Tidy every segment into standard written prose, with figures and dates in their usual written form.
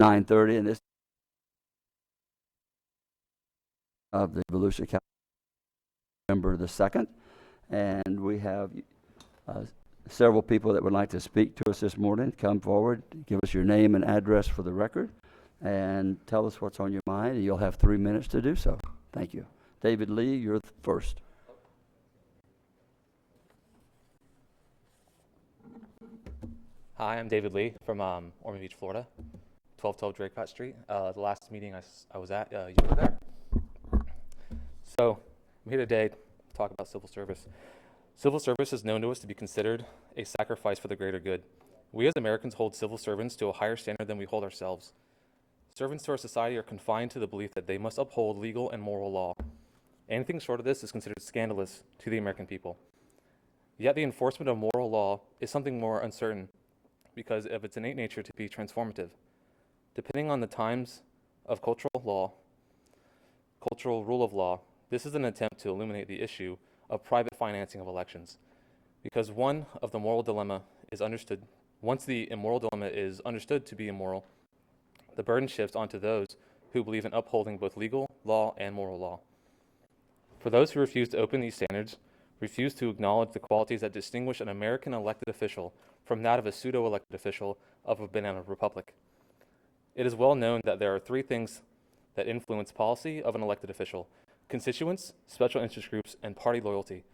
9:30, and this of the Volusia County, November the 2nd. And we have several people that would like to speak to us this morning. Come forward, give us your name and address for the record, and tell us what's on your mind, and you'll have 3 minutes to do so. Thank you. David Lee, you're first. Hi, I'm David Lee from Ormond Beach, Florida, 1212 Draycott Street. The last meeting I was at, you were there. So I'm here today to talk about civil service. Civil service is known to us to be considered a sacrifice for the greater good. We as Americans hold civil servants to a higher standard than we hold ourselves. Servants to our society are confined to the belief that they must uphold legal and moral law. Anything short of this is considered scandalous to the American people. Yet the enforcement of moral law is something more uncertain because of its innate nature to be transformative. Depending on the times of cultural rule of law, this is an attempt to illuminate the issue of private financing of elections. Because one of the moral dilemma is understood, once the immoral dilemma is understood to be immoral, the burden shifts onto those who believe in upholding both legal law and moral law. For those who refuse to open these standards, refuse to acknowledge the qualities that distinguish an American elected official from that of a pseudo-elected official of a banana republic. It is well known that there are three things that influence policy of an elected official: constituents, special interest groups, and party loyalty.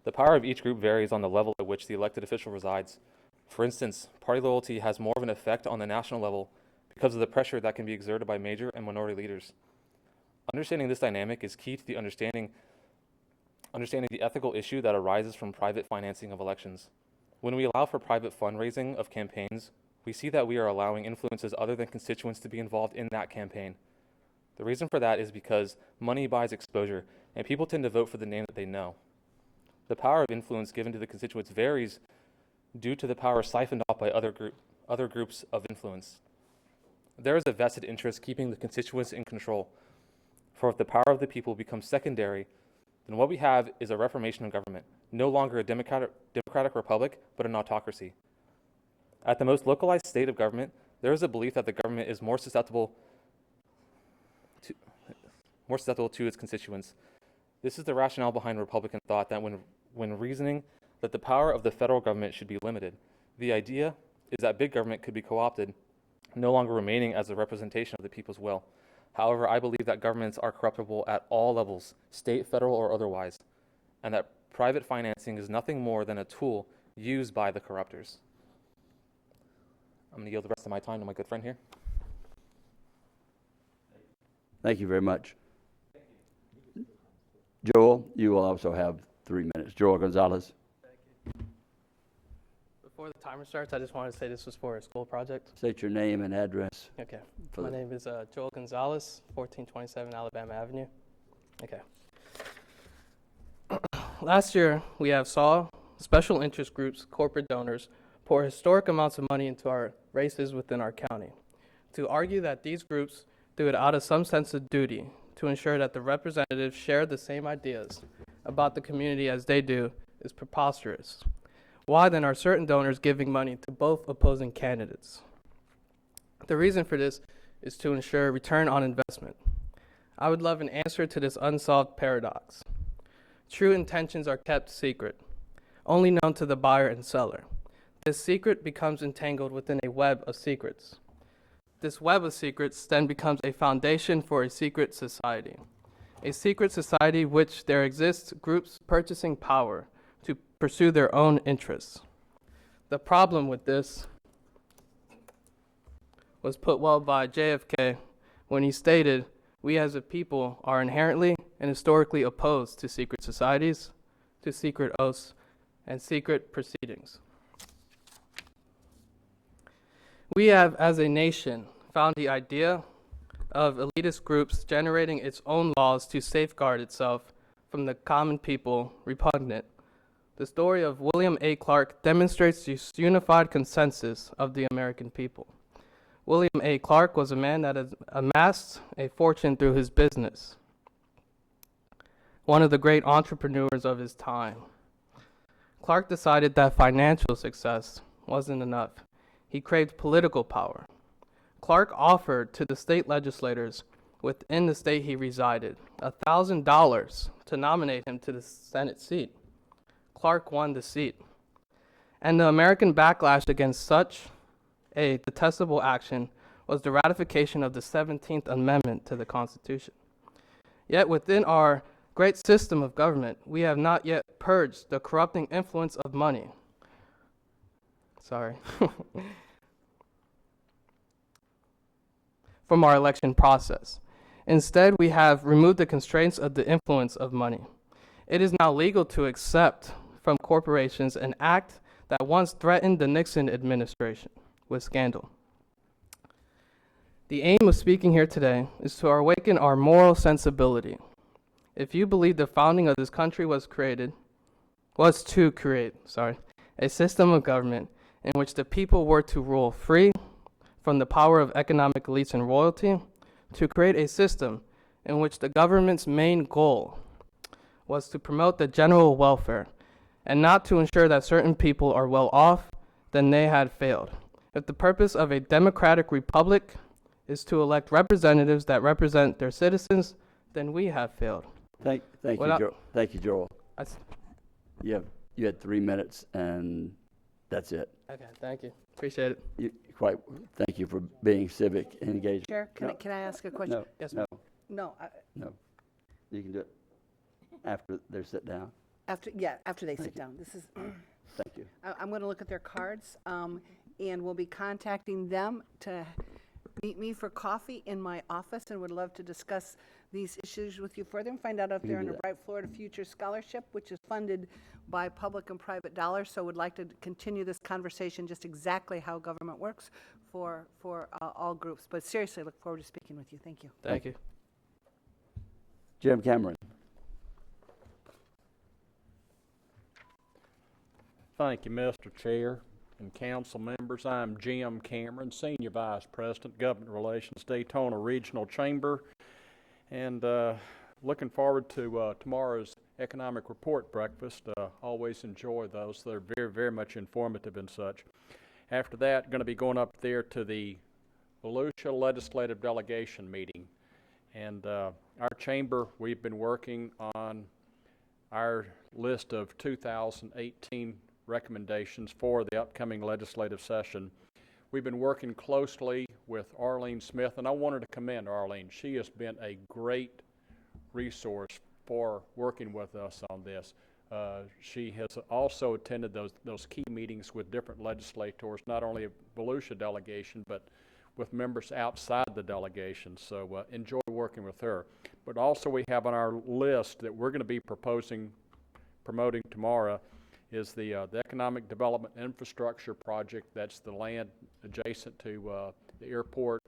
The power of each group varies on the level at which the elected official resides. For instance, party loyalty has more of an effect on the national level because of the pressure that can be exerted by major and minority leaders. Understanding this dynamic is key to the understanding the ethical issue that arises from private financing of elections. When we allow for private fundraising of campaigns, we see that we are allowing influences other than constituents to be involved in that campaign. The reason for that is because money buys exposure, and people tend to vote for the name that they know. The power of influence given to the constituents varies due to the power siphoned off by other groups of influence. There is a vested interest keeping the constituents in control, for if the power of the people becomes secondary, then what we have is a reformation of government, no longer a democratic republic, but an autocracy. At the most localized state of government, there is a belief that the government is more susceptible to its constituents. This is the rationale behind Republican thought that when reasoning that the power of the federal government should be limited, the idea is that big government could be co-opted, no longer remaining as a representation of the people's will. However, I believe that governments are corruptible at all levels, state, federal, or otherwise, and that private financing is nothing more than a tool used by the corruptors. I'm going to yield the rest of my time to my good friend here. Thank you very much. Joel, you will also have 3 minutes. Joel Gonzalez. Thank you. Before the timer starts, I just wanted to say this was for a school project. State your name and address. Okay. My name is Joel Gonzalez, 1427 Alabama Avenue. Okay. Last year, we saw special interest groups, corporate donors, pour historic amounts of money into our races within our county. To argue that these groups do it out of some sense of duty to ensure that the representatives share the same ideas about the community as they do is preposterous. Why then are certain donors giving money to both opposing candidates? The reason for this is to ensure return on investment. I would love an answer to this unsolved paradox. True intentions are kept secret, only known to the buyer and seller. This secret becomes entangled within a web of secrets. This web of secrets then becomes a foundation for a secret society. A secret society which there exists groups purchasing power to pursue their own interests. The problem with this was put well by JFK when he stated, "We as a people are inherently and historically opposed to secret societies, to secret oaths, and secret proceedings." We have, as a nation, found the idea of elitist groups generating its own laws to safeguard itself from the common people repugnant. The story of William A. Clark demonstrates this unified consensus of the American people. William A. Clark was a man that has amassed a fortune through his business, one of the great entrepreneurs of his time. Clark decided that financial success wasn't enough. He craved political power. Clark offered to the state legislators within the state he resided $1,000 to nominate him to the Senate seat. Clark won the seat. And the American backlash against such a detestable action was the ratification of the 17th Amendment to the Constitution. Yet within our great system of government, we have not yet purged the corrupting influence of money. From our election process. Instead, we have removed the constraints of the influence of money. It is now legal to accept from corporations an act that once threatened the Nixon administration with scandal. The aim of speaking here today is to awaken our moral sensibility. If you believe the founding of this country was to create a system of government in which the people were to rule free from the power of economic elites and royalty, to create a system in which the government's main goal was to promote the general welfare and not to ensure that certain people are well off, then they had failed. If the purpose of a democratic republic is to elect representatives that represent their citizens, then we have failed. Thank you, Joel. Thank you, Joel. You had 3 minutes, and that's it. Okay, thank you. Appreciate it. Thank you for being civic and engaged. Chair, can I ask a question? No, Yes, no, No, no. You can do it after they sit down. after they sit down. This is, Thank you. I'm going to look at their cards, and we'll be contacting them to meet me for coffee in my office, and would love to discuss these issues with you further and find out if We they're can in do a that. Bright Florida Future Scholarship, which is funded by public and private dollars. So would like to continue this conversation, just exactly how government works for all groups. But seriously, look forward to speaking with you. Thank you. Thank you. Jim Cameron. Thank you, Mr. Chair and council members. I'm Jim Cameron, Senior Vice President, Government Relations, Daytona Regional Chamber, and looking forward to tomorrow's economic report breakfast. Always enjoy those. They're very, very much informative and such. After that, going to be going up there to the Volusia Legislative Delegation meeting. And our chamber, we've been working on our list of 2018 recommendations for the upcoming legislative session. We've been working closely with Arlene Smith, and I wanted to commend Arlene. She has been a great resource for working with us on this. She has also attended those key meetings with different legislators, not only a Volusia delegation, but with members outside the delegation. So enjoy working with her. But also we have on our list that we're going to be promoting tomorrow is the Economic Development Infrastructure Project. That's the land adjacent to the airport,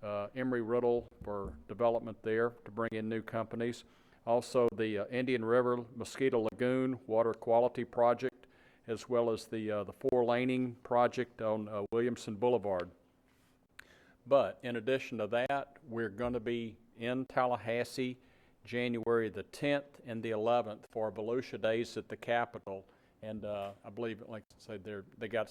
Embry-Riddle, for development there to bring in new companies. Also the Indian River Mosquito Lagoon Water Quality Project, as well as the four-laning project on Williamson Boulevard. But in addition to that, we're going to be in Tallahassee January the 10th and the 11th for Volusia Days at the Capitol. And I believe, like I said, they got...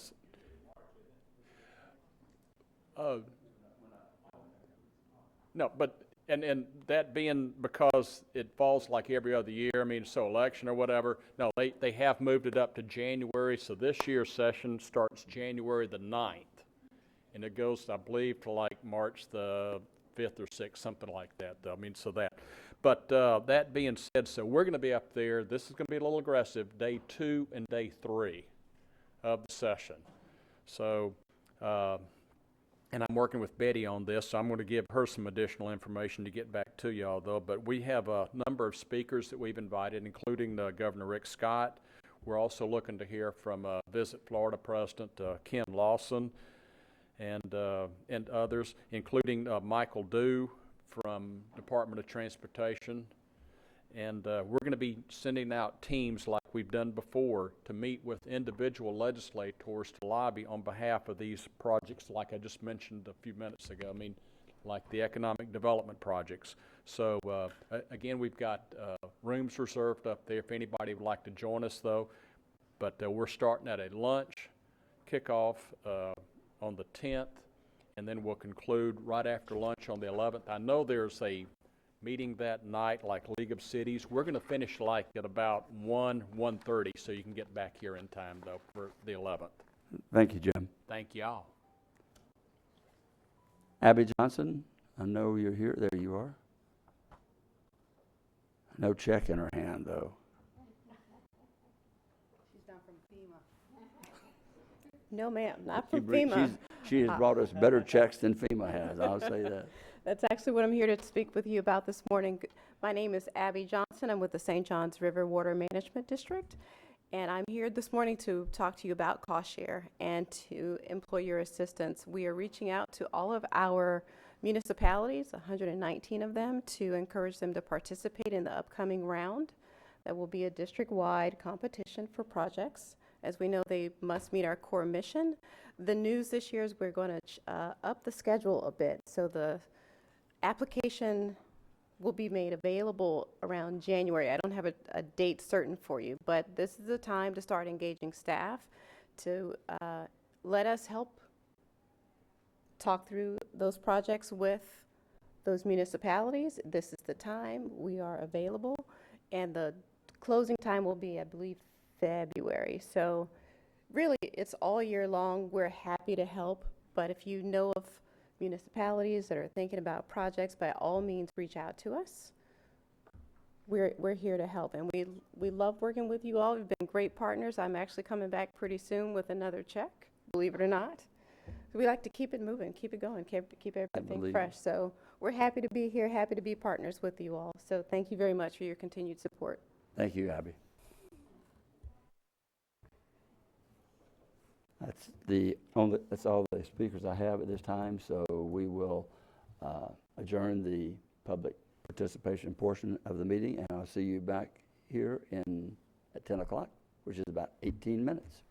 No, but, and that being because it falls like every other year, I mean, so election or whatever, no, they have moved it up to January, so this year's session starts January the 9th. And it goes, I believe, to like March the 5th or 6th, something like that, though. I mean, so that. But that being said, so we're going to be up there. This is going to be a little aggressive, day 2 and day 3 of the session. So, and I'm working with Betty on this, so I'm going to give her some additional information to get back to y'all, though. But we have a number of speakers that we've invited, including Governor Rick Scott. We're also looking to hear from Visit Florida President Ken Lawson, and others, including Michael Dew from Department of Transportation. And we're going to be sending out teams like we've done before to meet with individual legislators to lobby on behalf of these projects like I just mentioned a few minutes ago. I mean, like the economic development projects. So again, we've got rooms reserved up there if anybody would like to join us, though. But we're starting at a lunch kickoff on the 10th, and then we'll conclude right after lunch on the 11th. I know there's a meeting that night, like League of Cities. We're going to finish like at about 1:30, so you can get back here in time, though, for the 11th. Thank you, Jim. Thank y'all. Abby Johnson, I know you're here. There you are. No check in her hand, though. She's down from FEMA. No, ma'am, not She from br- FEMA. She has brought us better checks than FEMA has, I'll say that. That's actually what I'm here to speak with you about this morning. My name is Abby Johnson. I'm with the St. Johns River Water Management District. And I'm here this morning to talk to you about cost share and to employer assistance. We are reaching out to all of our municipalities, 119 of them, to encourage them to participate in the upcoming round. That will be a district-wide competition for projects. As we know, they must meet our core mission. The news this year is we're going to up the schedule a bit. So the application will be made available around January. I don't have a date certain for you, but this is the time to start engaging staff to let us help talk through those projects with those municipalities. This is the time. We are available, and the closing time will be, I believe, February. So really, it's all year long. We're happy to help, but if you know of municipalities that are thinking about projects, by all means, reach out to us. We're here to help, and we love working with you all. You've been great partners. I'm actually coming back pretty soon with another check, believe it or not. We like to keep it moving, keep it going, keep everything believe fresh. So we're happy to be here, happy to be partners with you all. So thank you very much for your continued support. Thank you, Abby. That's all the speakers I have at this time, so we will adjourn the public participation portion of the meeting, and I'll see you back here at 10 o'clock, which is about 18 minutes.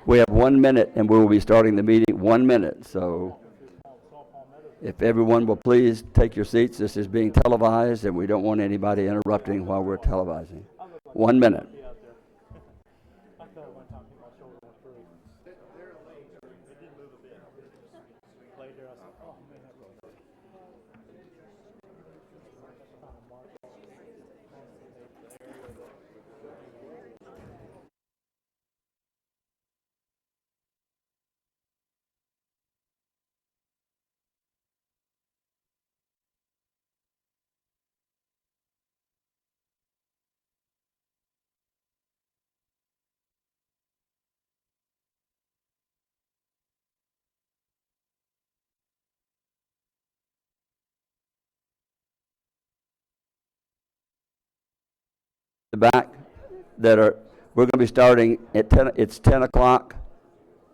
We have 1 minute, and we will be starting the meeting 1 minute, so if everyone will please take your seats. This is being televised, and we don't want anybody interrupting while we're televising. 1 minute. The back we're going to be starting at 10, it's 10 o'clock.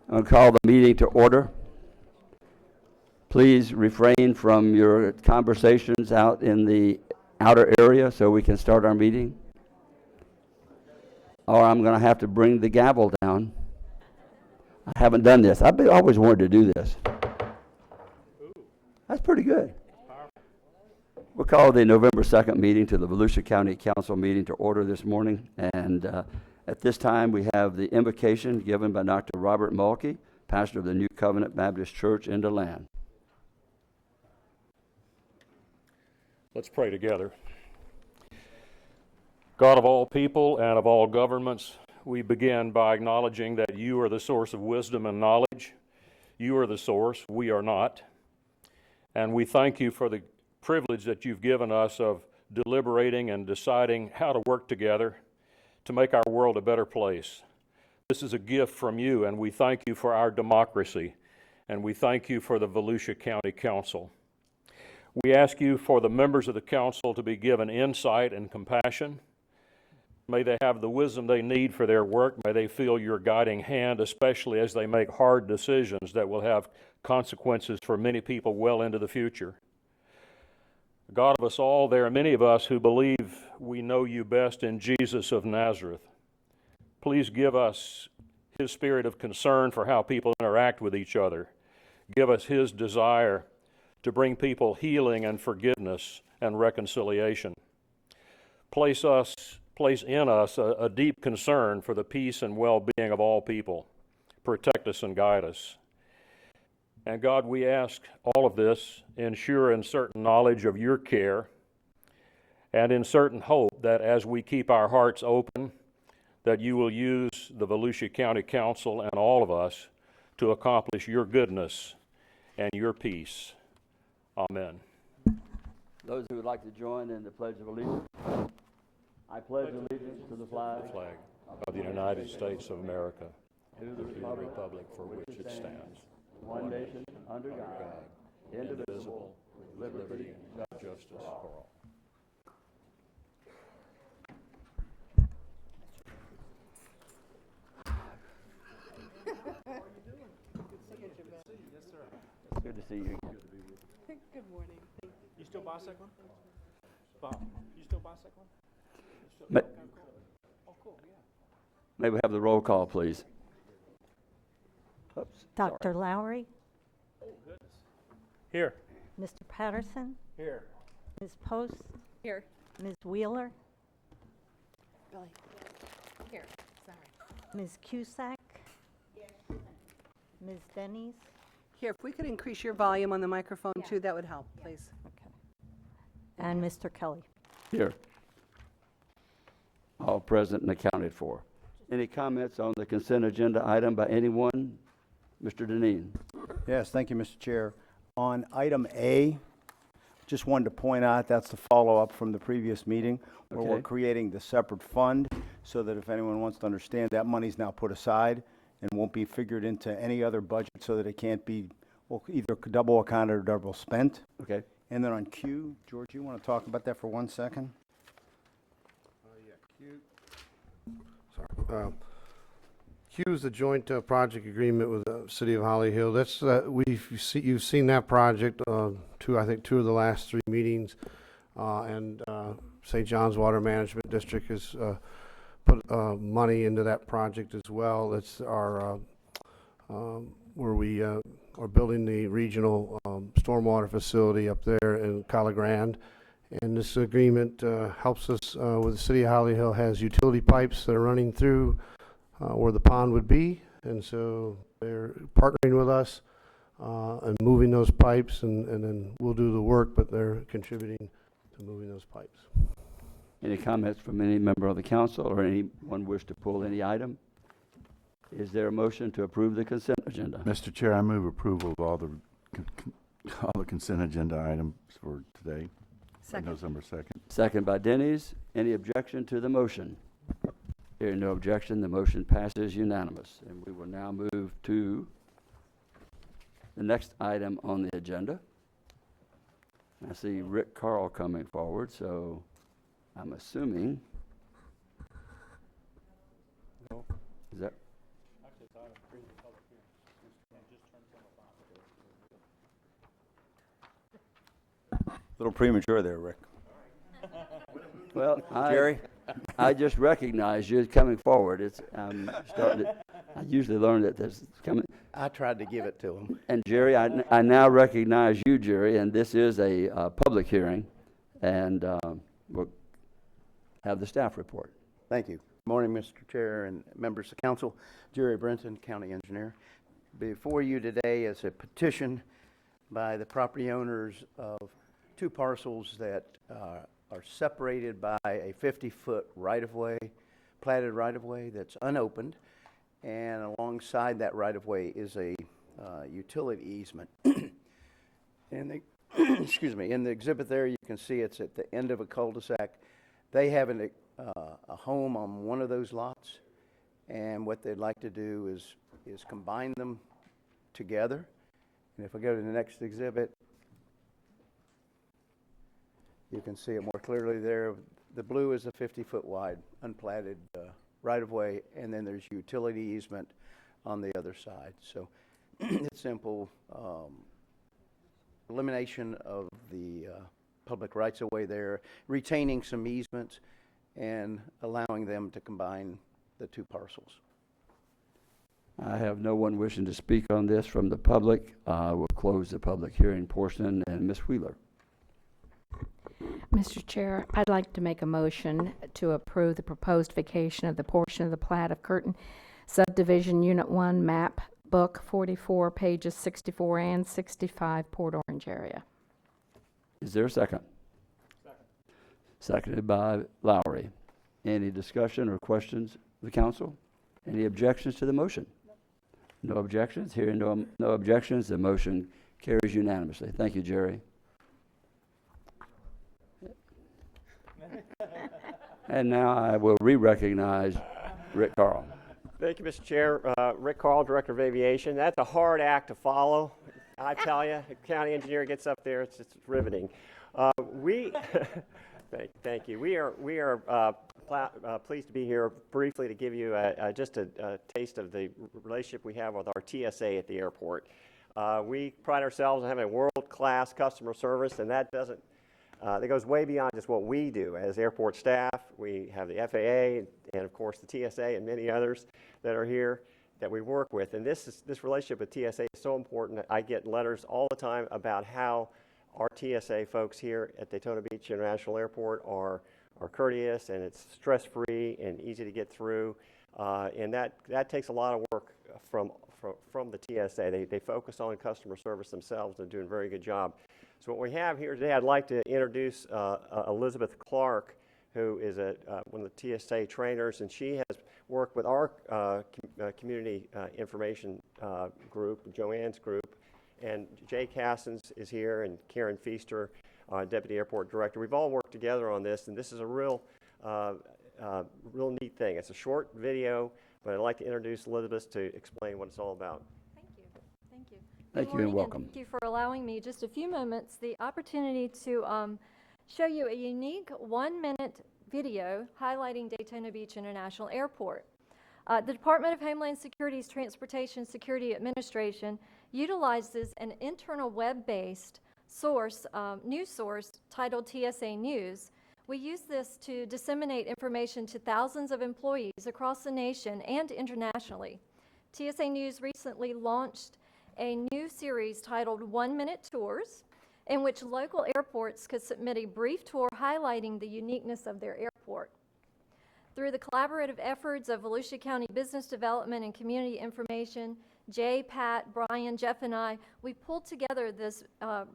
I'm going to call the meeting to order. Please refrain from your conversations out in the outer area so we can start our meeting. Or I'm going to have to bring the gavel down. I haven't done this. I've always wanted to do this. That's pretty good. We'll call the November 2nd meeting to the Volusia County Council meeting to order this morning. And at this time, we have the invocation given by Dr. Robert Mulkey, pastor of the New Covenant Baptist Church in DeLand. Let's pray together. God of all people and of all governments, we begin by acknowledging that you are the source of wisdom and knowledge. You are the source, we are not. And we thank you for the privilege that you've given us of deliberating and deciding how to work together to make our world a better place. This is a gift from you, and we thank you for our democracy, and we thank you for the Volusia County Council. We ask you for the members of the council to be given insight and compassion. May they have the wisdom they need for their work. May they feel your guiding hand, especially as they make hard decisions that will have consequences for many people well into the future. God of us all, there are many of us who believe we know you best in Jesus of Nazareth. Please give us his spirit of concern for how people interact with each other. Give us his desire to bring people healing and forgiveness and reconciliation. Place in us a deep concern for the peace and well-being of all people. Protect us and guide us. And God, we ask all of this in sure and certain knowledge of your care and in certain hope that as we keep our hearts open, that you will use the Volusia County Council and all of us to accomplish your goodness and your peace. Amen. Those who would like to join in the Pledge of Allegiance. I pledge allegiance to the flag Of the United States of America and to the republic for which it stands, one nation, under God, indivisible, with liberty and justice for all. Good to see you. Good morning. You still bicycling? Bob, you still bicycling? May, Oh, cool, yeah. may we have the roll call, please? Oops, sorry. Dr. Lowry, Here. Mr. Patterson, Here. Ms. Post, Here. Ms. Wheeler, Billy. Here, sorry. Ms. Cusack, Ms. Denny's. Here, if we could increase your volume on the microphone too, that would help, please. Okay. And Mr. Kelly. Here. All present and accounted for. Any comments on the consent agenda item by anyone? Mr. Deneen. Yes, thank you, Mr. Chair. On item A, just wanted to point out that's the follow-up from the previous meeting where we're Okay. creating the separate fund so that if anyone wants to understand, that money's now put aside and won't be figured into any other budget so that it can't be either double accounted or double spent. Okay. And then on Q, George, you want to talk about that for 1 second? Q is the joint project agreement with the City of Holly Hill. That's you've seen that project I think two of the last 3 meetings, and St. John's Water Management District has put money into that project as well. It's our where we are building the regional stormwater facility up there in Cala Grande. And this agreement helps us with the city of Holly Hill has utility pipes that are running through where the pond would be. And so they're partnering with us and moving those pipes, and then we'll do the work, but they're contributing to moving those pipes. Any comments from any member of the council or anyone wish to pull any item? Is there a motion to approve the consent agenda? Mr. Chair, I move approval of all the consent agenda items for today, November 2nd. Second by Denny's. Any objection to the motion? Hearing no objection, the motion passes unanimous. And we will now move to the next item on the agenda. I see Rick Carl coming forward, so I'm assuming. No. Is that? Actually, it's item 3, the public hearing. Just turn some Little premature there, Rick. Well, Jerry? I just recognized you coming forward. I usually learn that there's coming. I tried to give it to him. And Jerry, I now recognize you, Jerry, and this is a public hearing, and we'll have the staff report. Thank you. Morning, Mr. Chair and members of council. Jerry Brenton, County Engineer. Before you today is a petition by the property owners of 2 parcels that are separated by a 50-foot right-of-way, platted right-of-way that's unopened, and alongside that right-of-way is a utility easement. And the excuse me, in the exhibit there, you can see it's at the end of a cul-de-sac. They have a home on one of those lots, and what they'd like to do is combine them together. And if I go to the next exhibit, you can see it more clearly there. The blue is a 50-foot wide, unplatted right-of-way, and then there's utility easement on the other side. So it's simple elimination of the public rights-of-way there, retaining some easements, and allowing them to combine the 2 parcels. I have no one wishing to speak on this from the public. We'll close the public hearing portion, and Ms. Wheeler. Mr. Chair, I'd like to make a motion to approve the proposed vacation of the portion of the plat of Curtin Subdivision Unit 1 Map Book 44, pages 64 and 65, Port Orange area. Is there a second? Second. Seconded by Lowry. Any discussion or questions of the council? Any objections to the motion? No objections. Hearing no objections, the motion carries unanimously. Thank you, Jerry. And now I will re-recognize Rick Carl. Thank you, Mr. Chair. Rick Carl, Director of Aviation. That's a hard act to follow. I tell you, the county engineer gets up there, it's riveting. Thank you. We are pleased to be here briefly to give you just a taste of the relationship we have with our TSA at the airport. We pride ourselves on having a world-class customer service, and that goes way beyond just what we do as airport staff. We have the FAA and of course the TSA and many others that are here that we work with. And this relationship with TSA is so important. I get letters all the time about how our TSA folks here at Daytona Beach International Airport are courteous, and it's stress-free and easy to get through. And that takes a lot of work from the TSA. They focus on customer service themselves and doing a very good job. So what we have here today, I'd like to introduce Elizabeth Clark, who is one of the TSA trainers, and she has worked with our community information group, Joanne's group, and Jay Cassens is here, and Karen Feaster, Deputy Airport Director. We've all worked together on this, and this is a real neat thing. It's a short video, but I'd like to introduce Elizabeth to explain what it's all about. Thank you. Thank you and welcome. Thank you for allowing me just a few moments the opportunity to show you a unique 1-minute video highlighting Daytona Beach International Airport. The Department of Homeland Security's Transportation Security Administration utilizes an internal web-based news source titled TSA News. We use this to disseminate information to thousands of employees across the nation and internationally. TSA News recently launched a new series titled 1 Minute Tours, in which local airports could submit a brief tour highlighting the uniqueness of their airport. Through the collaborative efforts of Volusia County Business Development and Community Information, Jay, Pat, Brian, Jeff, and I, we pulled together this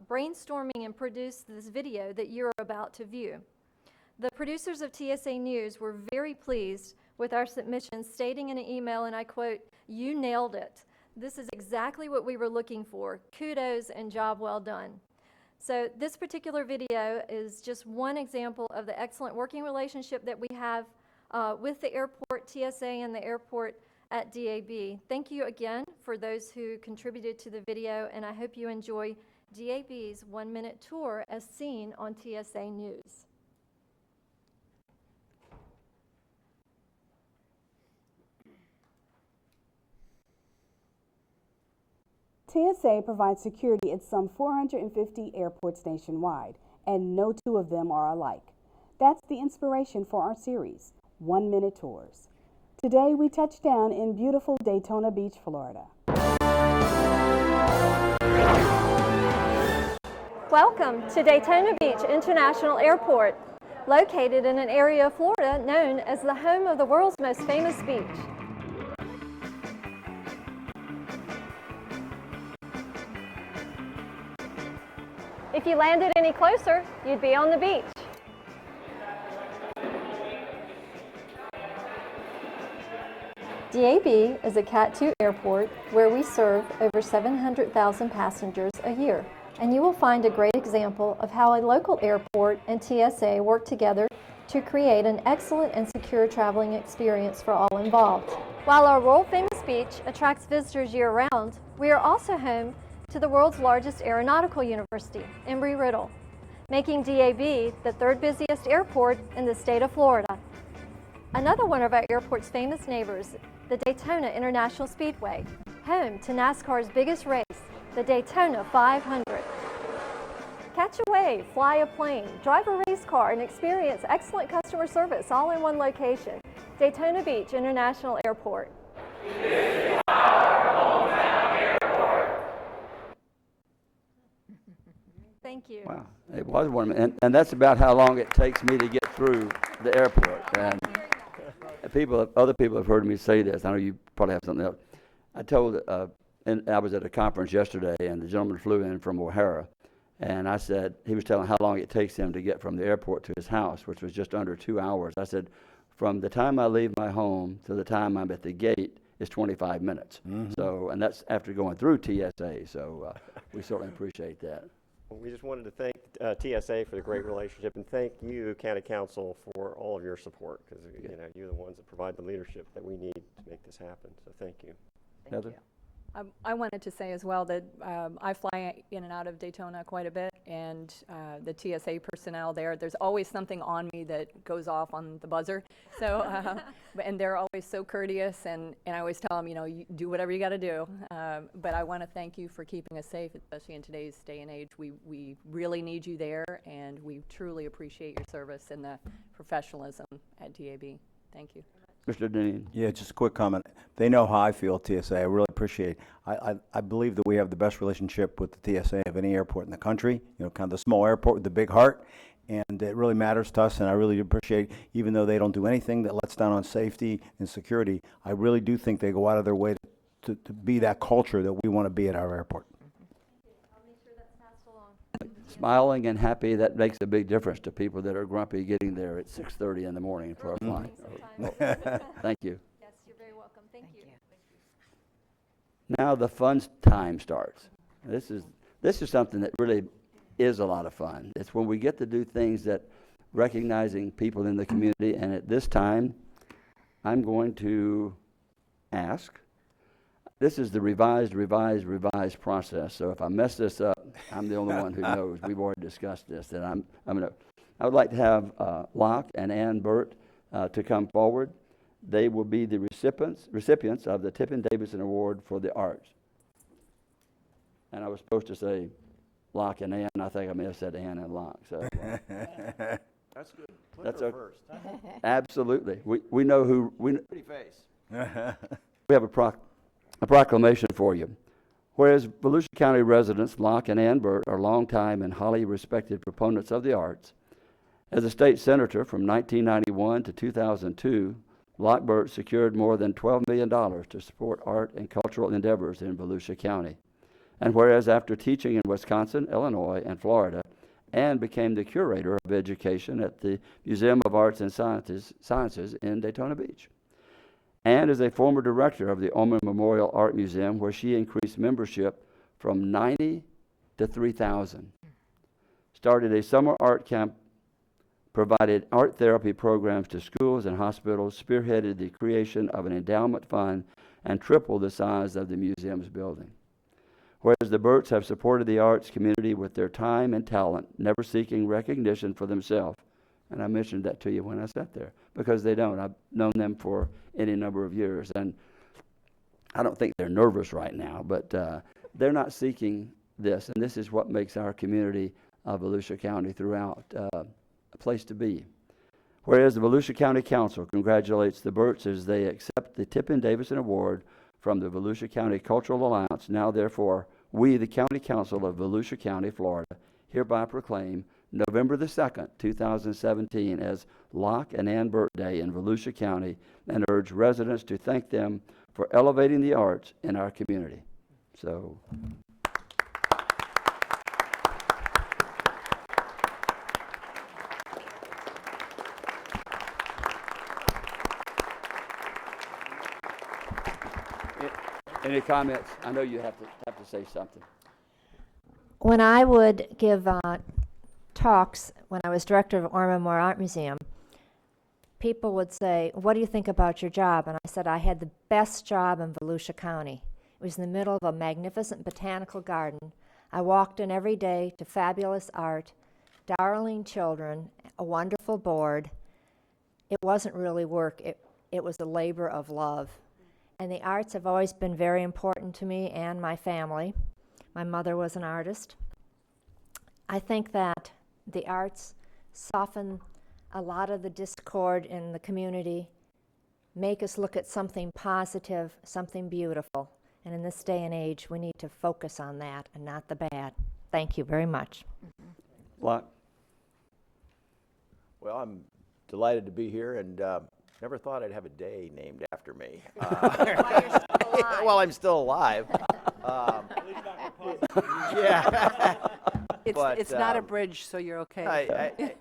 brainstorming and produced this video that you're about to view. The producers of TSA News were very pleased with our submissions, stating in an email, and I quote, "You nailed it. This is exactly what we were looking for. Kudos and job well done." So this particular video is just one example of the excellent working relationship that we have with the airport, TSA, and the airport at DAB. Thank you again for those who contributed to the video, and I hope you enjoy DAB's 1 Minute Tour as seen on TSA News. TSA provides security at some 450 airports nationwide, and no two of them are alike. That's the inspiration for our series, 1 Minute Tours. Today we touch down in beautiful Daytona Beach, Florida. Welcome to Daytona Beach International Airport, located in an area of Florida known as the home of the world's most famous beach. If you landed any closer, you'd be on the beach. DAB is a Cat 2 airport where we serve over 700,000 passengers a year. And you will find a great example of how a local airport and TSA work together to create an excellent and secure traveling experience for all involved. While our world-famous beach attracts visitors year-round, we are also home to the world's largest aeronautical university, Embry-Riddle, making DAB the third busiest airport in the state of Florida. Another one of our airport's famous neighbors, the Daytona International Speedway, home to NASCAR's biggest race, the Daytona 500. Catch a wave, fly a plane, drive a race car, and experience excellent customer service all in one location, Daytona Beach International Airport. Thank you. Wow, it was 1 minute, and that's about how long it takes me to get through the airport. And other people have heard me say this. I know you probably have something else. I told, and I was at a conference yesterday, and the gentleman flew in from O'Hara, and I said, he was telling how long it takes him to get from the airport to his house, which was just under 2 hours. I said, from the time I leave my home to the time I'm at the gate is 25 minutes. Mm-hmm. So, and that's after going through TSA. So we certainly appreciate that. Well, we just wanted to thank TSA for the great relationship, and thank you, County Council, for all of your support, because you're the ones that provide the leadership that we need to make this happen. So thank you. Heather? I wanted to say as well that I fly in and out of Daytona quite a bit, and the TSA personnel there's always something on me that goes off on the buzzer. So, and they're always so courteous, and I always tell them, you do whatever you got to do. But I want to thank you for keeping us safe, especially in today's day and age. We really need you there, and we truly appreciate your service and the professionalism at DAB. Thank you. Mr. Dean. Yeah, just a quick comment. They know how I feel at TSA. I really appreciate. I believe that we have the best relationship with the TSA of any airport in the country. Kind of the small airport with the big heart, and it really matters to us. And I really appreciate, even though they don't do anything that lets down on safety and security, I really do think they go out of their way to be that culture that we want to be at our airport. Smiling and happy, that makes a big difference to people that are grumpy getting there at 6:30 in the morning for a flight. Thank you. Yes, you're very welcome. Thank you. Now the fun time starts. This is something that really is a lot of fun. It's when we get to do things that recognizing people in the community, and at this time, I'm going to ask. This is the revised process. So if I mess this up, I'm the only one who knows. We've already discussed this. And I would like to have Locke and Ann Burt to come forward. They will be the recipients of the Tiffin Davidson Award for the Arts. And I was supposed to say Locke and Ann. I think I may have said Ann and Locke. So That's good. That's Put her okay. first. Absolutely. We know who. Pretty face. We have a a proclamation for you. Whereas Volusia County residents Locke and Ann Burt are longtime and highly respected proponents of the arts. As a state senator from 1991 to 2002, Locke Burt secured more than $12 million to support art and cultural endeavors in Volusia County. And whereas after teaching in Wisconsin, Illinois, and Florida, Ann became the curator of education at the Museum of Arts and Sciences in Daytona Beach. Ann is a former director of the Orman Memorial Art Museum, where she increased membership from 90 to 3,000. Started a summer art camp, provided art therapy programs to schools and hospitals, spearheaded the creation of an endowment fund, and tripled the size of the museum's building. Whereas the Burts have supported the arts community with their time and talent, never seeking recognition for themselves. And I mentioned that to you when I sat there, because they don't. I've known them for any number of years, and I don't think they're nervous right now, but they're not seeking this, and this is what makes our community of Volusia County throughout a place to be. Whereas the Volusia County Council congratulates the Burts as they accept the Tippin Davidson Award from the Volusia County Cultural Alliance. Now, therefore, we, the County Council of Volusia County, Florida, hereby proclaim November the 2nd, 2017 as Locke and Ann Burt Day in Volusia County, and urge residents to thank them for elevating the arts in our community. So, any comments? I know you have to say something. When I would give talks, when I was director of Orman Memorial Art Museum, people would say, "What do you think about your job?" And I said, "I had the best job in Volusia County. It was in the middle of a magnificent botanical garden. I walked in every day to fabulous art, darling children, a wonderful board. It wasn't really work. It was a labor of love. And the arts have always been very important to me and my family. My mother was an artist. I think that the arts soften a lot of the discord in the community, make us look at something positive, something beautiful. And in this day and age, we need to focus on that and not the bad." Thank you very much. Locke? Well, I'm delighted to be here, and never thought I'd have a day named after me. While I'm still alive. Yeah. It's not a bridge, so you're okay.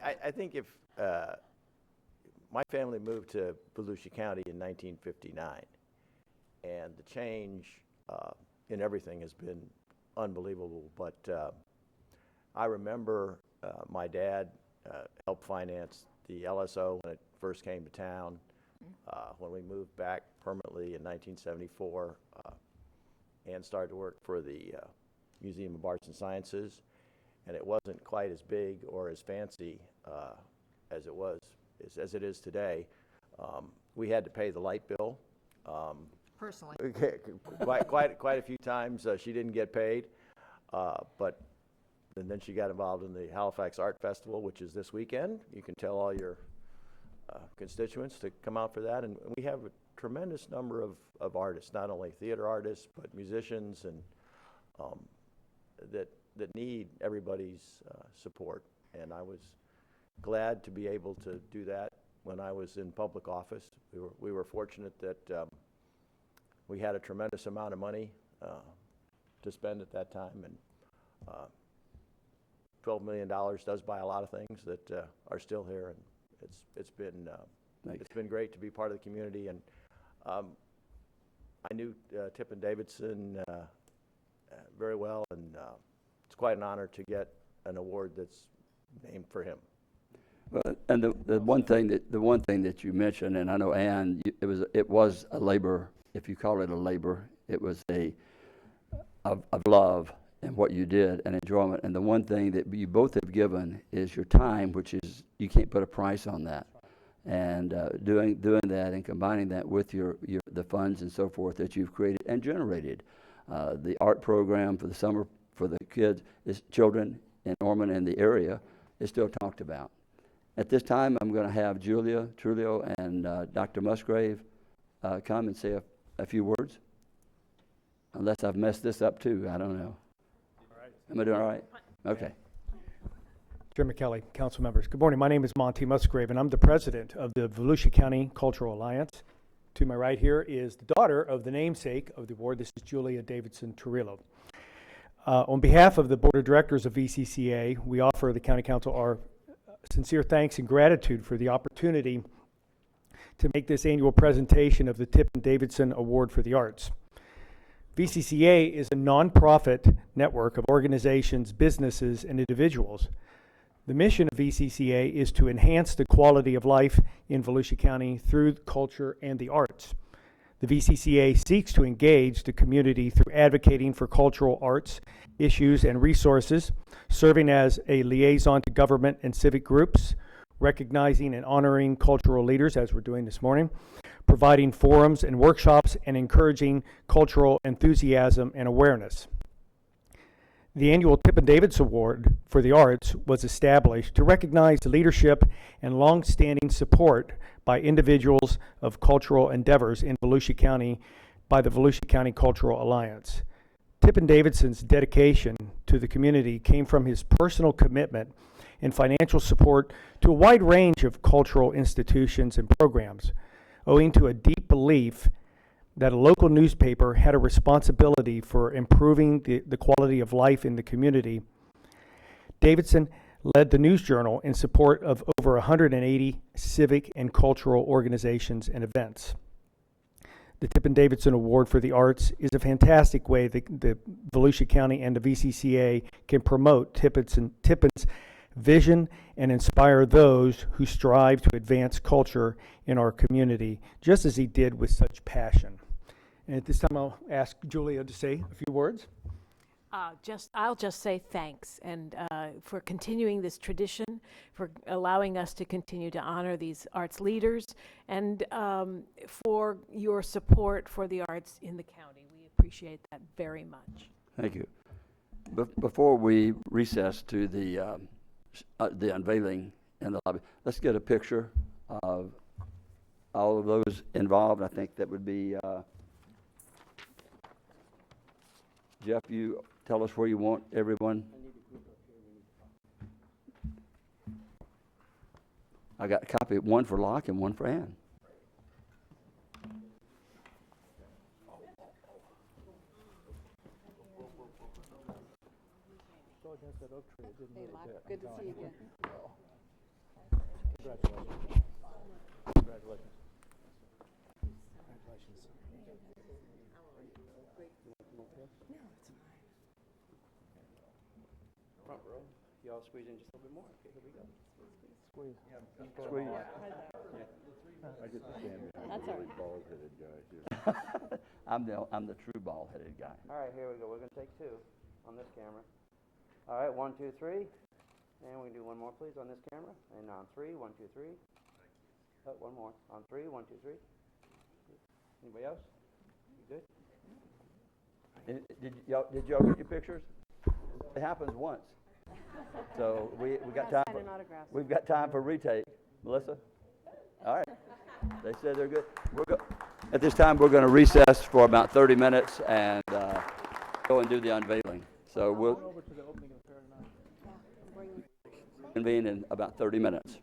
I think if my family moved to Volusia County in 1959, and the change in everything has been unbelievable. But I remember my dad helped finance the LSO when it first came to town. When we moved back permanently in 1974, and started to work for the Museum of Arts and Sciences, and it wasn't quite as big or as fancy as it is today. We had to pay the light bill. Personally. quite a few times she didn't get paid, but and then she got involved in the Halifax Art Festival, which is this weekend. You can tell all your constituents to come out for that, and we have a tremendous number of artists, not only theater artists, but musicians, and that need everybody's support. And I was glad to be able to do that when I was in public office. We were fortunate that we had a tremendous amount of money to spend at that time, and $12 million does buy a lot of things that are still here, and it's been great to be part of the community. And I knew Tippin Davidson very well, and it's quite an honor to get an award that's named for him. Well, and the one thing that you mentioned, and I know Ann, it was a labor. If you call it a labor, it was of love and what you did and enjoyment. And the one thing that you both have given is your time, which is, you can't put a price on that. And doing that and combining that with the funds and so forth that you've created and generated. The art program for the summer for the children in Orman and the area is still talked about. At this time, I'm going to have Julia Trulio and Dr. Musgrave come and say a few words. Unless I've messed this up too, I don't know. Am I doing all right? Okay. Chairman Kelly, council members, good morning. My name is Monty Musgrave, and I'm the president of the Volusia County Cultural Alliance. To my right here is the daughter of the namesake of the award. This is Julia Davidson Turillo. On behalf of the Board of Directors of VCCA, we offer the County Council our sincere thanks and gratitude for the opportunity to make this annual presentation of the Tippin Davidson Award for the Arts. VCCA is a nonprofit network of organizations, businesses, and individuals. The mission of VCCA is to enhance the quality of life in Volusia County through culture and the arts. The VCCA seeks to engage the community through advocating for cultural arts issues and resources, serving as a liaison to government and civic groups, recognizing and honoring cultural leaders, as we're doing this morning, providing forums and workshops, and encouraging cultural enthusiasm and awareness. The annual Tippin Davidson Award for the Arts was established to recognize the leadership and long-standing support by individuals of cultural endeavors in Volusia County by the Volusia County Cultural Alliance. Tippin Davidson's dedication to the community came from his personal commitment and financial support to a wide range of cultural institutions and programs, owing to a deep belief that a local newspaper had a responsibility for improving the quality of life in the community. Davidson led the News Journal in support of over 180 civic and cultural organizations and events. The Tippin Davidson Award for the Arts is a fantastic way that the Volusia County and the VCCA can promote Tippin's vision and inspire those who strive to advance culture in our community, just as he did with such passion. And at this time, I'll ask Julia to say a few words. I'll just say thanks, and for continuing this tradition, for allowing us to continue to honor these arts leaders, and for your support for the arts in the county. We appreciate that very much. Thank you. Before we recess to the unveiling in the lobby, let's get a picture of all of those involved. I think that would be Jeff, you tell us where you want everyone. I got a copy, one for Locke and one for Ann. Hey, Locke, good to see you again. Congratulations. Congratulations. Front row. Y'all squeeze in just a little bit more. Okay, here we go. Squeeze. Squeeze. I get to stand behind That's the all really right. bald-headed guy here. I'm the true bald-headed guy. All right, here we go. We're going to take two on this camera. All right, 1, 2, 3. And we can do one more, please, on this camera. And on 3, 1, 2, 3. Oh, one more. On 3, 1, 2, 3. Anybody else? You good? Did y'all get your pictures? It happens once. So we got time. Sign an autograph. We've got time for retake. Melissa? All right. They said they're good. At this time, we're going to recess for about 30 minutes and go and do the unveiling. So we'll convene in about 30 minutes.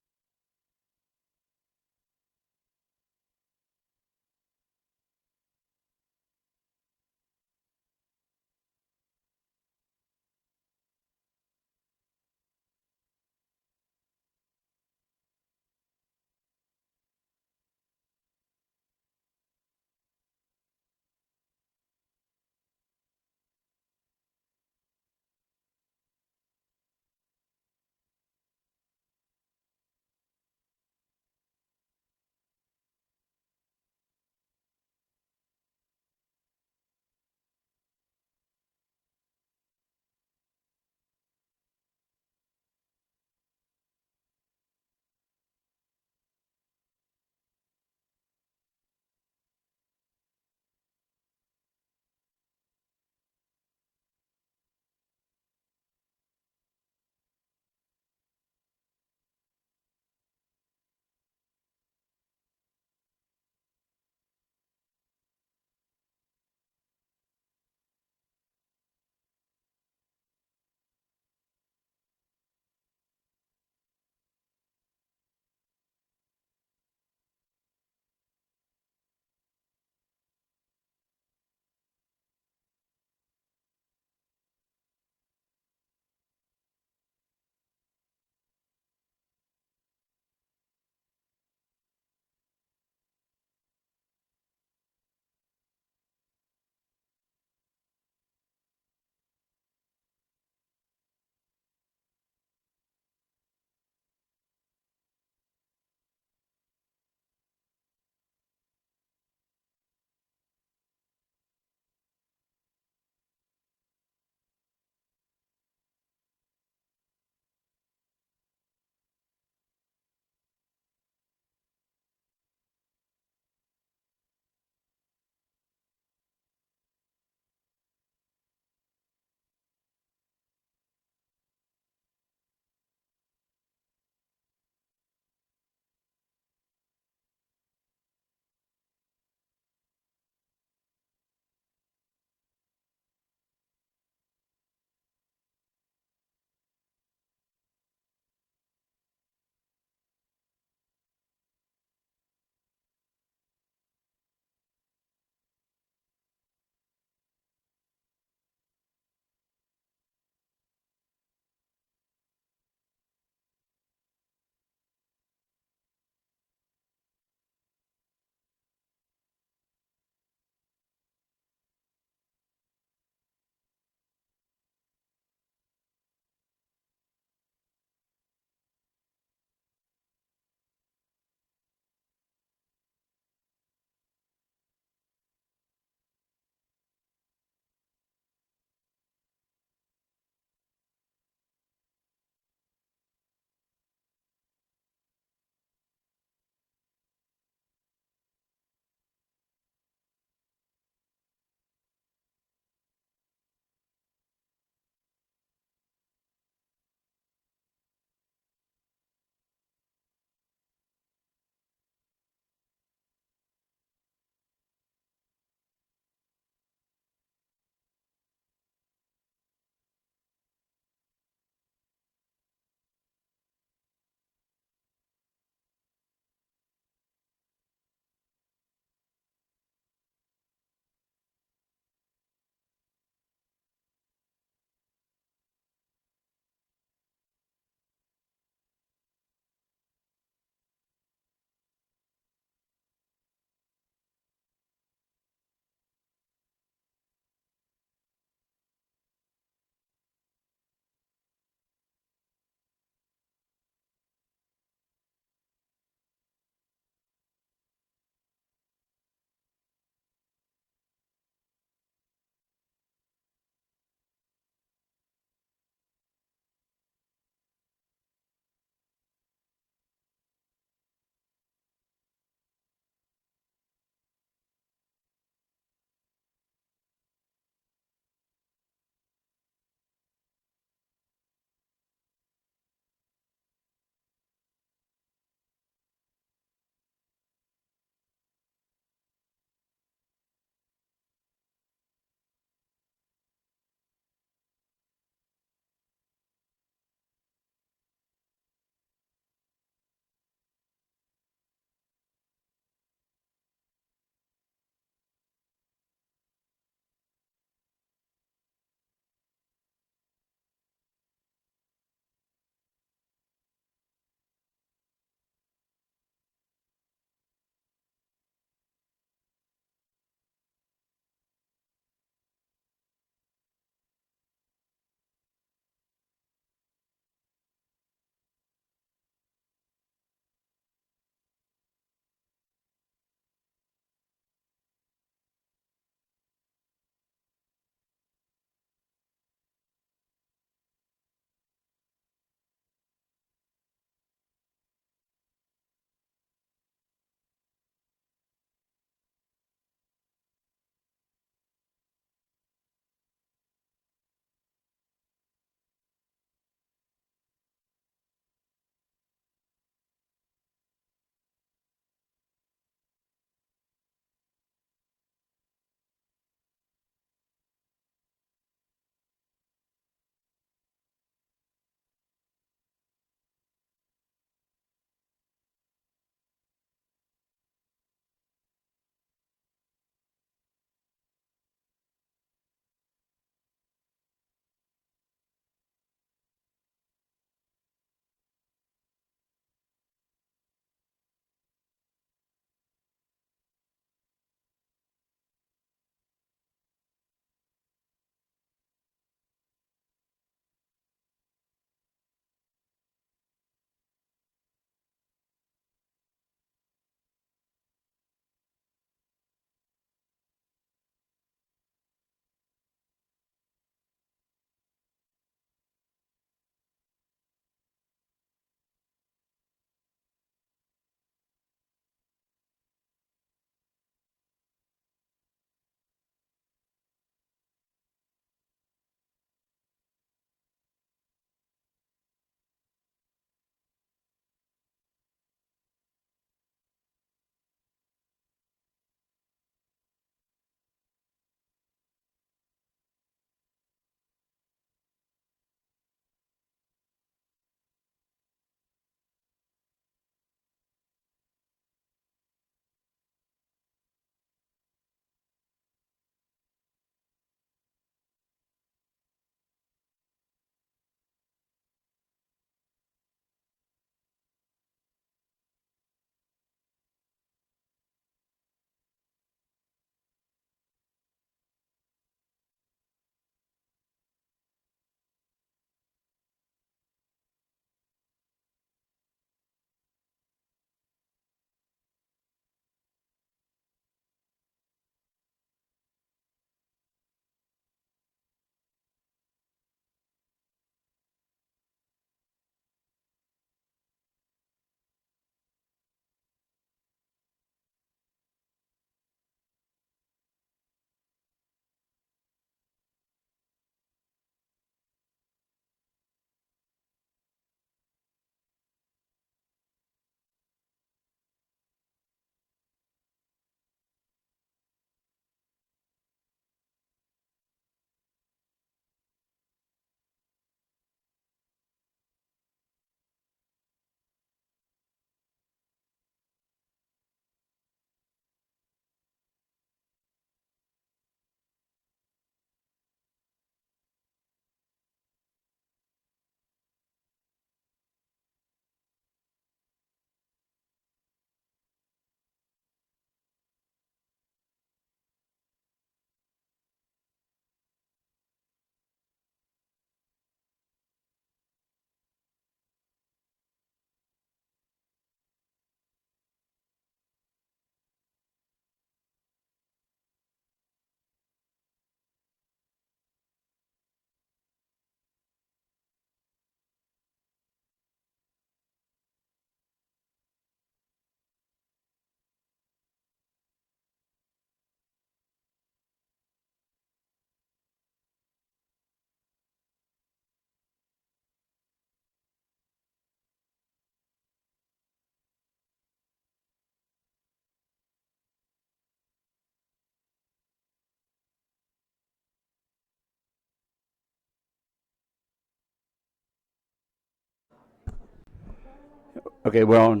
Okay, well,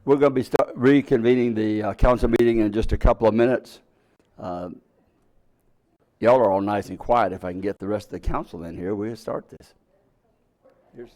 we're going to be reconvening the council meeting in just a couple of minutes. Y'all are all nice and quiet. If I can get the rest of the council in here, we'll start this. Here's.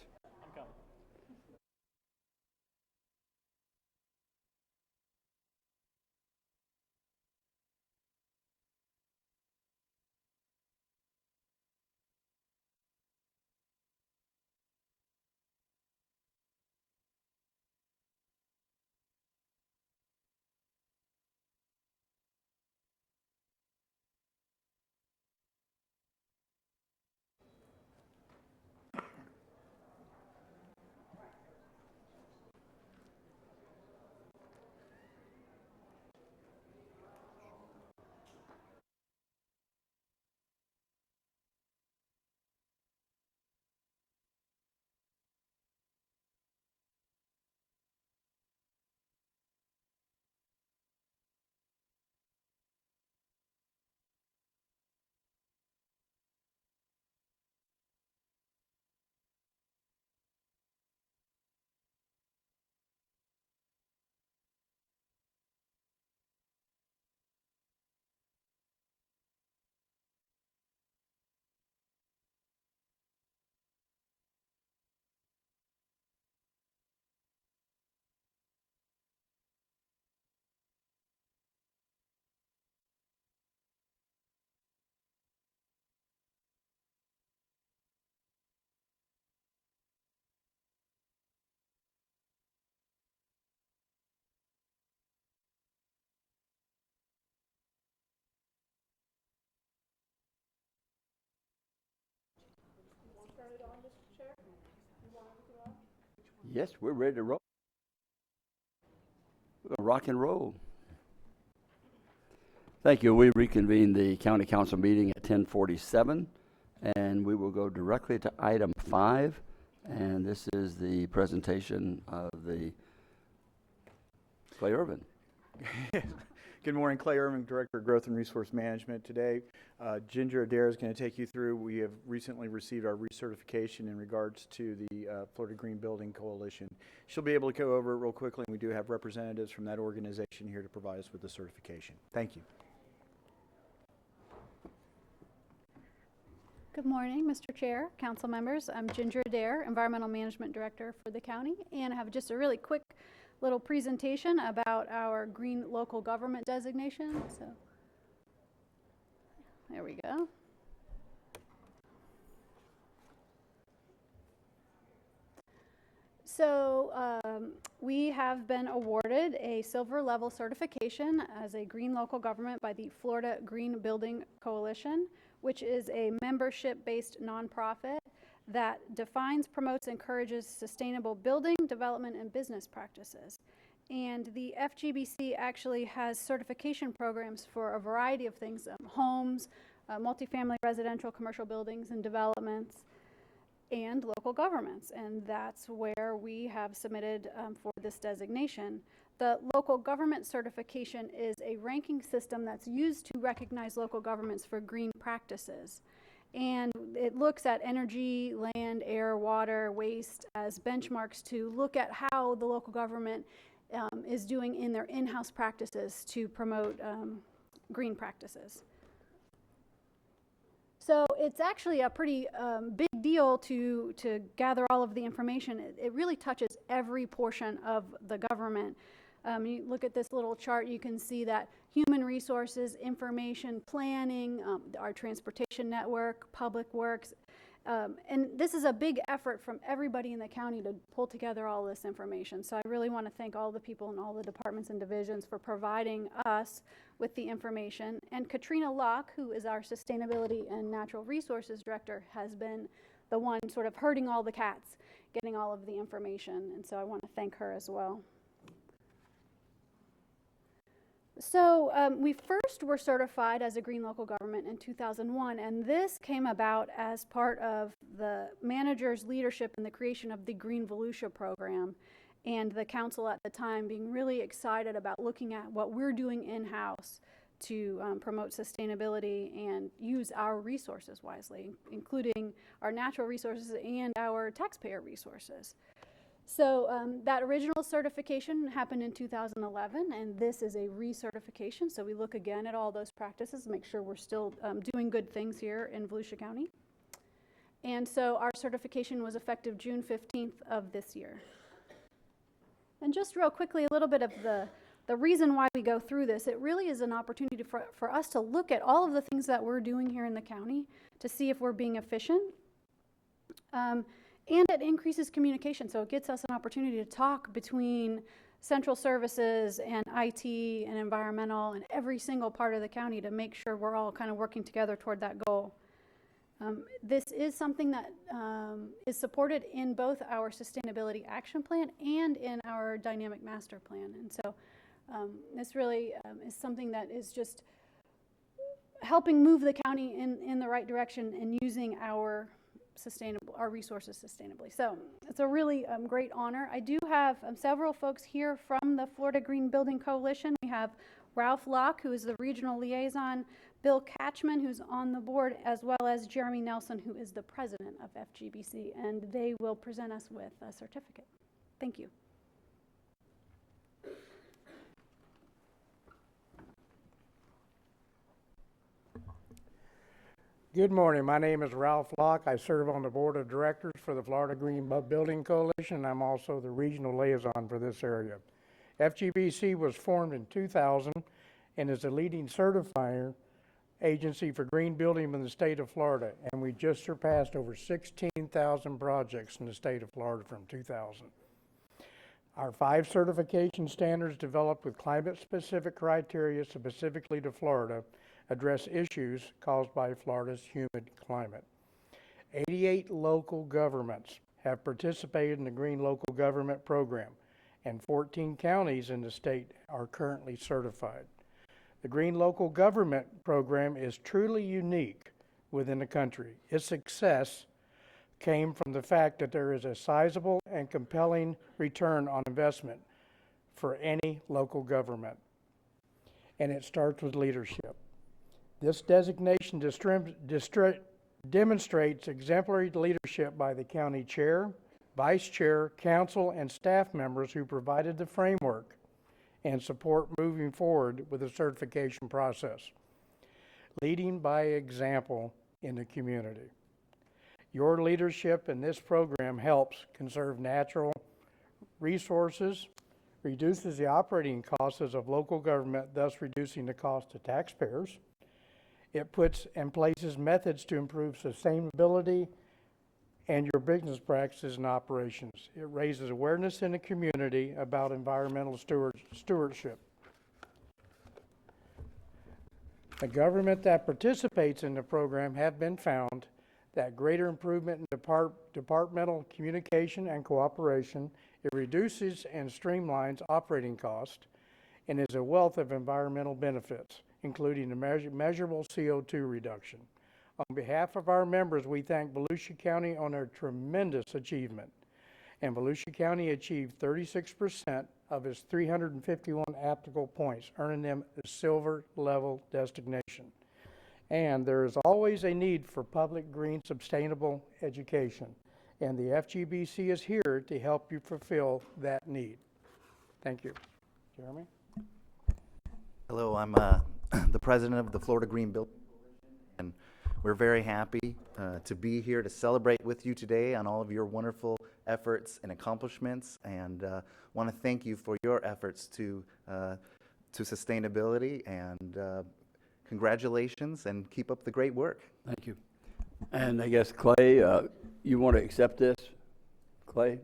Yes, we're ready to roll. We're going to rock and roll. Thank you. We reconvene the county council meeting at 10:47, and we will go directly to item 5, and this is the presentation of the Clay Irvin. Good morning, Clay Irvin, Director of Growth and Resource Management. Today, Ginger Adair is going to take you through. We have recently received our recertification in regards to the Florida Green Building Coalition. She'll be able to go over it real quickly, and we do have representatives from that organization here to provide us with the certification. Thank you. Good morning, Mr. Chair, council members. I'm Ginger Adair, Environmental Management Director for the county, and I have just a really quick little presentation about our green local government designation. So there we go. So we have been awarded a silver level certification as a green local government by the Florida Green Building Coalition, which is a membership-based nonprofit that defines, promotes, encourages sustainable building, development, and business practices. And the FGBC actually has certification programs for a variety of things, homes, multifamily residential commercial buildings and developments, and local governments. And that's where we have submitted for this designation. The local government certification is a ranking system that's used to recognize local governments for green practices. And it looks at energy, land, air, water, waste as benchmarks to look at how the local government is doing in their in-house practices to promote green practices. So it's actually a pretty big deal to gather all of the information. It really touches every portion of the government. You look at this little chart, you can see that human resources, information, planning, our transportation network, public works, and this is a big effort from everybody in the county to pull together all this information. So I really want to thank all the people in all the departments and divisions for providing us with the information. And Katrina Locke, who is our Sustainability and Natural Resources Director, has been the one sort of herding all the cats, getting all of the information. And so I want to thank her as well. So we first were certified as a green local government in 2001, and this came about as part of the manager's leadership in the creation of the Green Volusia program, and the council at the time being really excited about looking at what we're doing in-house to promote sustainability and use our resources wisely, including our natural resources and our taxpayer resources. So that original certification happened in 2011, and this is a recertification. So we look again at all those practices, make sure we're still doing good things here in Volusia County. And so our certification was effective June 15th of this year. And just real quickly, a little bit of the reason why we go through this. It really is an opportunity for us to look at all of the things that we're doing here in the county to see if we're being efficient. And it increases communication, so it gets us an opportunity to talk between central services and IT and environmental and every single part of the county to make sure we're all kind of working together toward that goal. This is something that is supported in both our Sustainability Action Plan and in our Dynamic Master Plan. And so this really is something that is just helping move the county in the right direction and using our resources sustainably. So it's a really great honor. I do have several folks here from the Florida Green Building Coalition. We have Ralph Locke, who is the regional liaison, Bill Catchman, who's on the board, as well as Jeremy Nelson, who is the president of FGBC, and they will present us with a certificate. Thank you. Good morning. My name is Ralph Locke. I serve on the board of directors for the Florida Green Building Coalition. I'm also the regional liaison for this area. FGBC was formed in 2000 and is a leading certifier agency for green building in the state of Florida. And we just surpassed over 16,000 projects in the state of Florida from 2000. Our 5 certification standards developed with climate-specific criteria specifically to Florida address issues caused by Florida's humid climate. 88 local governments have participated in the Green Local Government Program, and 14 counties in the state are currently certified. The Green Local Government Program is truly unique within the country. Its success came from the fact that there is a sizable and compelling return on investment for any local government, and it starts with leadership. This designation demonstrates exemplary leadership by the county chair, vice chair, council, and staff members who provided the framework and support moving forward with the certification process. Leading by example in the community. Your leadership in this program helps conserve natural resources, reduces the operating costs of local government, thus reducing the cost to taxpayers. It puts and places methods to improve sustainability and your business practices and operations. It raises awareness in the community about environmental stewardship. The government that participates in the program have been found that greater improvement in departmental communication and cooperation. It reduces and streamlines operating costs and is a wealth of environmental benefits, including a measurable CO2 reduction. On behalf of our members, we thank Volusia County on their tremendous achievement. And Volusia County achieved 36% of its 351 applicable points, earning them a silver level designation. And there is always a need for public green sustainable education. And the FGBC is here to help you fulfill that need. Thank you. Jeremy? Hello, I'm the president of the Florida Green Building Coalition, and we're very happy to be here to celebrate with you today on all of your wonderful efforts and accomplishments, and want to thank you for your efforts to sustainability, and congratulations, and keep up the great work. Thank you. And I guess, Clay, you want to accept this? Clay?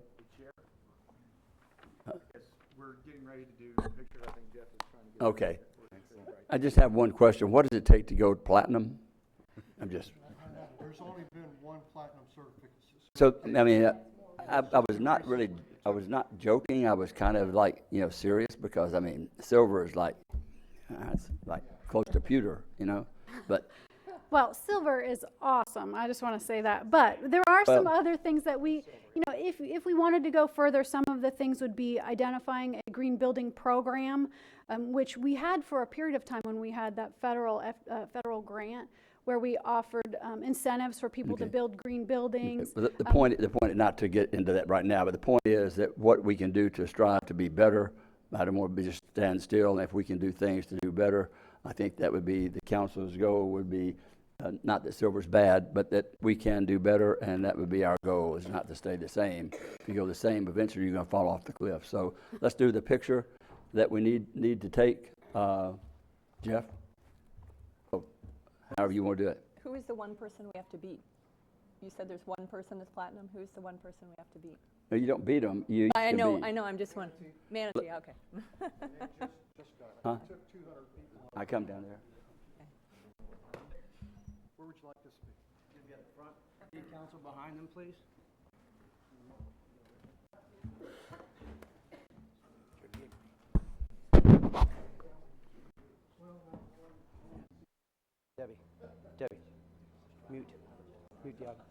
We're getting ready to do the picture. I think Jeff is trying to get Okay. I just have one question. What does it take to go platinum? I'm just. There's only been one platinum certificate. So, I mean, I was not really, I was not joking. I was kind of like, serious, because, I mean, silver is like, it's like close to pewter, but. Well, silver is awesome. I just want to say that. But there are some other things that we, if we wanted to go further, some of the things would be identifying a green building program, which we had for a period of time when we had that federal grant, where we offered incentives for people to Okay. build green buildings. But the point, not to get into that right now, but the point is that what we can do to strive to be better, I don't want to be just stand still, and if we can do things to do better, I think that would be, the council's goal would be, not that silver's bad, but that we can do better, and that would be our goal, is not to stay the same. If you go the same, eventually you're going to fall off the cliff. So let's do the picture that we need to take. Jeff? Oh, however you want to do it. Who is the one person we have to beat? You said there's one person that's platinum. Who's the one person we have to beat? No, you don't beat them. You I can know, beat. I know. I'm just one. Manatee, okay. Huh? I come down there. Where would you like to speak? Maybe at the front? Need counsel behind them, please? Debbie, mute the audio.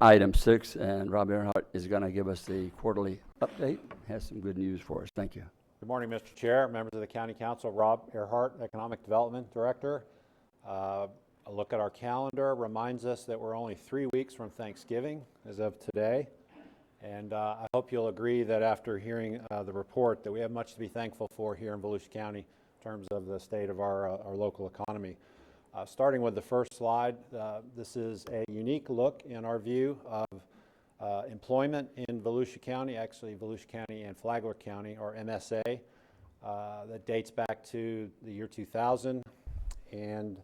Item 6, and Rob Earhart is going to give us the quarterly update. Has some good news for us. Thank you. Good morning, Mr. Chair, members of the County Council. Rob Earhart, Economic Development Director. A look at our calendar reminds us that we're only 3 weeks from Thanksgiving as of today. And I hope you'll agree that after hearing the report that we have much to be thankful for here in Volusia County in terms of the state of our local economy. Starting with the first slide, this is a unique look in our view of employment in Volusia County, actually Volusia County and Flagler County, or MSA, that dates back to the year 2000. And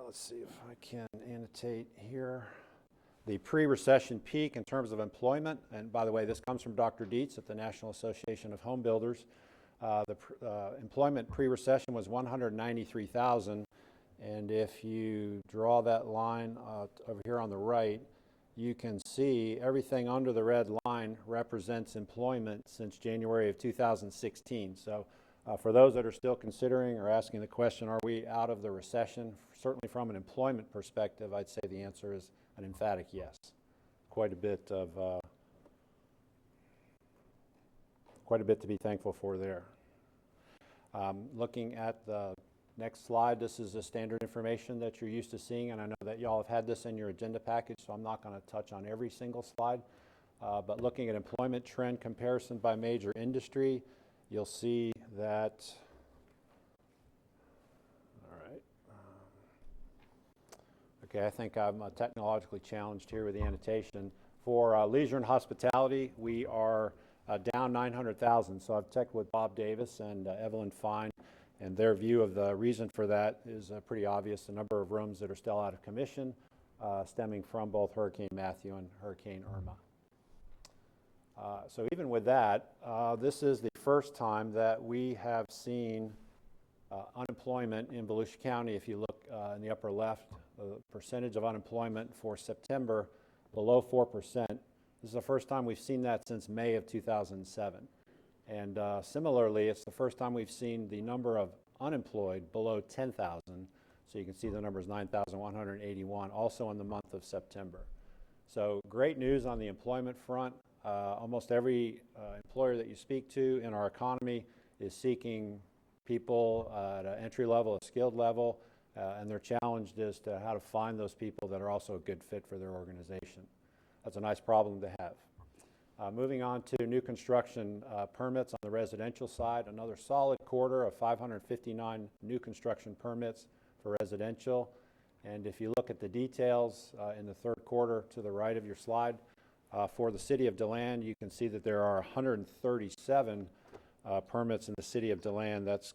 let's see if I can annotate here. The pre-recession peak in terms of employment, and by the way, this comes from Dr. Dietz at the National Association of Home Builders. The employment pre-recession was 193,000, and if you draw that line over here on the right, you can see everything under the red line represents employment since January of 2016. So for those that are still considering or asking the question, are we out of the recession? Certainly from an employment perspective, I'd say the answer is an emphatic yes. Quite a bit to be thankful for there. Looking at the next slide, this is the standard information that you're used to seeing, and I know that y'all have had this in your agenda package, so I'm not going to touch on every single slide. But looking at employment trend comparison by major industry, you'll see that, all right. Okay, I think I'm technologically challenged here with the annotation. For leisure and hospitality, we are down 900,000. So I've checked with Bob Davis and Evelyn Fine, and their view of the reason for that is pretty obvious. The number of rooms that are still out of commission, stemming from both Hurricane Matthew and Hurricane Irma. So even with that, this is the first time that we have seen unemployment in Volusia County. If you look in the upper left, the percentage of unemployment for September below 4%. This is the first time we've seen that since May of 2007. And similarly, it's the first time we've seen the number of unemployed below 10,000. So you can see the number is 9,181, also in the month of September. So great news on the employment front. Almost every employer that you speak to in our economy is seeking people at an entry level, a skilled level, and they're challenged as to how to find those people that are also a good fit for their organization. That's a nice problem to have. Moving on to new construction permits on the residential side, another solid quarter of 559 new construction permits for residential. And if you look at the details in the third quarter to the right of your slide, for the city of DeLand, you can see that there are 137 permits in the city of DeLand. That's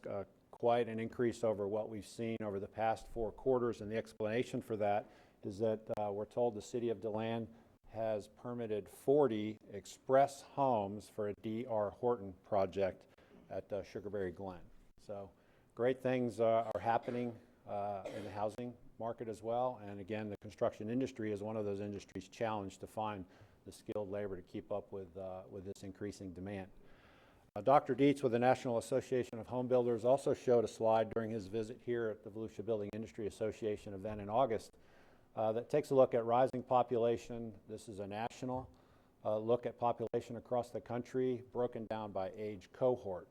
quite an increase over what we've seen over the past 4 quarters. And the explanation for that is that we're told the city of DeLand has permitted 40 express homes for a D.R. Horton project at Sugarberry Glen. So great things are happening in the housing market as well. And again, the construction industry is one of those industries challenged to find the skilled labor to keep up with this increasing demand. Dr. Dietz with the National Association of Home Builders also showed a slide during his visit here at the Volusia Building Industry Association event in August that takes a look at rising population. This is a national look at population across the country broken down by age cohort.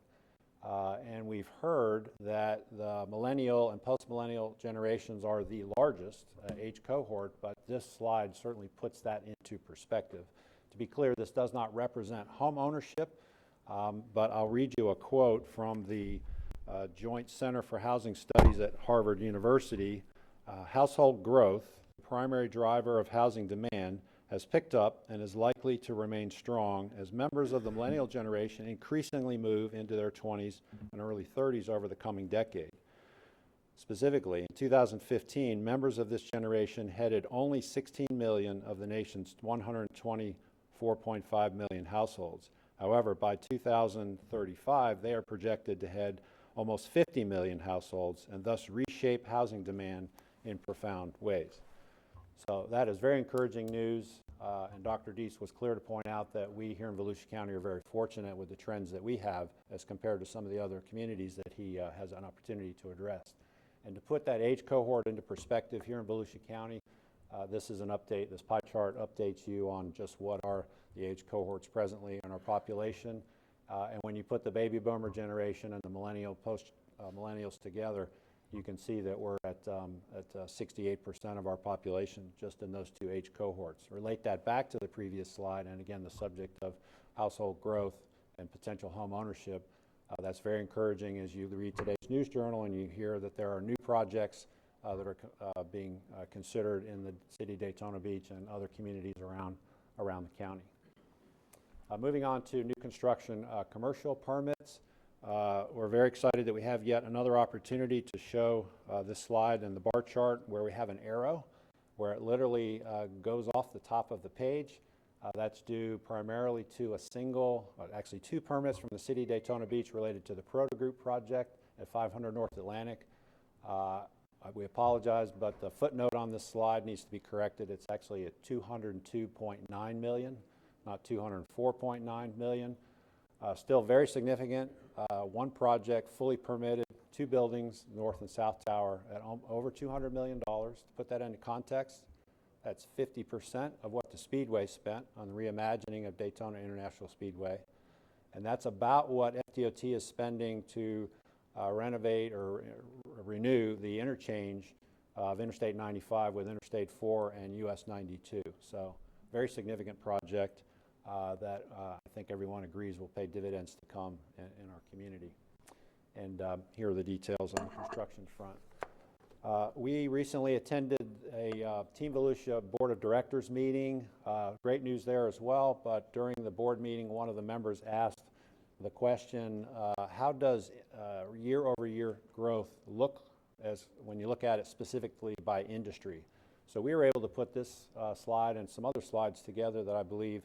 And we've heard that the millennial and post-millennial generations are the largest age cohort, but this slide certainly puts that into perspective. To be clear, this does not represent home ownership, but I'll read you a quote from the Joint Center for Housing Studies at Harvard University. Household growth, the primary driver of housing demand, has picked up and is likely to remain strong as members of the millennial generation increasingly move into their 20s and early 30s over the coming decade. Specifically, in 2015, members of this generation headed only 16 million of the nation's 124.5 million households. However, by 2035, they are projected to head almost 50 million households and thus reshape housing demand in profound ways. So that is very encouraging news, and Dr. Dietz was clear to point out that we here in Volusia County are very fortunate with the trends that we have as compared to some of the other communities that he has an opportunity to address. And to put that age cohort into perspective here in Volusia County, this is an update. This pie chart updates you on just what are the age cohorts presently in our population. And when you put the baby boomer generation and the millennial post-millennials together, you can see that we're at 68% of our population just in those 2 age cohorts. Relate that back to the previous slide, and again, the subject of household growth and potential home ownership. That's very encouraging as you read today's news journal and you hear that there are new projects that are being considered in the city of Daytona Beach and other communities around the county. Moving on to new construction commercial permits. We're very excited that we have yet another opportunity to show this slide and the bar chart where we have an arrow where it literally goes off the top of the page. That's due primarily to actually 2 permits from the city of Daytona Beach related to the Proto Group project at 500 North Atlantic. We apologize, but the footnote on this slide needs to be corrected. It's actually at $202.9 million, not $204.9 million. Still very significant. 1 project, fully permitted, 2 buildings, North and South Tower, at over $200 million. To put that into context, that's 50% of what the Speedway spent on the reimagining of Daytona International Speedway. And that's about what FDOT is spending to renovate or renew the interchange of Interstate 95 with Interstate 4 and US 92. So very significant project that I think everyone agrees will pay dividends to come in our community. And here are the details on the construction front. We recently attended a Team Volusia Board of Directors meeting. Great news there as well, but during the board meeting, one of the members asked the question, how does year-over-year growth look when you look at it specifically by industry? So we were able to put this slide and some other slides together that I believe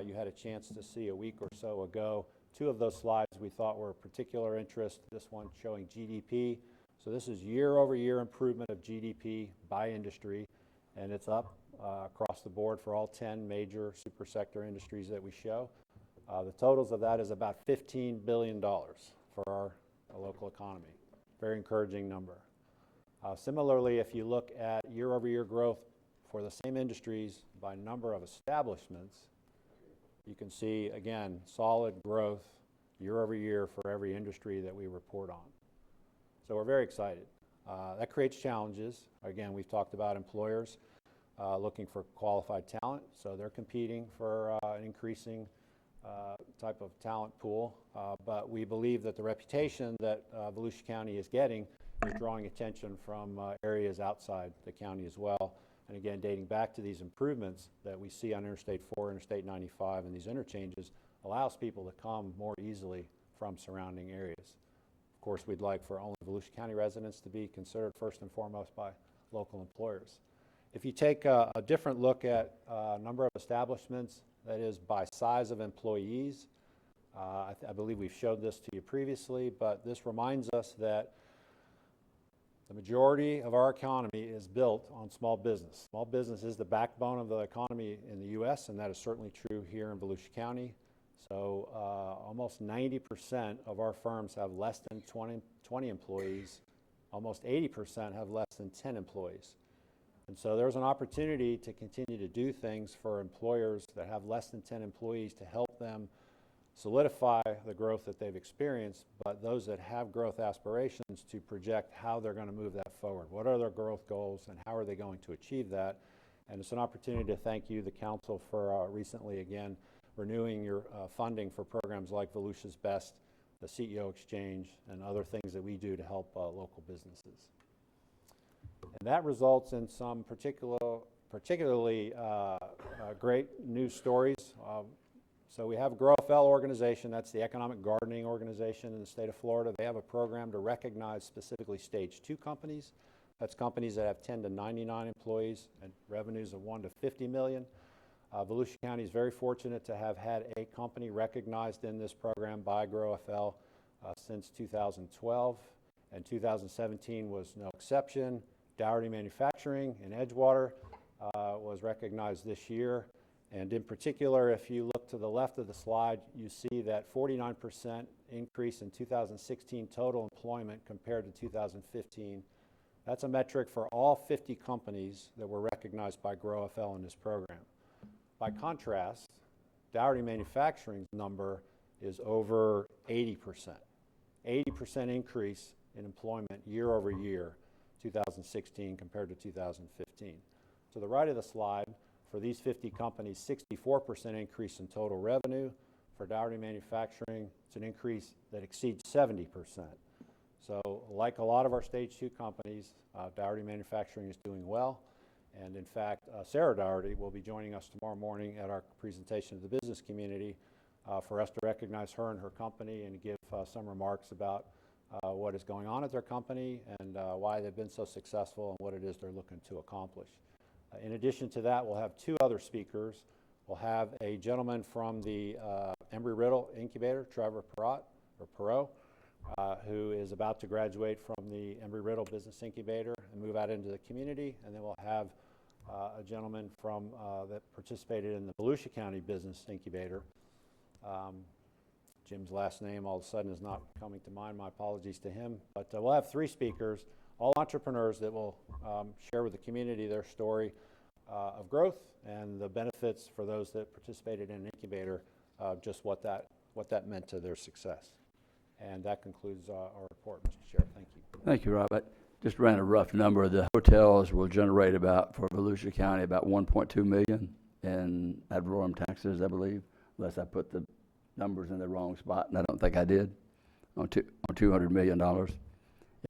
you had a chance to see a week or so ago. 2 of those slides we thought were of particular interest. This one showing GDP. So this is year-over-year improvement of GDP by industry, and it's up across the board for all 10 major super sector industries that we show. The totals of that is about $15 billion for our local economy. Very encouraging number. Similarly, if you look at year-over-year growth for the same industries by number of establishments, you can see, again, solid growth year-over-year for every industry that we report on. So we're very excited. That creates challenges. Again, we've talked about employers looking for qualified talent. So they're competing for an increasing type of talent pool. But we believe that the reputation that Volusia County is getting is drawing attention from areas outside the county as well. And again, dating back to these improvements that we see on Interstate 4, Interstate 95, and these interchanges allows people to come more easily from surrounding areas. Of course, we'd like for only Volusia County residents to be considered first and foremost by local employers. If you take a different look at number of establishments, that is by size of employees, I believe we've showed this to you previously, but this reminds us that the majority of our economy is built on small business. Small business is the backbone of the economy in the U.S., and that is certainly true here in Volusia County. So almost 90% of our firms have less than 20 employees. Almost 80% have less than 10 employees. And so there's an opportunity to continue to do things for employers that have less than 10 employees to help them solidify the growth that they've experienced, but those that have growth aspirations to project how they're going to move that forward. What are their growth goals and how are they going to achieve that? And it's an opportunity to thank you, the council, for recently again renewing your funding for programs like Volusia's Best, the CEO Exchange, and other things that we do to help local businesses. And that results in some particularly great news stories. So we have a GrowFL organization, that's the economic gardening organization in the state of Florida. They have a program to recognize specifically stage 2 companies. That's companies that have 10 to 99 employees and revenues of 1 to 50 million. Volusia County is very fortunate to have had a company recognized in this program by GrowFL since 2012, and 2017 was no exception. Dougherty Manufacturing in Edgewater was recognized this year. And in particular, if you look to the left of the slide, you see that 49% increase in 2016 total employment compared to 2015. That's a metric for all 50 companies that were recognized by GrowFL in this program. By contrast, Dougherty Manufacturing's number is over 80%. 80% increase in employment year over year, 2016 compared to 2015. To the right of the slide, for these 50 companies, 64% increase in total revenue. For Dougherty Manufacturing, it's an increase that exceeds 70%. So like a lot of our stage 2 companies, Dougherty Manufacturing is doing well. And in fact, Sarah Dougherty will be joining us tomorrow morning at our presentation to the business community for us to recognize her and her company and give some remarks about what is going on at their company and why they've been so successful and what it is they're looking to accomplish. In addition to that, we'll have 2 other speakers. We'll have a gentleman from the Embry-Riddle Incubator, Trevor Perot, who is about to graduate from the Embry-Riddle Business Incubator and move out into the community. And then we'll have a gentleman from that participated in the Volusia County Business Incubator. Jim's last name all of a sudden is not coming to mind. My apologies to him. But we'll have 3 speakers, all entrepreneurs that will share with the community their story of growth and the benefits for those that participated in an incubator, just what that meant to their success. And that concludes our report, Mr. Chair. Thank you. Thank you, Robert. Just ran a rough number. The hotels will generate about, for Volusia County, about $1.2 million in ad valorem taxes, I believe, unless I put the numbers in the wrong spot, and I don't think I did, on $200 million,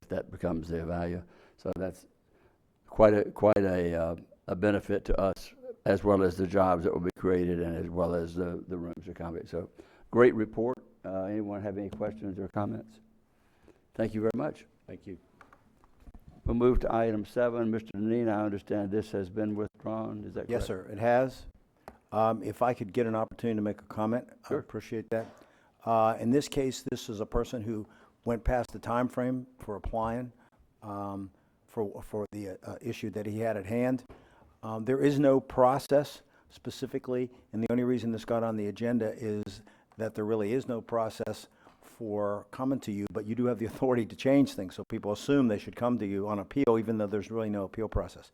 if that becomes the value. So that's quite a benefit to us, as well as the jobs that will be created and as well as the rooms accommodate. So great report. Anyone have any questions or comments? Thank you very much. Thank you. We'll move to item 7. Mr. Deneen, I understand this has been withdrawn. Is that correct? Yes, sir, it has. If I could get an opportunity to make a comment, Sure. I appreciate that. In this case, this is a person who went past the time frame for applying for the issue that he had at hand. There is no process specifically, and the only reason this got on the agenda is that there really is no process for coming to you, but you do have the authority to change things, so people assume they should come to you on appeal, even though there's really no appeal process.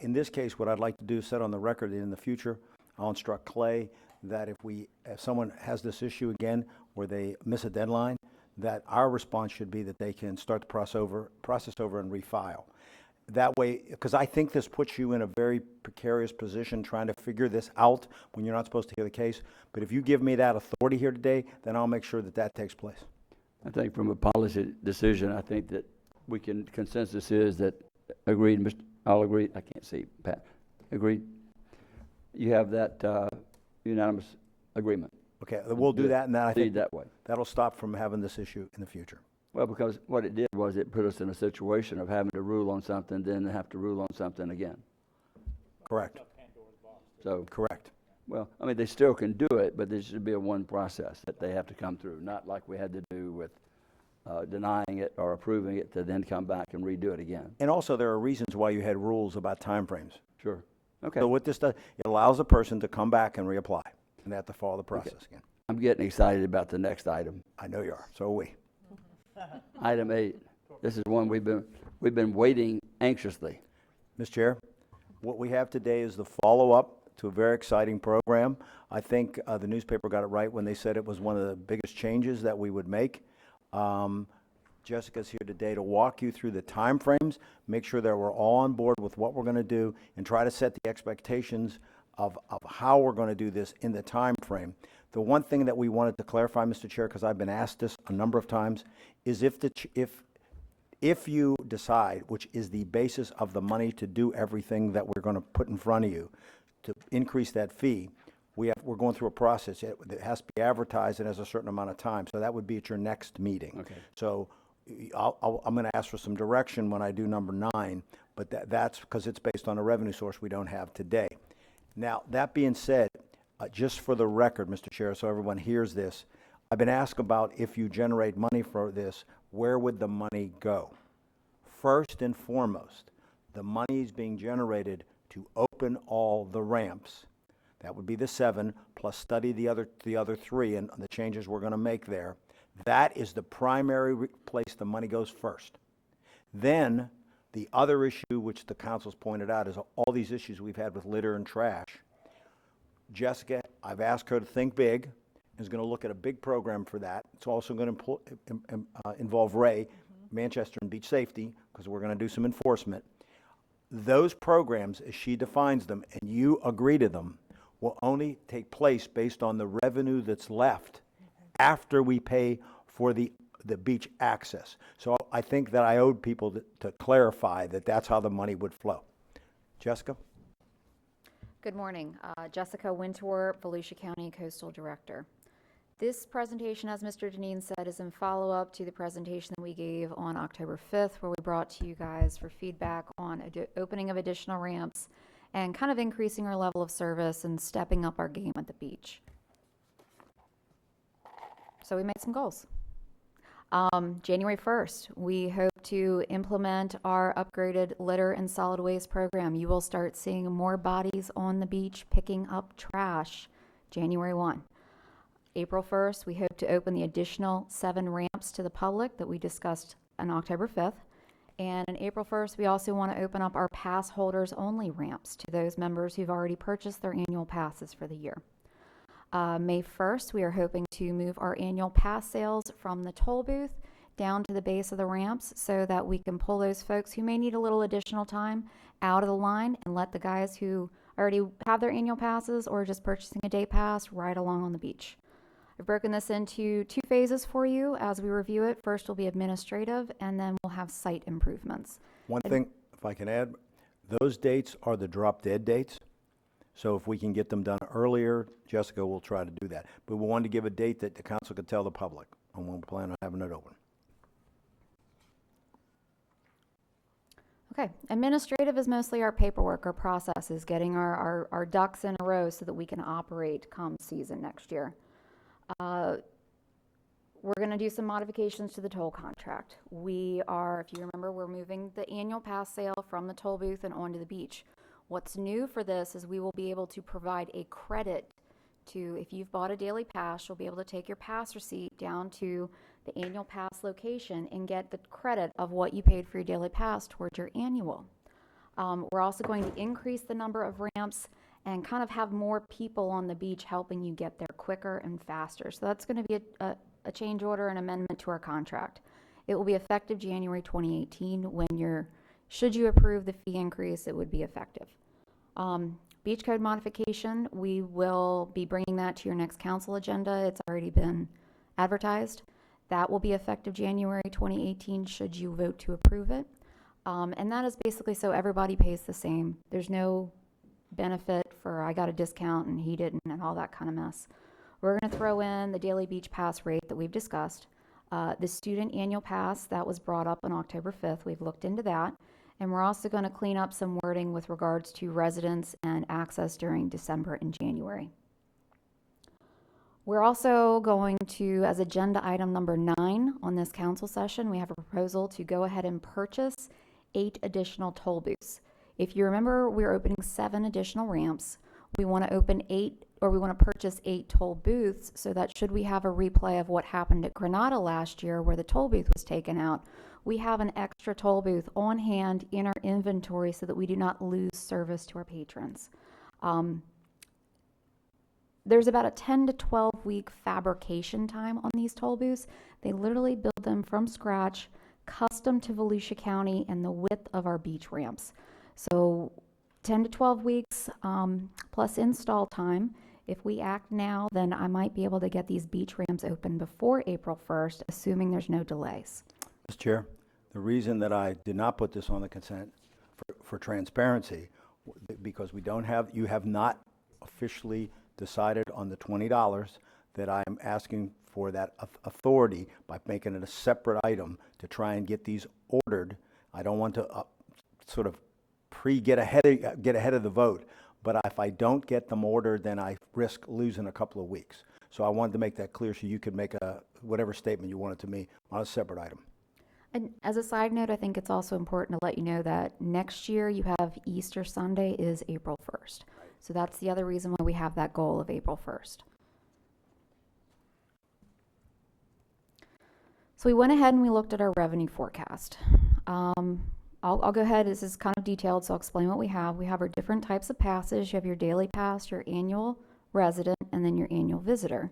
In this case, what I'd like to do is set on the record that in the future, I'll instruct Clay that if someone has this issue again where they miss a deadline, that our response should be that they can start the process over and refile. that way, because I think this puts you in a very precarious position trying to figure this out when you're not supposed to hear the case. But if you give me that authority here today, then I'll make sure that that takes place. I think from a policy decision, I think that consensus is that agreed, I'll agree, I can't see, Pat, agreed? You have that unanimous agreement? Okay, we'll do that, and then I think that way. that'll stop from having this issue in the future. Well, because what it did was it put us in a situation of having to rule on something, then have to rule on something again. Correct. So, correct. Well, I mean, they still can do it, but there should be a one process that they have to come through, not like we had to do with denying it or approving it to then come back and redo it again. And also, there are reasons why you had rules about timeframes. Sure. Okay. So what this does, it allows a person to come back and reapply, and they have to follow the process again. I'm getting excited about the next item. I know you are. So are we. Item 8. This is one we've been waiting anxiously. Mr. Chair, what we have today is the follow-up to a very exciting program. I think the newspaper got it right when they said it was one of the biggest changes that we would make. Jessica's here today to walk you through the timeframes, make sure that we're all on board with what we're going to do, and try to set the expectations of how we're going to do this in the time frame. The one thing that we wanted to clarify, Mr. Chair, because I've been asked this a number of times, is if you decide, which is the basis of the money to do everything that we're going to put in front of you, to increase that fee, we're going through a process. It has to be advertised and has a certain amount of time. So that would be at your next meeting. Okay. So I'm going to ask for some direction when I do number 9, but that's because it's based on a revenue source we don't have today. Now, that being said, just for the record, Mr. Chair, so everyone hears this, I've been asked about if you generate money for this, where would the money go? First and foremost, the money is being generated to open all the ramps. That would be the 7, plus study the other 3 and the changes we're going to make there. That is the primary place the money goes first. Then, the other issue, which the council's pointed out, is all these issues we've had with litter and trash. Jessica, I've asked her to think big, is going to look at a big program for that. It's also going to involve Ray, Manchester and Beach Safety, because we're going to do some enforcement. Those programs, as she defines them, and you agree to them, will only take place based on the revenue that's left after we pay for the beach access. So I think that I owed people to clarify that that's how the money would flow. Jessica? Good morning. Jessica Winterwarp, Volusia County Coastal Director. This presentation, as Mr. Deneen said, is in follow-up to the presentation that we gave on October 5th, where we brought to you guys for feedback on opening of additional ramps and kind of increasing our level of service and stepping up our game at the beach. So we made some goals. January 1st, we hope to implement our upgraded litter and solid waste program. You will start seeing more bodies on the beach picking up trash January 1. April 1st, we hope to open the additional 7 ramps to the public that we discussed on October 5th. And on April 1st, we also want to open up our pass holders only ramps to those members who've already purchased their annual passes for the year. May 1st, we are hoping to move our annual pass sales from the toll booth down to the base of the ramps so that we can pull those folks who may need a little additional time out of the line and let the guys who already have their annual passes or just purchasing a day pass ride along on the beach. I've broken this into 2 phases for you as we review it. First will be administrative, and then we'll have site improvements. One thing, if I can add, those dates are the drop-dead dates. So if we can get them done earlier, Jessica will try to do that. But we wanted to give a date that the council could tell the public, and we'll plan on having it open. Okay, administrative is mostly our paperwork, our processes, getting our ducks in a row so that we can operate come season next year. We're going to do some modifications to the toll contract. We are, if you remember, we're moving the annual pass sale from the toll booth and onto the beach. What's new for this is we will be able to provide a credit to, if you've bought a daily pass, you'll be able to take your pass receipt down to the annual pass location and get the credit of what you paid for your daily pass towards your annual. We're also going to increase the number of ramps and kind of have more people on the beach helping you get there quicker and faster. So that's going to be a change order and amendment to our contract. It will be effective January 2018 when your Should you approve the fee increase, it would be effective. Beach code modification, we will be bringing that to your next council agenda. It's already been advertised. That will be effective January 2018 should you vote to approve it. And that is basically so everybody pays the same. There's no benefit for I got a discount and he didn't and all that kind of mess. We're going to throw in the daily beach pass rate that we've discussed. The student annual pass, that was brought up on October 5th. We've looked into that. And we're also going to clean up some wording with regards to residents and access during December and January. We're also going to, as agenda item number 9 on this council session, we have a proposal to go ahead and purchase 8 additional toll booths. If you remember, we're opening 7 additional ramps. We want to open 8, or we want to purchase 8 toll booths so that should we have a replay of what happened at Granada last year where the toll booth was taken out, we have an extra toll booth on hand in our inventory so that we do not lose service to our patrons. There's about a 10 to 12 week fabrication time on these toll booths. They literally build them from scratch, custom to Volusia County and the width of our beach ramps. So 10 to 12 weeks plus install time. If we act now, then I might be able to get these beach ramps open before April 1st, assuming there's no delays. Mr. Chair, the reason that I did not put this on the consent for transparency, because you have not officially decided on the $20 that I am asking for that authority by making it a separate item to try and get these ordered. I don't want to sort of get ahead of the vote, but if I don't get them ordered, then I risk losing a couple of weeks. So I wanted to make that clear so you could make whatever statement you wanted to me on a separate item. And as a side note, I think it's also important to let you know that next year you have Easter Sunday is April 1st. So that's the other reason why we have that goal of April 1st. So we went ahead and we looked at our revenue forecast. I'll go ahead, this is kind of detailed, so I'll explain what we have. We have our different types of passes. You have your daily pass, your annual resident, and then your annual visitor.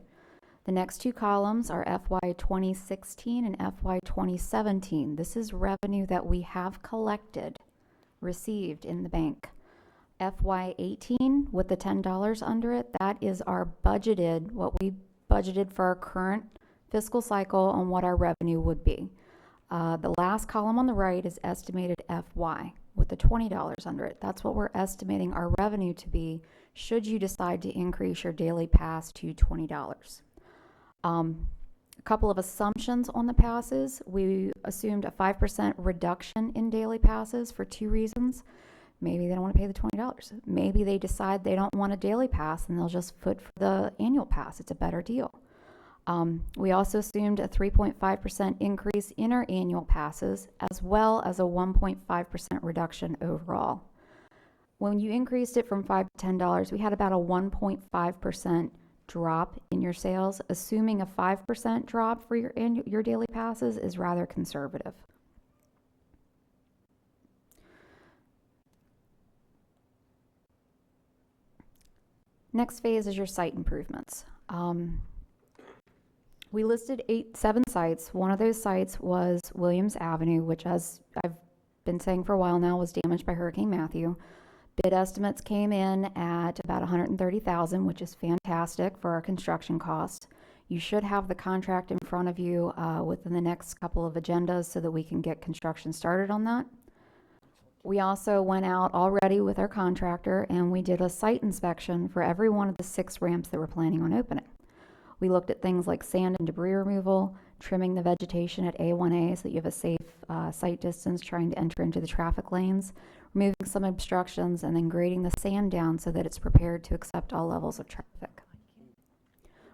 The next 2 columns are FY 2016 and FY 2017. This is revenue that we have collected, received in the bank. FY 18 with the $10 under it, that is our budgeted, what we budgeted for our current fiscal cycle on what our revenue would be. The last column on the right is estimated FY with the $20 under it. That's what we're estimating our revenue to be should you decide to increase your daily pass to $20. A couple of assumptions on the passes. We assumed a 5% reduction in daily passes for 2 reasons. Maybe they don't want to pay the $20. Maybe they decide they don't want a daily pass and they'll just foot for the annual pass. It's a better deal. We also assumed a 3.5% increase in our annual passes, as well as a 1.5% reduction overall. When you increased it from $5 to $10, we had about a 1.5% drop in your sales. Assuming a 5% drop for your daily passes is rather conservative. Next phase is your site improvements. We listed 7 sites. One of those sites was Williams Avenue, which, as I've been saying for a while now, was damaged by Hurricane Matthew. Bid estimates came in at about $130,000, which is fantastic for our construction cost. You should have the contract in front of you within the next couple of agendas so that we can get construction started on that. We also went out already with our contractor and we did a site inspection for every one of the 6 ramps that we're planning on opening. We looked at things like sand and debris removal, trimming the vegetation at A1A so that you have a safe sight distance trying to enter into the traffic lanes, removing some obstructions, and then grading the sand down so that it's prepared to accept all levels of traffic.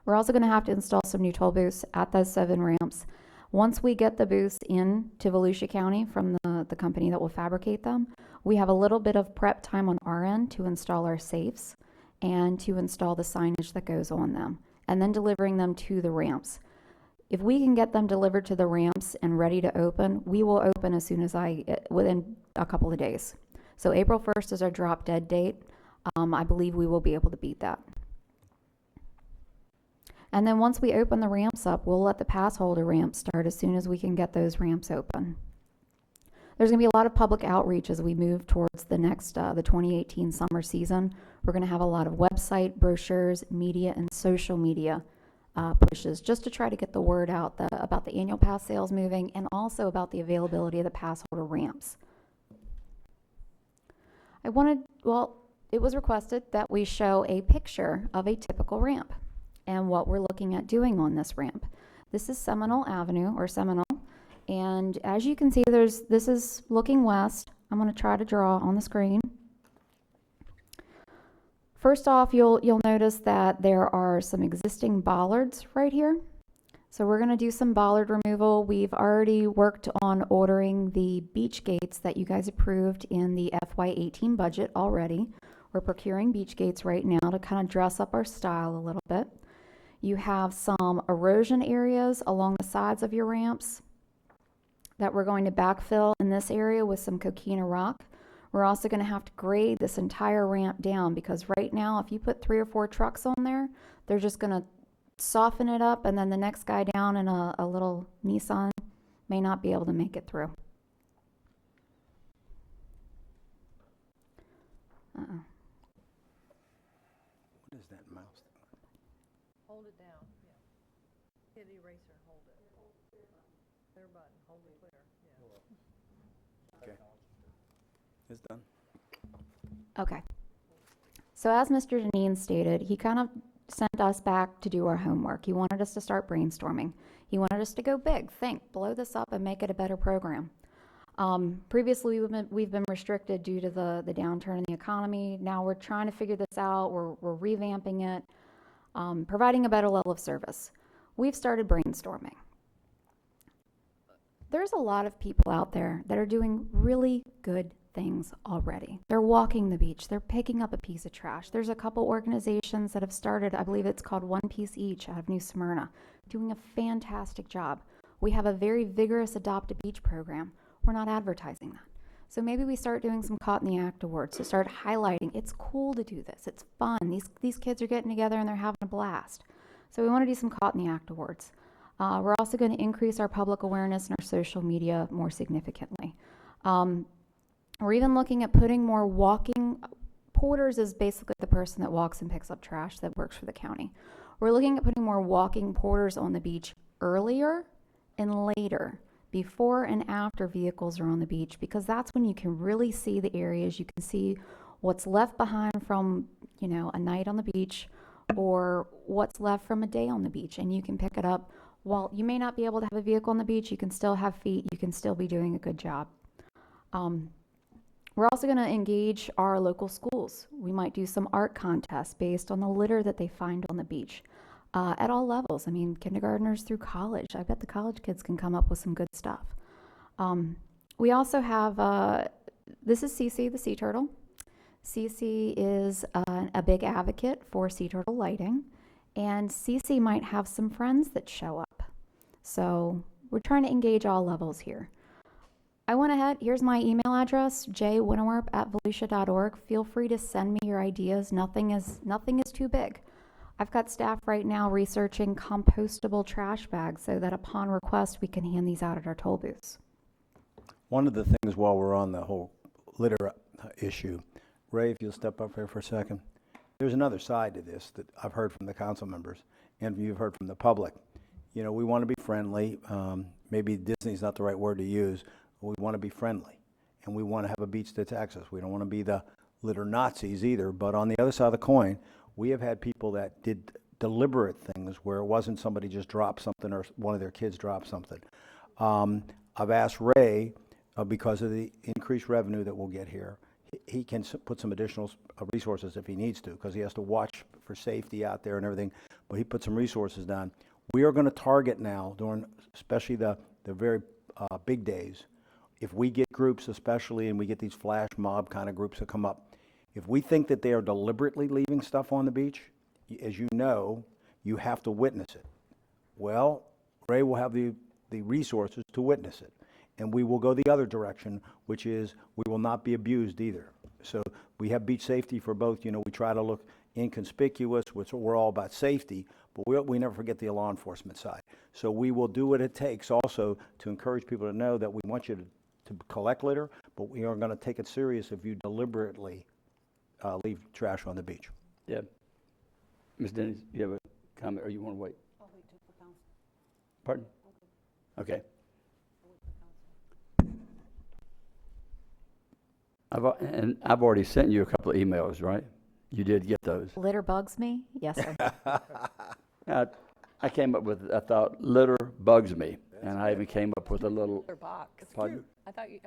We're also going to have to install some new toll booths at those 7 ramps. Once we get the booths in to Volusia County from the company that will fabricate them, we have a little bit of prep time on our end to install our safes and to install the signage that goes on them, and then delivering them to the ramps. If we can get them delivered to the ramps and ready to open, we will open as soon as within a couple of days. So April 1st is our drop dead date. I believe we will be able to beat that. And then once we open the ramps up, we'll let the pass holder ramps start as soon as we can get those ramps open. There's going to be a lot of public outreach as we move towards the next, the 2018 summer season. We're going to have a lot of website, brochures, media, and social media pushes just to try to get the word out about the annual pass sales moving and also about the availability of the pass holder ramps. It was requested that we show a picture of a typical ramp and what we're looking at doing on this ramp. This is Seminole Avenue, or Seminole, and as you can see, this is looking west. I'm going to try to draw on the screen. First off, you'll notice that there are some existing bollards right here. So we're going to do some bollard removal. We've already worked on ordering the beach gates that you guys approved in the FY18 budget already. We're procuring beach gates right now to kind of dress up our style a little bit. You have some erosion areas along the sides of your ramps that we're going to backfill in this area with some coquina rock. We're also going to have to grade this entire ramp down because right now, if you put 3 or 4 trucks on there, they're just going to soften it up, and then the next guy down in a little Nissan may not be able to make it through. What is that mouse? Hold it down, yeah. Hit eraser, hold it. Clear button, hold it clear, yeah. Okay. It's done. Okay. So as Mr. Deneen stated, he kind of sent us back to do our homework. He wanted us to start brainstorming. He wanted us to go big, think, blow this up and make it a better program. Previously, we've been restricted due to the downturn in the economy. Now we're trying to figure this out. We're revamping it, providing a better level of service. We've started brainstorming. There's a lot of people out there that are doing really good things already. They're walking the beach. They're picking up a piece of trash. There's a couple organizations that have started, I believe it's called One Piece Each out of New Smyrna, doing a fantastic job. We have a very vigorous Adopt a Beach program. We're not advertising that. So maybe we start doing some Caught in the Act awards to start highlighting. It's cool to do this. It's fun. These kids are getting together and they're having a blast. So we want to do some Caught in the Act awards. We're also going to increase our public awareness and our social media more significantly. We're even looking at putting more walking porters is basically the person that walks and picks up trash that works for the county. We're looking at putting more walking porters on the beach earlier and later, before and after vehicles are on the beach, because that's when you can really see the areas. You can see what's left behind from, a night on the beach or what's left from a day on the beach, and you can pick it up. While you may not be able to have a vehicle on the beach, you can still have feet. You can still be doing a good job. We're also going to engage our local schools. We might do some art contests based on the litter that they find on the beach at all levels. I mean, kindergartners through college. I bet the college kids can come up with some good stuff. We also have, this is Cece, the sea turtle. Cece is a big advocate for sea turtle lighting, and Cece might have some friends that show up. So we're trying to engage all levels here. I went ahead, here's my email address, jwinnewarp@volusia.org. Feel free to send me your ideas. Nothing is too big. I've got staff right now researching compostable trash bags so that upon request we can hand these out at our toll booths. One of the things while we're on the whole litter issue, Ray, if you'll step up here for a second. There's another side to this that I've heard from the council members and you've heard from the public. We want to be friendly. Maybe Disney's not the right word to use. We want to be friendly, and we want to have a beach that's access. We don't want to be the litter Nazis either, but on the other side of the coin, we have had people that did deliberate things where it wasn't somebody just dropped something or one of their kids dropped something. I've asked Ray, because of the increased revenue that we'll get here, he can put some additional resources if he needs to, because he has to watch for safety out there and everything, but he put some resources down. We are going to target now, during especially the very big days, if we get groups especially, and we get these flash mob kind of groups that come up, if we think that they are deliberately leaving stuff on the beach, as you know, you have to witness it. Well, Ray will have the resources to witness it. And we will go the other direction, which is we will not be abused either. So we have beach safety for both. We try to look inconspicuous, which we're all about safety, but we never forget the law enforcement side. So we will do what it takes also to encourage people to know that we want you to collect litter, but we are going to take it serious if you deliberately leave trash on the beach. Yeah. Ms. Dennis, you have a comment, or you want to wait? I'll wait for council. Pardon? Okay. I've already sent you a couple of emails, right? You did get those. Litter bugs me? Yes, sir. I came up with, I thought, litter bugs me. And I even came up with a little. Litter box. Pardon? I thought you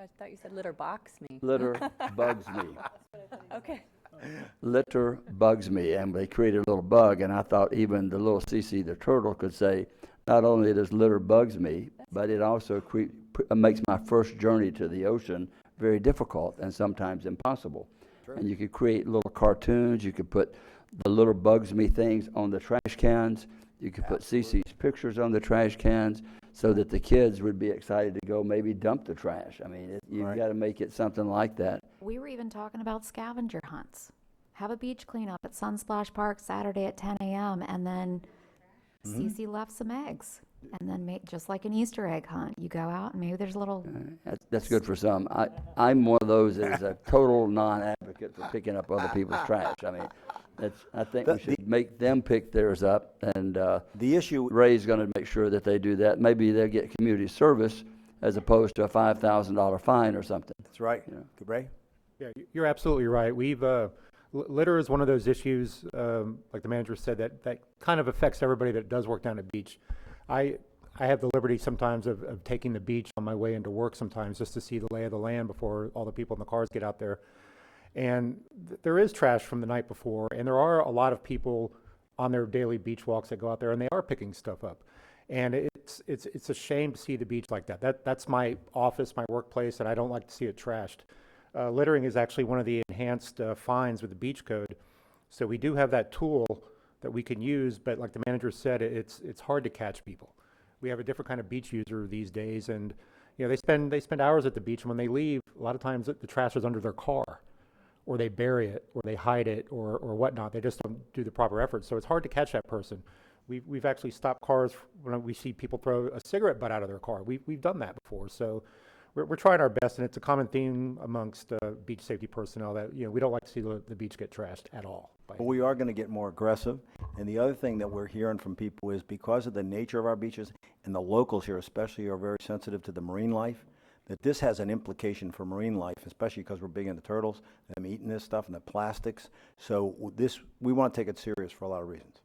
said litter box me. Litter bugs me. Okay. Litter bugs me. And they created a little bug, and I thought even the little CC the turtle could say, not only does litter bugs me, but it also makes my first journey to the ocean very difficult and sometimes impossible. And you could create little cartoons. You could put the little bugs me things on the trash cans. You could put CC's pictures on the trash cans so that the kids would be excited to go maybe dump the trash. I mean, you've got to make it something like that. We were even talking about scavenger hunts. Have a beach cleanup at Sunsplash Park Saturday at 10 a.m. and then Cece left some eggs. And then make just like an Easter egg hunt. You go out and maybe there's a little. That's good for some. I'm one of those that is a total non-advocate for picking up other people's trash. I mean, I think we should make them pick theirs up, and the issue. Ray's going to make sure that they do that. Maybe they'll get community service as opposed to a $5,000 fine or something. That's right. You know? Ray? Yeah, you're absolutely right. We've litter is one of those issues, like the manager said, that kind of affects everybody that does work down at the beach. I have the liberty sometimes of taking the beach on my way into work sometimes just to see the lay of the land before all the people in the cars get out there. And there is trash from the night before, and there are a lot of people on their daily beach walks that go out there, and they are picking stuff up. And it's a shame to see the beach like that. That's my office, my workplace, and I don't like to see it trashed. Littering is actually one of the enhanced fines with the beach code. So we do have that tool that we can use, but like the manager said, it's hard to catch people. We have a different kind of beach user these days, and they spend hours at the beach, and when they leave, a lot of times the trash is under their car, or they bury it, or they hide it, or whatnot. They just don't do the proper effort, so it's hard to catch that person. We've actually stopped cars when we see people throw a cigarette butt out of their car. We've done that before, so we're trying our best, and it's a common theme amongst beach safety personnel that we don't like to see the beach get trashed at all. But we are going to get more aggressive. And the other thing that we're hearing from people is because of the nature of our beaches, and the locals here especially are very sensitive to the marine life, that this has an implication for marine life, especially because we're big into turtles, them eating this stuff and the plastics. So we want to take it serious for a lot of reasons.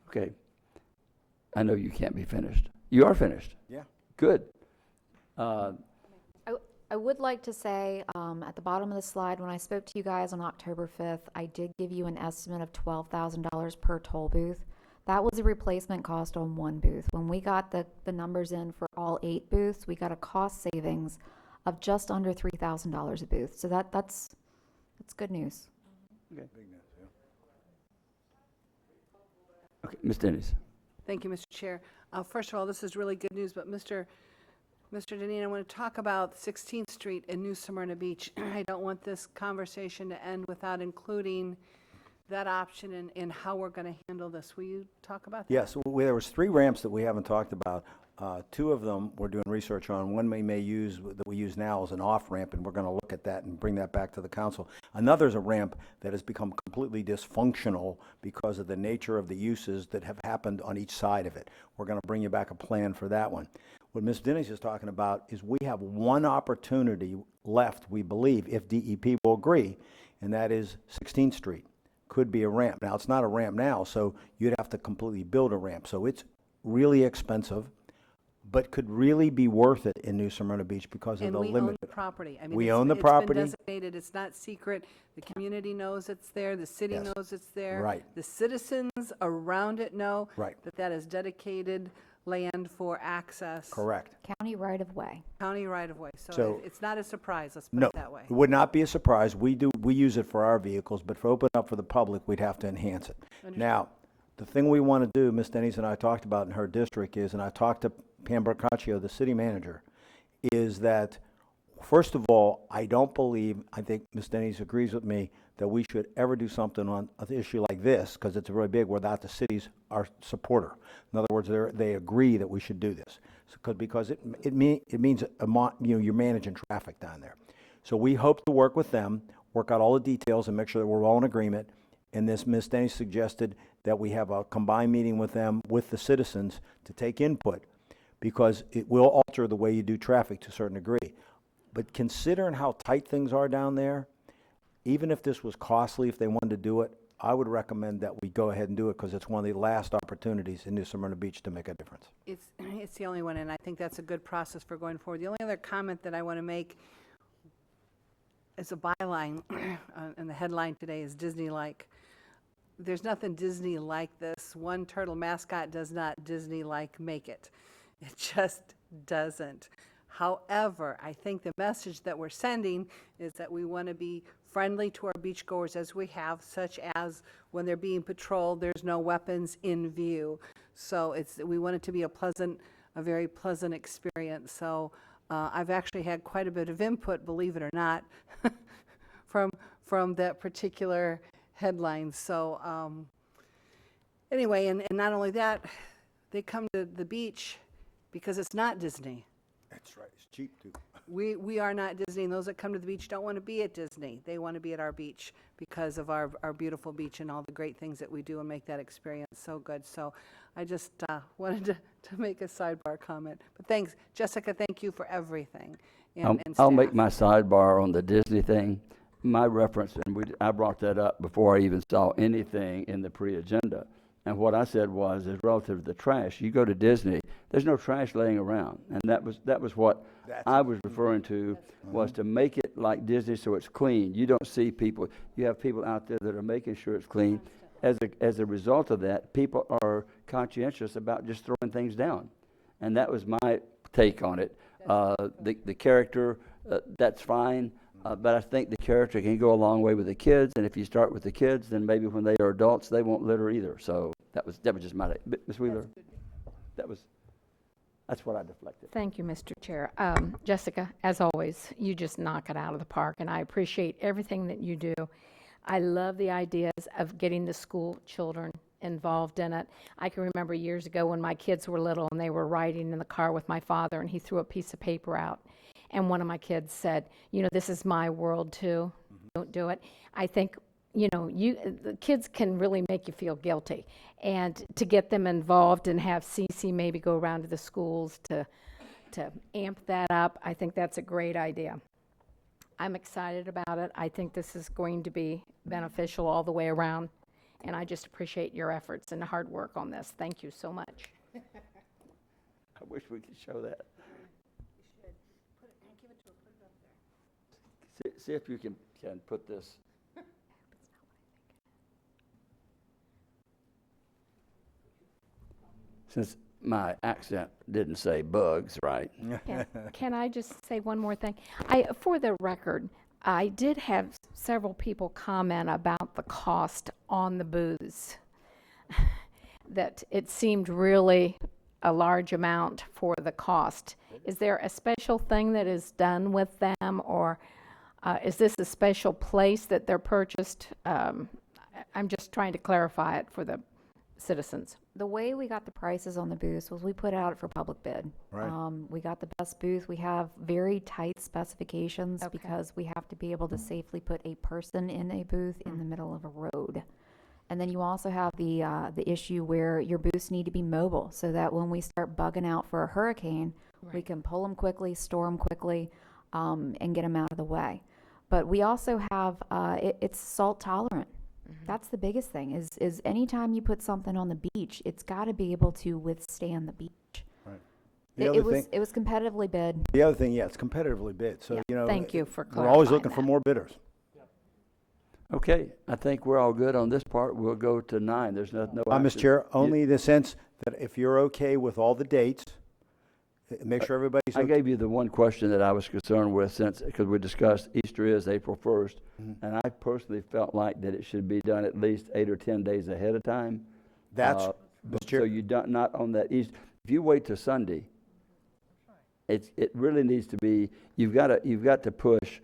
Okay. I know you can't be finished. You are finished. Yeah. Good. I would like to say at the bottom of the slide, when I spoke to you guys on October 5th, I did give you an estimate of $12,000 per toll booth. That was a replacement cost on one booth. When we got the numbers in for all 8 booths, we got a cost savings of just under $3,000 a booth. So that's good news. Okay. Okay, Ms. Dennis. Thank you, Mr. Chair. First of all, this is really good news, but Mr. Deneen, I want to talk about 16th Street in New Smyrna Beach. I don't want this conversation to end without including that option in how we're going to handle this. Will you talk about that? Yes, there was 3 ramps that we haven't talked about. 2 of them we're doing research on. One we may use that we use now as an off ramp, and we're going to look at that and bring that back to the council. Another is a ramp that has become completely dysfunctional because of the nature of the uses that have happened on each side of it. We're going to bring you back a plan for that one. What Ms. Dennis is talking about is we have one opportunity left, we believe, if DEP will agree, and that is 16th Street. Could be a ramp. Now, it's not a ramp now, so you'd have to completely build a ramp. So it's really expensive, but could really be worth it in New Smyrna Beach because of the limit. And we own the property. I mean, we own the property. It's been designated. It's not secret. The community knows it's there. The city knows it's there. Right. The citizens around it know Right. that is dedicated land for access. Correct. County right of way. County right of way. So, So- it's not a surprise, let's put No, it that way. it would not be a surprise. We use it for our vehicles, but for open up for the public, we'd have to enhance it. Understood. Now, the thing we want to do, Ms. Denny's and I talked about in her district is, and I talked to Pam Brancaccio, the city manager, is that, first of all, I think Ms. Denny's agrees with me, that we should ever do something on an issue like this, because it's really big, without the city's our supporter. In other words, they agree that we should do this. because it means you're managing traffic down there. So we hope to work with them, work out all the details, and make sure that we're all in agreement. And this, Ms. Denny suggested that we have a combined meeting with them, with the citizens, to take input, because it will alter the way you do traffic to a certain degree. But considering how tight things are down there, even if this was costly, if they wanted to do it, I would recommend that we go ahead and do it, because it's one of the last opportunities in New Smyrna Beach to make a difference. It's the only one, and I think that's a good process for going forward. The only other comment that I want to make as a byline, and the headline today is Disney-like. There's nothing Disney-like this. One turtle mascot does not Disney-like make it. It just doesn't. However, I think the message that we're sending is that we want to be friendly to our beachgoers as we have, such as when they're being patrolled, there's no weapons in view. So we want it to be a very pleasant experience. So I've actually had quite a bit of input, believe it or not, from that particular headline. So anyway, and not only that, they come to the beach because it's not Disney. That's right. It's cheap, too. We are not Disney, and those that come to the beach don't want to be at Disney. They want to be at our beach because of our beautiful beach and all the great things that we do and make that experience so good. So I just wanted to make a sidebar comment. But thanks, Jessica, thank you for everything. And I'll make staff. my sidebar on the Disney thing. My reference, and I brought that up before I even saw anything in the pre-agenda. And what I said is relative to the trash. You go to Disney, there's no trash laying around, and that was what I was referring to, was to make it like Disney so it's clean. You don't see people. You have people out there that are making sure it's clean. As a result of that, people are conscientious about just throwing things down, and that was my take on it. The character, that's fine. But I think the character can go a long way with the kids, and if you start with the kids, then maybe when they are adults, they won't litter either. So that was just my take. Ms. Wheeler, that's what I deflected. Thank you, Mr. Chair. Jessica, as always, you just knock it out of the park, and I appreciate everything that you do. I love the ideas of getting the school children involved in it. I can remember years ago when my kids were little and they were riding in the car with my father, and he threw a piece of paper out. And one of my kids said, this is my world too. Don't do it. I think, the kids can really make you feel guilty. And to get them involved and have CC maybe go around to the schools to amp that up, I think that's a great idea. I'm excited about it. I think this is going to be beneficial all the way around. And I just appreciate your efforts and hard work on this. Thank you so much. I wish we could show that. See if you can put this. Since my accent didn't say bugs, right? Can I just say one more thing? For the record, I did have several people comment about the cost on the booths, that it seemed really a large amount for the cost. Is there a special thing that is done with them, or is this a special place that they're purchased? I'm just trying to clarify it for the citizens. The way we got the prices on the booths was we put it out for public bid. Right. We got the best booth. We have very tight specifications Okay. because we have to be able to safely put a person in a booth in the middle of a road. And then you also have the issue where your booths need to be mobile so that when we start bugging out for a hurricane, we can pull them quickly, store them quickly, and get them out of the way. But we also have, it's salt tolerant. That's the biggest thing is anytime you put something on the beach, it's got to be able to withstand the beach. Right. It was competitively bid. The other thing, it's competitively bid. So, Thank you for we're always clarifying looking for that. more bidders. Okay, I think we're all good on this part. We'll go to 9. There's no Mr. action. Chair, only in the sense that if you're okay with all the dates, make sure everybody's I okay. gave you the one question that I was concerned with because we discussed Easter is April 1st, and I personally felt like that it should be done at least 8 or 10 days ahead of time. That's, Mr. So Chair, you don't, not on that Easter. If you wait till Sunday, it really needs to be, you've got to push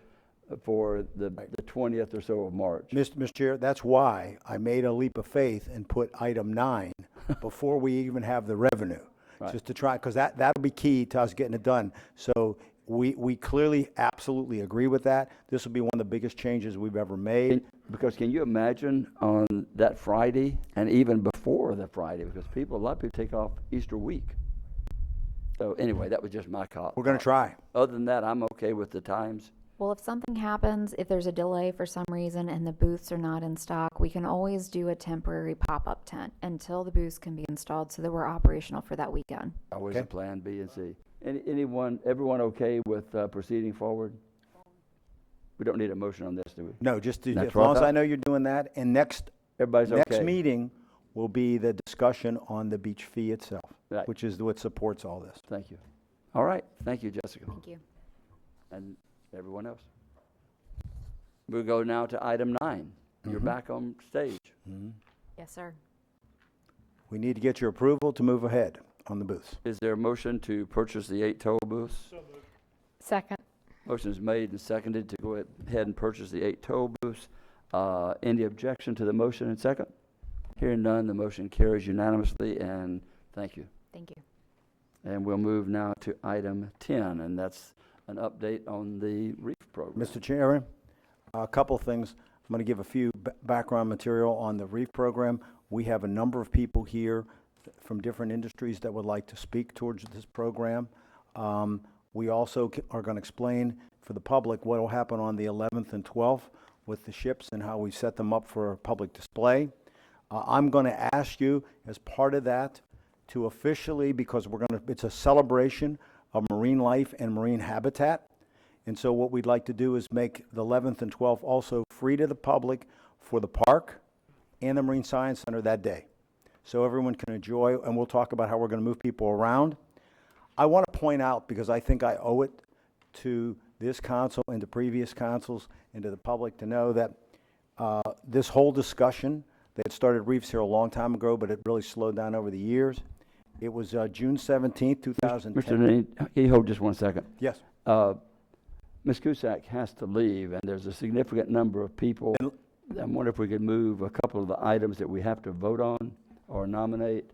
for the 20th or so of March. Mr. Chair, that's why I made a leap of faith and put item 9 before we even have the revenue. Right. just to try, because that'll be key to us getting it done. So we clearly absolutely agree with that. This will be one of the biggest changes we've ever made. Because can you imagine on that Friday and even before the Friday, because a lot of people take off Easter week. So anyway, that was just my call. We're going to try. Other than that, I'm okay with the times. Well, if something happens, if there's a delay for some reason and the booths are not in stock, we can always do a temporary pop-up tent until the booths can be installed so that we're operational for that weekend. Always Okay. a plan B and C. Everyone okay with proceeding forward? We don't need a motion on this, do we? No, just That's as what I long as thought. I know you're doing that. And Everybody's next okay. meeting will be the discussion on the beach fee itself, Right. which is what supports all this. Thank you. All right. Thank you, Jessica. Thank you. And everyone else. We'll go now to item 9. You're Mhm. back on stage. Yes, sir. We need to get your approval to move ahead on the booths. Is there a motion to purchase the 8 toll booths? Second. Motion is made and seconded to go ahead and purchase the 8 toll booths. Any objection to the motion and second? Hearing none, the motion carries unanimously, and thank you. Thank you. And we'll move now to item 10, and that's an update on the REEF program. Mr. Chairman, a couple of things. I'm going to give a few background material on the REEF program. We have a number of people here from different industries that would like to speak towards this program. We also are going to explain for the public what will happen on the 11th and 12th with the ships and how we set them up for public display. I'm going to ask you, as part of that, to officially, because it's a celebration of marine life and marine habitat. And so what we'd like to do is make the 11th and 12th also free to the public for the park and the Marine Science Center that day. So everyone can enjoy, and we'll talk about how we're going to move people around. I want to point out, because I think I owe it to this council and to previous councils and to the public to know that this whole discussion, they had started reefs here a long time ago, but it really slowed down over the years. It was June 17th, 2010. Mr. Denny, can you hold just one second? Yes. Ms. Cusack has to leave, and there's a significant number of people. I wonder if we could move a couple of the items that we have to vote on or nominate.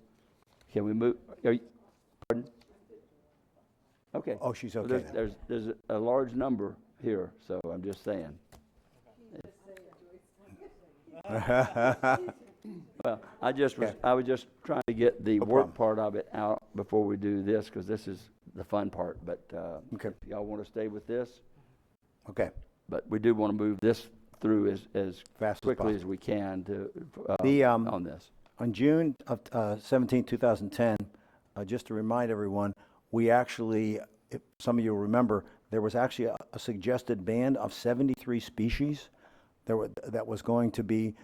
Can we move? Pardon? Okay. Oh, she's Well, okay. There's a large number here, so I'm just saying. Well, I was just trying to get the work part of it out before we do this, because this is the fun part. But Okay. if y'all want to stay with this, Okay. but we do want to move this through as Fast as quickly as possible. we can to on this. On June of 17, 2010, just to remind everyone, we actually, if some of you will remember, there was actually a suggested ban of 73 species that was going to be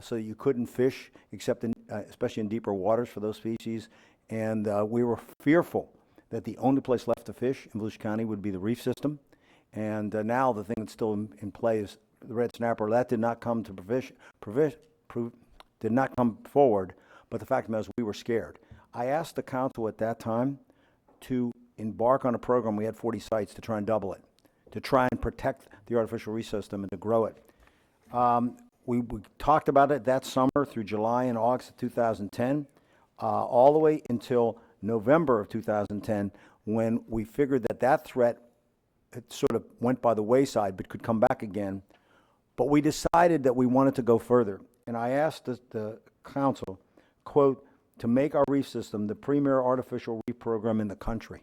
so you couldn't fish except especially in deeper waters for those species. And we were fearful that the only place left to fish in Volusia County would be the reef system. And now the thing that's still in play is the red snapper. That did not come to did not come forward, but the fact of the matter is we were scared. I asked the council at that time to embark on a program. We had 40 sites to try and double it, to try and protect the artificial reef system and to grow it. We talked about it that summer through July and August of 2010, all the way until November of 2010, when we figured that threat it sort of went by the wayside but could come back again. But we decided that we wanted to go further. And I asked the council, quote, to make our reef system the premier artificial reef program in the country.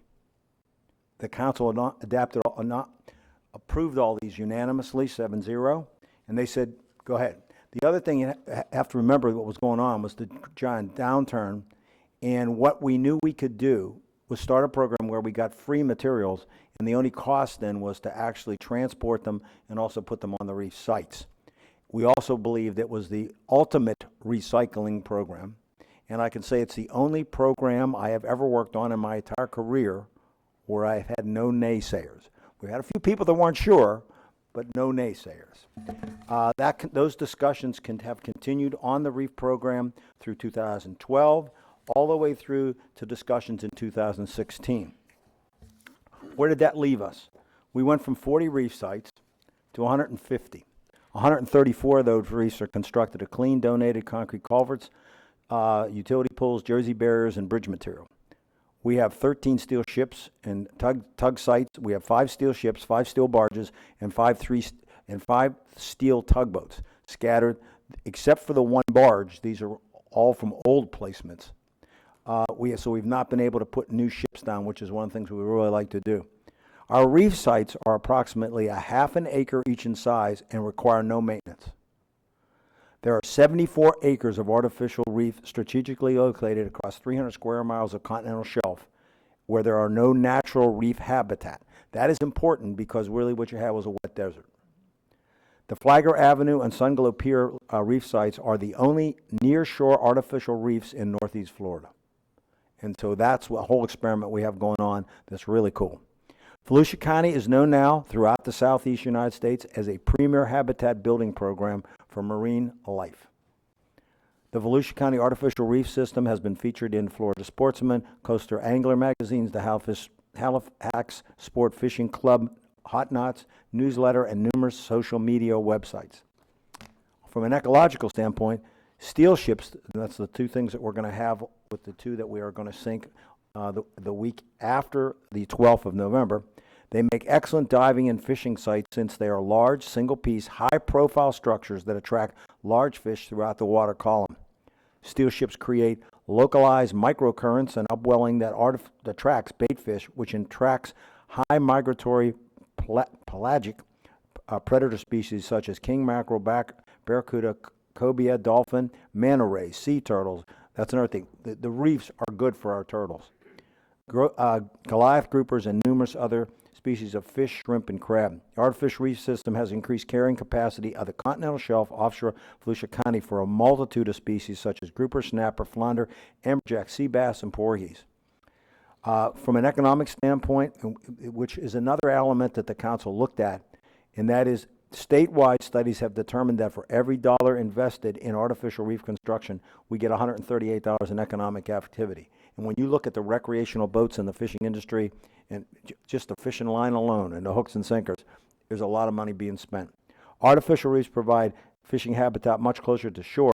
The council approved all these unanimously, 7-0, and they said, go ahead. The other thing you have to remember what was going on was the giant downturn, and what we knew we could do was start a program where we got free materials, and the only cost then was to actually transport them and also put them on the reef sites. We also believed it was the ultimate recycling program, and I can say it's the only program I have ever worked on in my entire career where I've had no naysayers. We had a few people that weren't sure, but no naysayers. Those discussions have continued on the REEF program through 2012, all the way through to discussions in 2016. Where did that leave us? We went from 40 reef sites to 150. 134 of those reefs are constructed of clean, donated concrete culverts, utility poles, jersey barriers, and bridge material. We have 13 steel ships and tug sites. We have 5 steel ships, 5 steel barges, and 5 steel tugboats scattered, except for the one barge. These are all from old placements. So we've not been able to put new ships down, which is one of the things we really like to do. Our reef sites are approximately 1/2 an acre each in size and require no maintenance. There are 74 acres of artificial reef strategically located across 300 square miles of continental shelf where there are no natural reef habitat. That is important because really what you have was a wet desert. The Flagler Avenue and Sungalow Pier reef sites are the only near-shore artificial reefs in Northeast Florida. And so that's a whole experiment we have going on that's really cool. Volusia County is known now throughout the southeast United States as a premier habitat building program for marine life. The Volusia County Artificial Reef System has been featured in Florida Sportsman, Coastal Angler magazines, the Halifax Sport Fishing Club, Hot Knots, newsletter, and numerous social media websites. From an ecological standpoint, steel ships, that's the 2 things that we're going to have with the 2 that we are going to sink the week after the 12th of November. They make excellent diving and fishing sites since they are large, single-piece, high-profile structures that attract large fish throughout the water column. Steel ships create localized microcurrents and upwelling that attracts bait fish, which attracts high migratory pelagic predator species such as king mackerel, barracuda, cobia, dolphin, manta rays, sea turtles. That's another thing. The reefs are good for our turtles. Goliath groupers and numerous other species of fish, shrimp, and crab. The artificial reef system has increased carrying capacity of the continental shelf offshore Volusia County for a multitude of species such as grouper, snapper, flounder, amberjack, sea bass, and porgies. From an economic standpoint, which is another element that the council looked at, and that is statewide studies have determined that for every dollar invested in artificial reef construction, we get $138 in economic activity. And when you look at the recreational boats in the fishing industry, and just the fishing line alone and the hooks and sinkers, there's a lot of money being spent. Artificial reefs provide fishing habitat much closer to shore,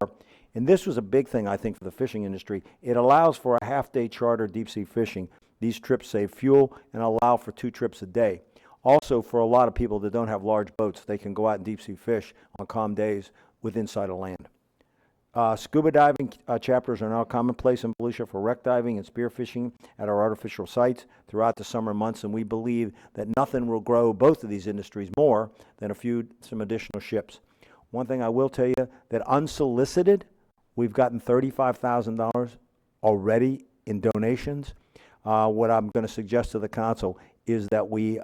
and this was a big thing, I think, for the fishing industry. It allows for a half-day charter deep-sea fishing. These trips save fuel and allow for 2 trips a day. Also, for a lot of people that don't have large boats, they can go out and deep-sea fish on calm days with inside of land. Scuba diving chapters are now commonplace in Volusia for wreck diving and spearfishing at our artificial sites throughout the summer months, and we believe that nothing will grow both of these industries more than some additional ships. One thing I will tell you, that unsolicited, we've gotten $35,000 already in donations. What I'm going to suggest to the council is that we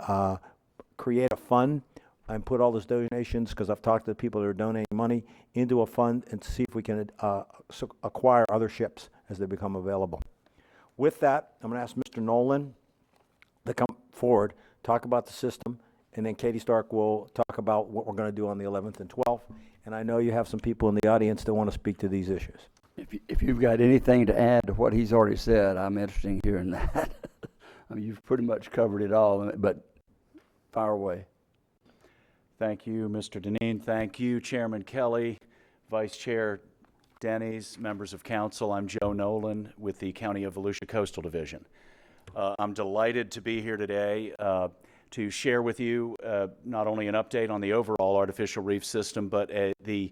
create a fund and put all those donations, because I've talked to people that are donating money, into a fund and see if we can acquire other ships as they become available. With that, I'm going to ask Mr. Nolan to come forward, talk about the system, and then Katie Stark will talk about what we're going to do on the 11th and 12th. And I know you have some people in the audience that want to speak to these issues. If you've got anything to add to what he's already said, I'm interested in hearing that. I mean, you've pretty much covered it all, but fire away. Thank you, Mr. Deneen. Thank you, Chairman Kelly, Vice Chair Denny's, members of council. I'm Joe Nolan with the County of Volusia Coastal Division. I'm delighted to be here today to share with you not only an update on the overall artificial reef system, but the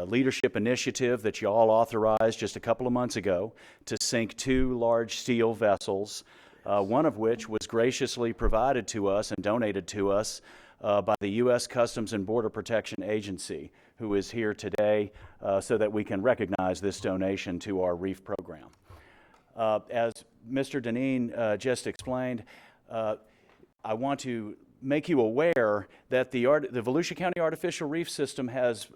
leadership initiative that you all authorized just a couple of months ago to sink 2 large steel vessels, one of which was graciously provided to us and donated to us by the U.S. Customs and Border Protection Agency, who is here today so that we can recognize this donation to our reef program. As Mr. Deneen just explained, I want to make you aware that the Volusia County Artificial Reef System has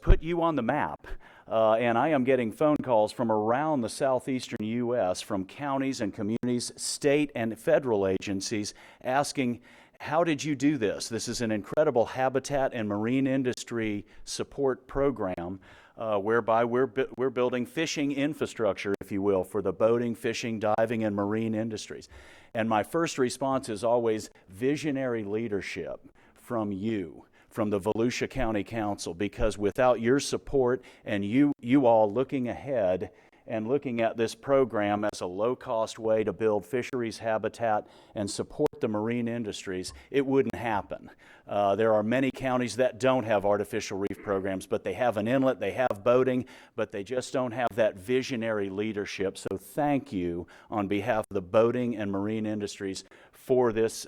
put you on the map, and I am getting phone calls from around the southeastern U.S. from counties and communities, state and federal agencies asking, how did you do this? This is an incredible habitat and marine industry support program whereby we're building fishing infrastructure, if you will, for the boating, fishing, diving, and marine industries. And my first response is always visionary leadership from you, from the Volusia County Council, because without your support and you all looking ahead and looking at this program as a low-cost way to build fisheries habitat and support the marine industries, it wouldn't happen. There are many counties that don't have artificial reef programs, but they have an inlet, they have boating, but they just don't have that visionary leadership. So thank you on behalf of the boating and marine industries for this,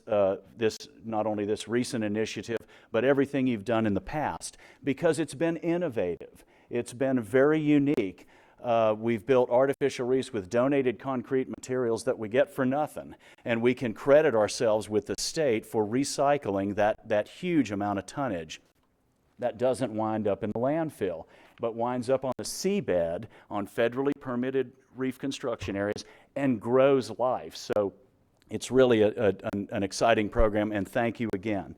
not only this recent initiative, but everything you've done in the past, because it's been innovative. It's been very unique. We've built artificial reefs with donated concrete materials that we get for nothing, and we can credit ourselves with the state for recycling that huge amount of tonnage that doesn't wind up in the landfill, but winds up on the seabed on federally permitted reef construction areas and grows life. So it's really an exciting program, and thank you again.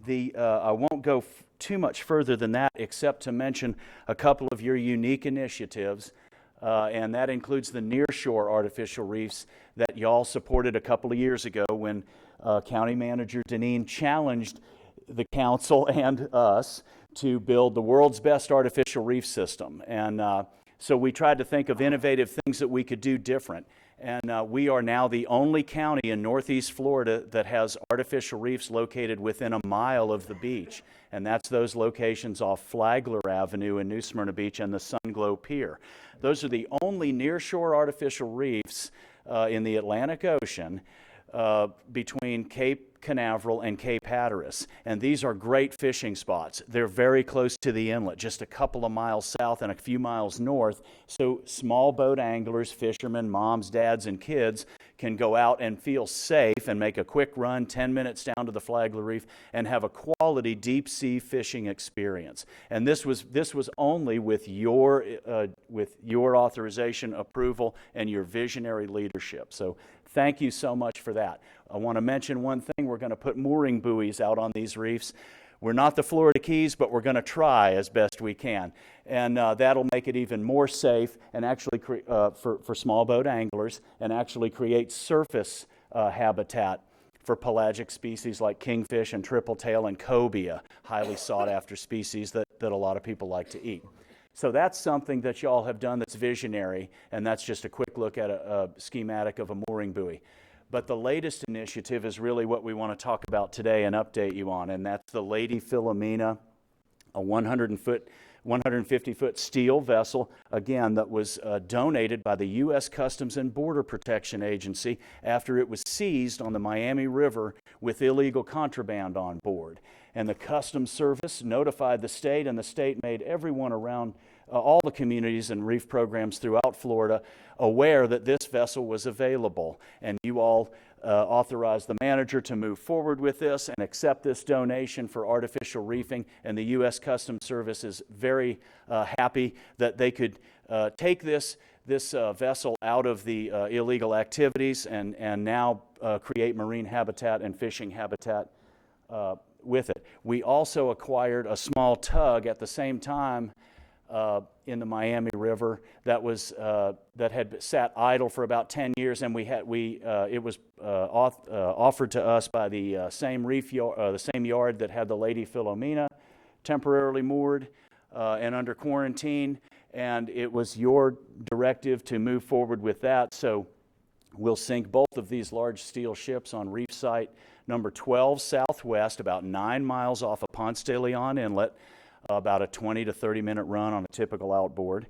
I won't go too much further than that, except to mention a couple of your unique initiatives. And that includes the nearshore artificial reefs that y'all supported a couple of years ago when County Manager Deneen challenged the council and us to build the world's best artificial reef system. And so we tried to think of innovative things that we could do different. And we are now the only county in Northeast Florida that has artificial reefs located within a mile of the beach. And that's those locations off Flagler Avenue in New Smyrna Beach and the Sunglow Pier. Those are the only nearshore artificial reefs in the Atlantic Ocean between Cape Canaveral and Cape Hatteras. And these are great fishing spots. They're very close to the inlet, just a couple of miles south and a few miles north. So small boat anglers, fishermen, moms, dads, and kids can go out and feel safe and make a quick run 10 minutes down to the Flagler Reef and have a quality deep sea fishing experience. And this was only with your authorization, approval, and your visionary leadership. So thank you so much for that. I want to mention one thing. We're going to put mooring buoys out on these reefs. We're not the Florida Keys, but we're going to try as best we can. And that'll make it even more safe and actually for small boat anglers, and actually create surface habitat for pelagic species like kingfish and tripletail and cobia, highly sought after species that a lot of people like to eat. So that's something that y'all have done that's visionary, and that's just a quick look at a schematic of a mooring buoy. But the latest initiative is really what we want to talk about today and update you on, and that's the Lady Philomena, a 150-foot steel vessel, again, that was donated by the U.S. Customs and Border Protection Agency after it was seized on the Miami River with illegal contraband on board. And the Customs Service notified the state, and the state made everyone around all the communities and reef programs throughout Florida aware that this vessel was available. And you all authorized the manager to move forward with this and accept this donation for artificial reefing. And the U.S. Customs Service is very happy that they could take this vessel out of the illegal activities and now create marine habitat and fishing habitat with it. We also acquired a small tug at the same time in the Miami River that had sat idle for about 10 years, and it was offered to us by the same yard that had the Lady Philomena temporarily moored and under quarantine, and it was your directive to move forward with that. So we'll sink both of these large steel ships on reef site number 12 Southwest, about 9 miles off of Ponce de Leon Inlet, about a 20 to 30 minute run on a typical outboard,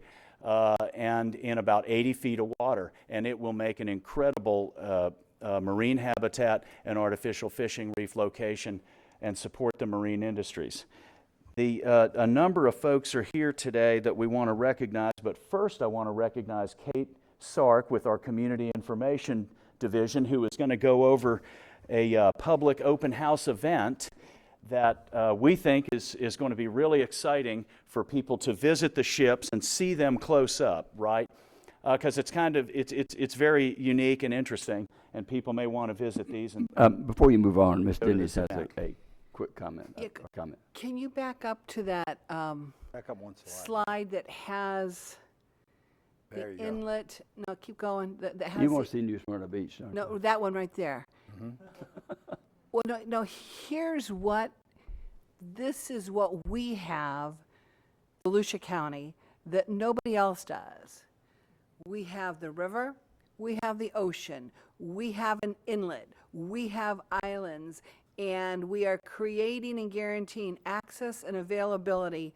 and in about 80 feet of water. And it will make an incredible marine habitat and artificial fishing reef location and support the marine industries. A number of folks are here today that we want to recognize, but first I want to recognize Kate Sark with our Community Information Division, who is going to go over a public open house event that we think is going to be really exciting for people to visit the ships and see them close up, right? Because it's very unique and interesting, and people may want to visit these. And before you move on, Ms. Dennis has a quick comment. Can you back up to that Back up one slide. slide that has There the you go. inlet? No, keep going. That has You want the- to see New Smyrna Beach, don't you? No, that one right there. Well, no, this is what we have, Volusia County, that nobody else does. We have the river, we have the ocean, we have an inlet, we have islands, and we are creating and guaranteeing access and availability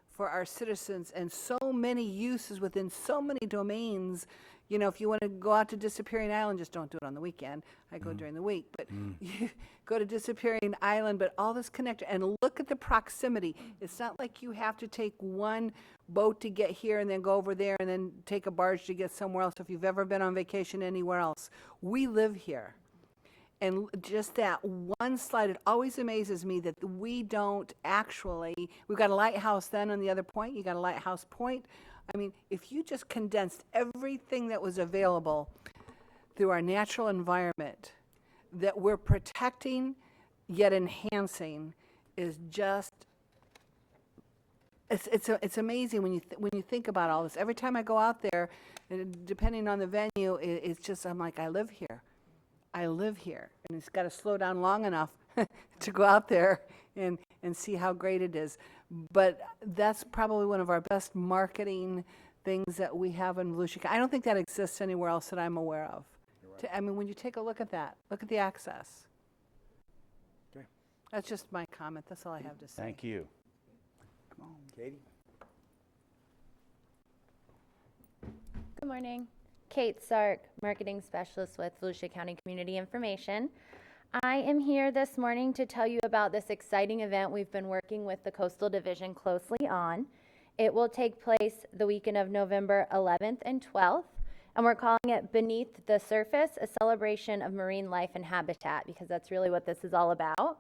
for our citizens and so many uses within so many domains. You know, if you want to go out to Disappearing Island, just don't do it on the weekend. I go during the week, but you go to Disappearing Island, but all this connected, and look at the proximity. It's not like you have to take one boat to get here and then go over there and then take a barge to get somewhere else. If you've ever been on vacation anywhere else, we live here. And just that one slide, it always amazes me that we don't actually, we've got a lighthouse then on the other point, you got a lighthouse point. I mean, if you just condensed everything that was available through our natural environment that we're protecting yet enhancing is just, it's amazing when you think about all this. Every time I go out there, depending on the venue, it's just, I'm like, I live here. I live here, and it's got to slow down long enough to go out there and see how great it is. But that's probably one of our best marketing things that we have in Volusia County. I don't think that exists anywhere else that I'm aware of. I mean, when you take a look at that, look at the access. Okay. That's just my comment. That's all I have to say. Thank you. Come on, Katie. Good morning. Kate Sark, Marketing Specialist with Volusia County Community Information. I am here this morning to tell you about this exciting event we've been working with the Coastal Division closely on. It will take place the weekend of November 11th and 12th, and we're calling it Beneath the Surface, a celebration of marine life and habitat, because that's really what this is all about.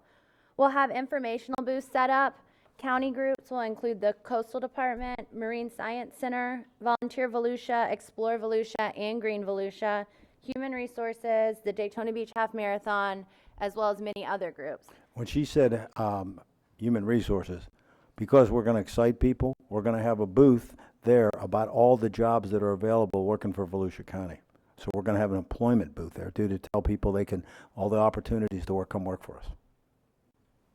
We'll have informational booths set up. County groups will include the Coastal Department, Marine Science Center, Volunteer Volusia, Explore Volusia, and Green Volusia, Human Resources, the Daytona Beach Half Marathon, as well as many other groups. When she said human resources, because we're going to excite people, we're going to have a booth there about all the jobs that are available working for Volusia County. So we're going to have an employment booth there too, to tell people they can, all the opportunities to come work for us.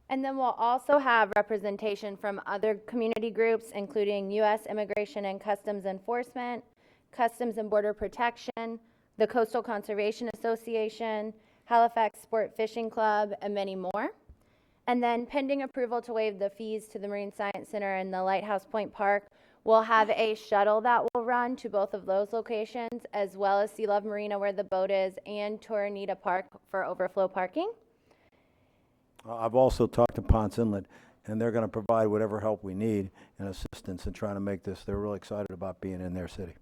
And then we'll also have representation from other community groups, including U.S. Immigration and Customs Enforcement, Customs and Border Protection, the Coastal Conservation Association, Halifax Sport Fishing Club, and many more. And then pending approval to waive the fees to the Marine Science Center and the Lighthouse Point Park, we'll have a shuttle that will run to both of those locations, as well as Sea Love Marina where the boat is, and Tornita Park for overflow parking. I've also talked to Ponce Inlet, and they're going to provide whatever help we need and assistance in trying to make this. They're really excited about being in their city.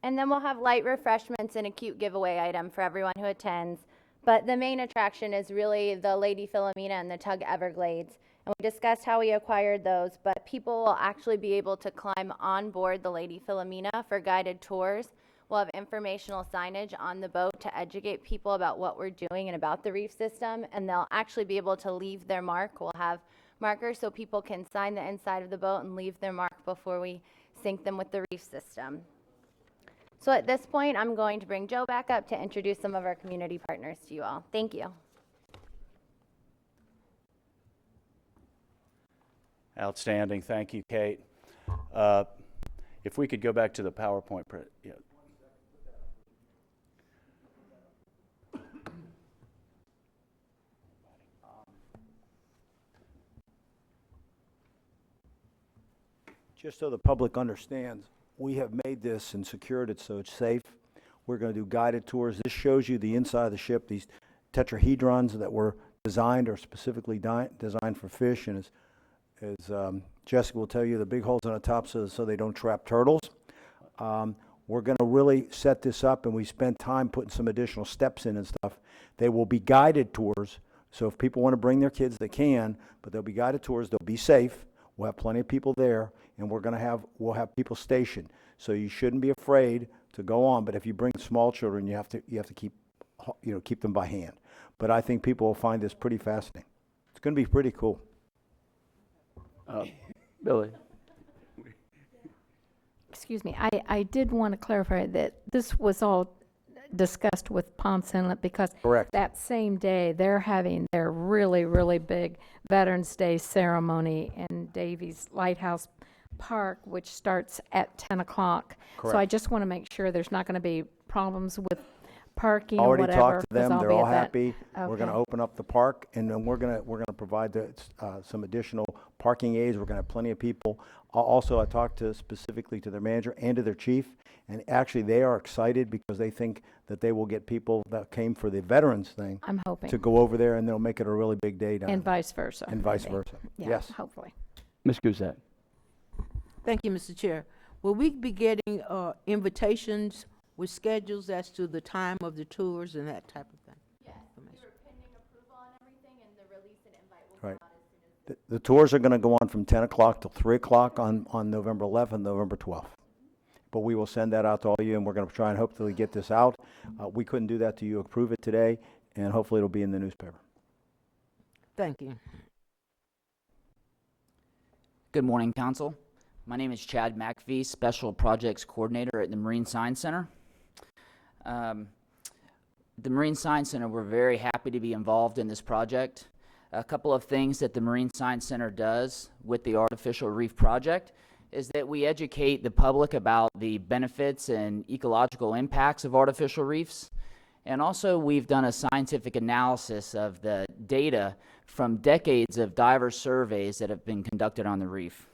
And then we'll have light refreshments and a cute giveaway item for everyone who attends. But the main attraction is really the Lady Philomena and the Tug Everglades. And we discussed how we acquired those, but people will actually be able to climb on board the Lady Philomena for guided tours. We'll have informational signage on the boat to educate people about what we're doing and about the reef system, and they'll actually be able to leave their mark. We'll have markers so people can sign the inside of the boat and leave their mark before we sync them with the reef system. So at this point, I'm going to bring Joe back up to introduce some of our community partners to you all. Thank you. Outstanding. Thank you, Kate. If we could go back to the PowerPoint. Yeah. Just so the public understands, we have made this and secured it so it's safe. We're going to do guided tours. This shows you the inside of the ship. These tetrahedrons that were designed are specifically designed for fish, and as Jessica will tell you, the big holes on the top so they don't trap turtles. We're going to really set this up, and we spent time putting some additional steps in and stuff. They will be guided tours, so if people want to bring their kids, they can, but they'll be guided tours. They'll be safe. We'll have plenty of people there, and we'll have people stationed. So you shouldn't be afraid to go on. But if you bring small children, you have to keep them by hand. But I think people will find this pretty fascinating. It's going to be pretty cool. Billy. Excuse me, I did want to clarify that this was all discussed with Ponce Inlet because Correct. That same day they're having their really, really big Veterans Day ceremony in Davies Lighthouse Park, which starts at 10 o'clock. So I Correct. just want to make sure there's not going to be problems with parking or Already whatever. talked to 'cause them, I'll they're be all at that. happy. We're gonna Okay. open up the park, and then we're gonna provide some additional parking aids. We're gonna have plenty of people. Also, I talked specifically to their manager and to their chief, and actually, they are excited because they think that they will get people that came for the veterans thing I'm hoping. to go over there, and they'll make it a really big day down And there. vice versa. And vice maybe. versa. Yeah, Yes. hopefully. Ms. Guzette. Thank you, Mr. Chair. Will we be getting invitations with schedules as to the time of the tours and that type of thing? Yes, we were pending approval on everything, and the release and invite will Right. come out as soon as. The tours are gonna go on from 10 o'clock till 3 o'clock on November 11th, November 12th. But we will send that out to all you, and we're gonna try and hopefully get this out. We couldn't do that till you approve it today, and hopefully it'll be in the newspaper. Thank you. Good morning, Council. My name is Chad McPhee, Special Projects Coordinator at the Marine Science Center. The Marine Science Center, we're very happy to be involved in this project. A couple of things that the Marine Science Center does with the Artificial Reef Project is that we educate the public about the benefits and ecological impacts of artificial reefs. And also, we've done a scientific analysis of the data from decades of diver surveys that have been conducted on the reef.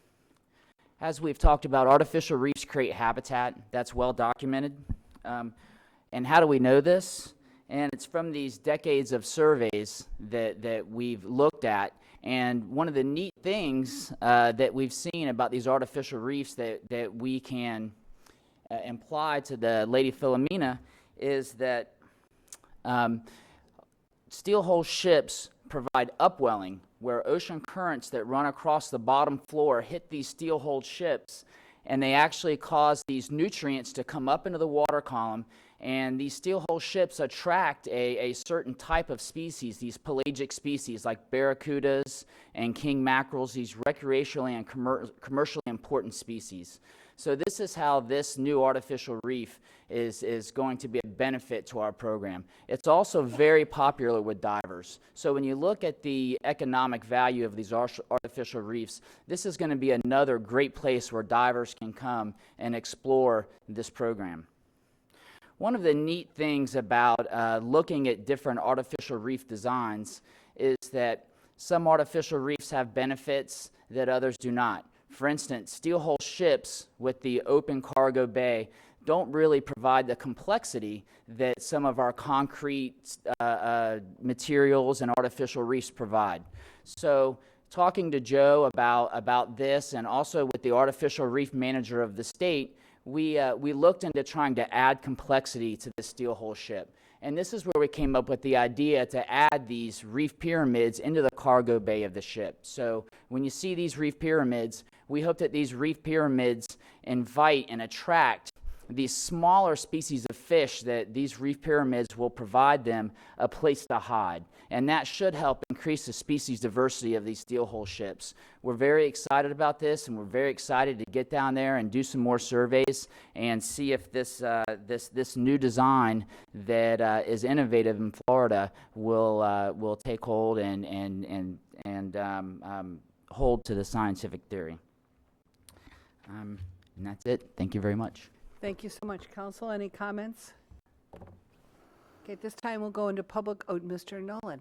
As we've talked about, artificial reefs create habitat. That's well documented. And how do we know this? And it's from these decades of surveys that we've looked at. And one of the neat things that we've seen about these artificial reefs that we can imply to the Lady Philomena is that steel hull ships provide upwelling, where ocean currents that run across the bottom floor hit these steel hulled ships, and they actually cause these nutrients to come up into the water column, and these steel hull ships attract a certain type of species, these pelagic species like barracudas and king mackerels, these recreationally and commercially important species. So this is how this new artificial reef is going to be a benefit to our program. It's also very popular with divers. So when you look at the economic value of these artificial reefs, this is going to be another great place where divers can come and explore this program. One of the neat things about looking at different artificial reef designs is that some artificial reefs have benefits that others do not. For instance, steel hull ships with the open cargo bay don't really provide the complexity that some of our concrete materials and artificial reefs provide. So talking to Joe about this, and also with the artificial reef manager of the state, we looked into trying to add complexity to the steel hull ship. And this is where we came up with the idea to add these reef pyramids into the cargo bay of the ship. So when you see these reef pyramids, we hope that these reef pyramids invite and attract these smaller species of fish, that these reef pyramids will provide them a place to hide. And that should help increase the species diversity of these steel hull ships. We're very excited about this, and we're very excited to get down there and do some more surveys and see if this new design that is innovative in Florida will take hold and hold to the scientific theory. And that's it. Thank you very much. Thank you so much, Council. Any comments? Okay, at this time we'll go into public. Oh, Mr. Nolan.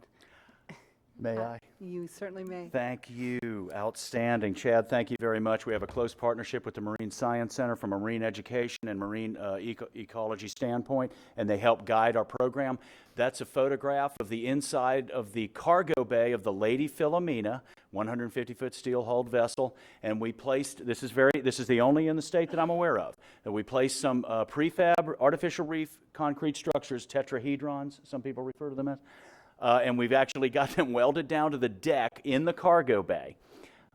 May I? You certainly may. Thank you. Outstanding. Chad, thank you very much. We have a close partnership with the Marine Science Center from a marine education and marine ecology standpoint, and they help guide our program. That's a photograph of the inside of the cargo bay of the Lady Philomena, 150-foot steel-hulled vessel, and we placed, this is the only in the state that I'm aware of, that we placed some prefab artificial reef concrete structures, tetrahedrons, some people refer to them as, and we've actually got them welded down to the deck in the cargo bay.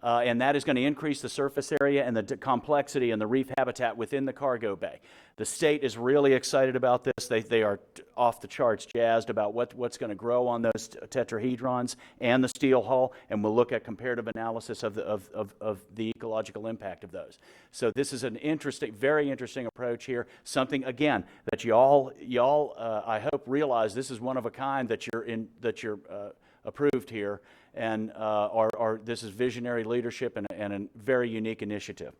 And that is going to increase the surface area and the complexity and the reef habitat within the cargo bay. The state is really excited about this. They are off the charts jazzed about what's going to grow on those tetrahedrons and the steel hull, and we'll look at comparative analysis of the ecological impact of those. So this is an interesting, very interesting approach here. Something, again, that y'all I hope realize this is one of a kind that you're approved here, and this is visionary leadership and a very unique initiative.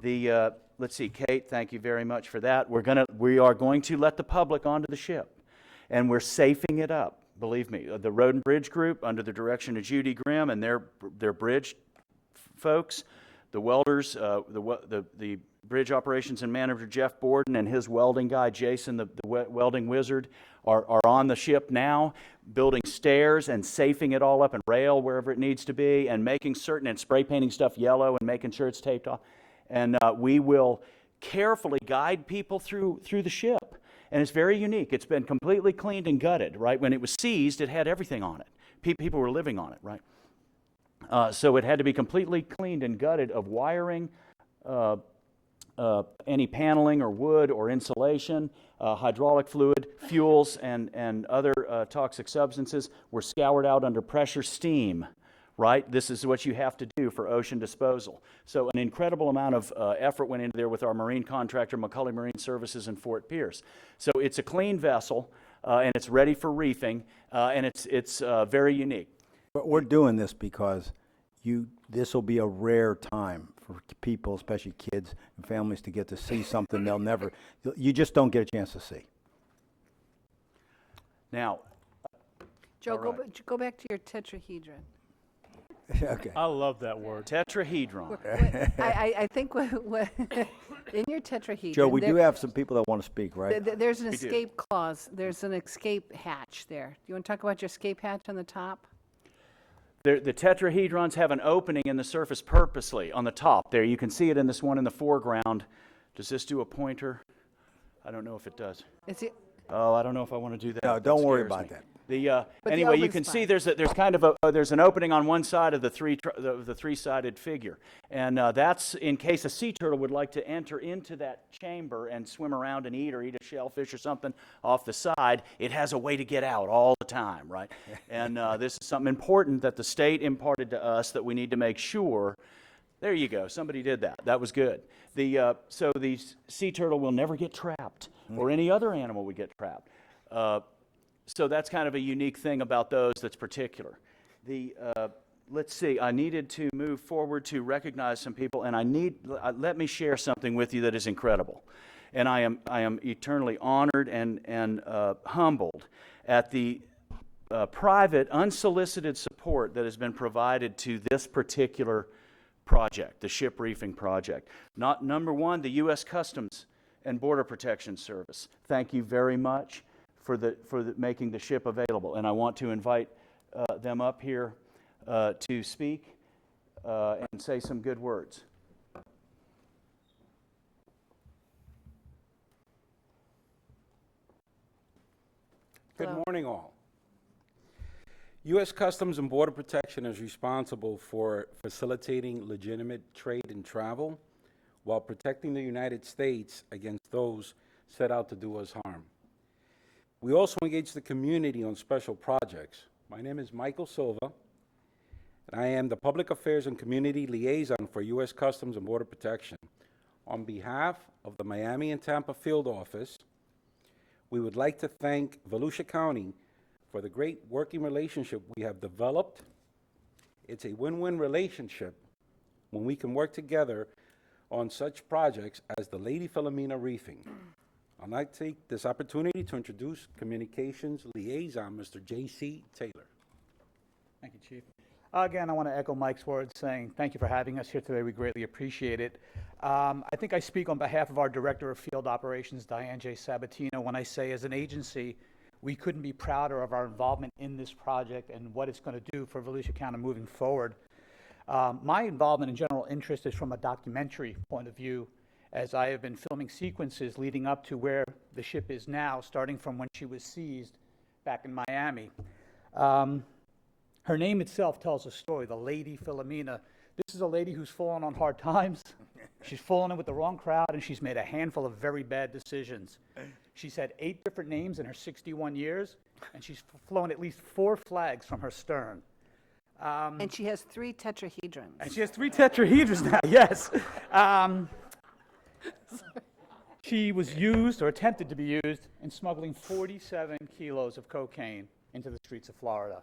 Let's see, Kate, thank you very much for that. We are going to let the public onto the ship, and we're safing it up. Believe me, the Road and Bridge Group, under the direction of Judy Grimm and their bridge folks, the welders, the bridge operations and manager Jeff Borden and his welding guy Jason, the welding wizard, are on the ship now, building stairs and safing it all up and rail wherever it needs to be, and making certain, and spray painting stuff yellow and making sure it's taped off. And we will carefully guide people through the ship. And it's very unique. It's been completely cleaned and gutted, right? When it was seized, it had everything on it. People were living on it, right? So it had to be completely cleaned and gutted of wiring, any paneling or wood or insulation, hydraulic fluid, fuels, and other toxic substances were scoured out under pressure steam, right? This is what you have to do for ocean disposal. So an incredible amount of effort went into there with our marine contractor, McCully Marine Services in Fort Pierce. So it's a clean vessel, and it's ready for reefing, and it's very unique. But we're doing this because this will be a rare time for people, especially kids and families, to get to see something you just don't get a chance to see. Now, Joe, go back to your tetrahedron. Okay. I love that word. Tetrahedron. I think in your tetrahedron, Joe, we do have some people that want to speak, right? There's an escape clause. There's an escape hatch there. Do you want to talk about your escape hatch on the top? The tetrahedrons have an opening in the surface purposely on the top there. You can see it in this one in the foreground. Does this do a pointer? I don't know if it does. Oh, I don't know if I want to do that. No, don't worry about that. Anyway, you can see there's an opening on one side of the three-sided figure, and that's in case a sea turtle would like to enter into that chamber and swim around and eat a shellfish or something off the side. It has a way to get out all the time, right? And this is something important that the state imparted to us that we need to make sure. There you go. Somebody did that. That was good. So the sea turtle will never get trapped, or any other animal would get trapped. So that's kind of a unique thing about those that's particular. Let's see, I needed to move forward to recognize some people, and let me share something with you that is incredible. And I am eternally honored and humbled at the private, unsolicited support that has been provided to this particular project, the ship reefing project. Number one, the U.S. Customs and Border Protection Service. Thank you very much for making the ship available, and I want to invite them up here to speak and say some good words. Good morning, all. U.S. Customs and Border Protection is responsible for facilitating legitimate trade and travel while protecting the United States against those set out to do us harm. We also engage the community on special projects. My name is Michael Silva, and I am the Public Affairs and Community Liaison for U.S. Customs and Border Protection. On behalf of the Miami and Tampa Field Office, we would like to thank Volusia County for the great working relationship we have developed. It's a win-win relationship when we can work together on such projects as the Lady Philomena Reefing. I'd like to take this opportunity to introduce Communications Liaison, Mr. J.C. Taylor. Thank you, Chief. Again, I want to echo Mike's words saying thank you for having us here today. We greatly appreciate it. I think I speak on behalf of our Director of Field Operations, Diane J. Sabatino, when I say as an agency, we couldn't be prouder of our involvement in this project and what it's going to do for Volusia County moving forward. My involvement and general interest is from a documentary point of view, as I have been filming sequences leading up to where the ship is now, starting from when she was seized back in Miami. Her name itself tells a story, the Lady Philomena. This is a lady who's fallen on hard times. She's fallen in with the wrong crowd, and she's made a handful of very bad decisions. She's had 8 different names in her 61 years, and she's flown at least 4 flags from her stern. And she has 3 tetrahedrons. And she has 3 tetrahedrons now, yes. She was used, or attempted to be used, in smuggling 47 kilos of cocaine into the streets of Florida.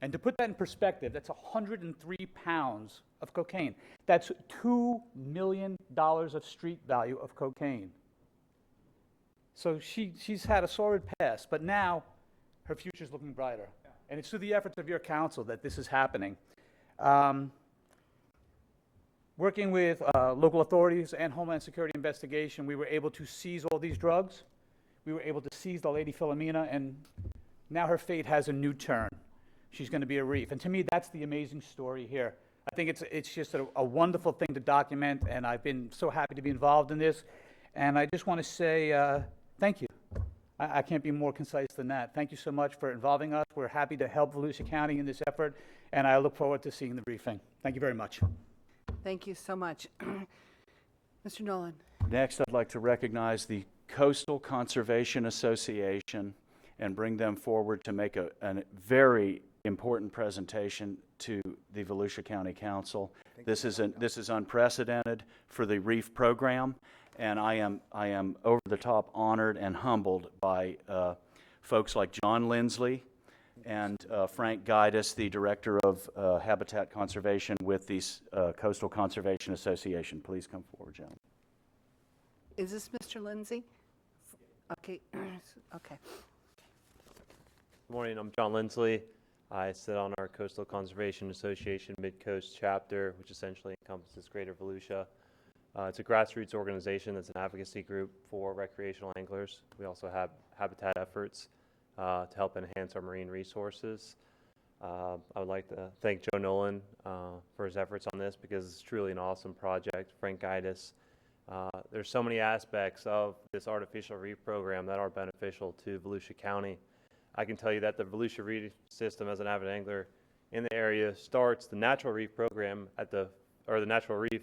And to put that in perspective, that's 103 pounds of cocaine. That's $2 million of street value of cocaine. So she's had a sordid past, but now her future's looking brighter. And it's through the efforts of your council that this is happening. Working with local authorities and Homeland Security investigation, we were able to seize all these drugs. We were able to seize the Lady Philomena, and now her fate has a new turn. She's going to be a reef. And to me, that's the amazing story here. I think it's just a wonderful thing to document, and I've been so happy to be involved in this. And I just want to say thank you. I can't be more concise than that. Thank you so much for involving us. We're happy to help Volusia County in this effort, and I look forward to seeing the briefing. Thank you very much. Thank you so much. Mr. Nolan. Next, I'd like to recognize the Coastal Conservation Association and bring them forward to make a very important presentation to the Volusia County Council. This is unprecedented for the REEF program, and I am over the top honored and humbled by folks like John Lindsley and Frank Guidis, the Director of Habitat Conservation with the Coastal Conservation Association. Please come forward, gentlemen. Is this Mr. Lindsay? Okay. Okay. Good morning, I'm John Lindsley. I sit on our Coastal Conservation Association Mid-Coast chapter, which essentially encompasses Greater Volusia. It's a grassroots organization that's an advocacy group for recreational anglers. We also have habitat efforts to help enhance our marine resources. I would like to thank Joe Nolan for his efforts on this because it's truly an awesome project. Frank Guidis. There's so many aspects of this artificial reef program that are beneficial to Volusia County. I can tell you that the Volusia Reef System, as an avid angler in the area, starts the natural reef program at the natural reef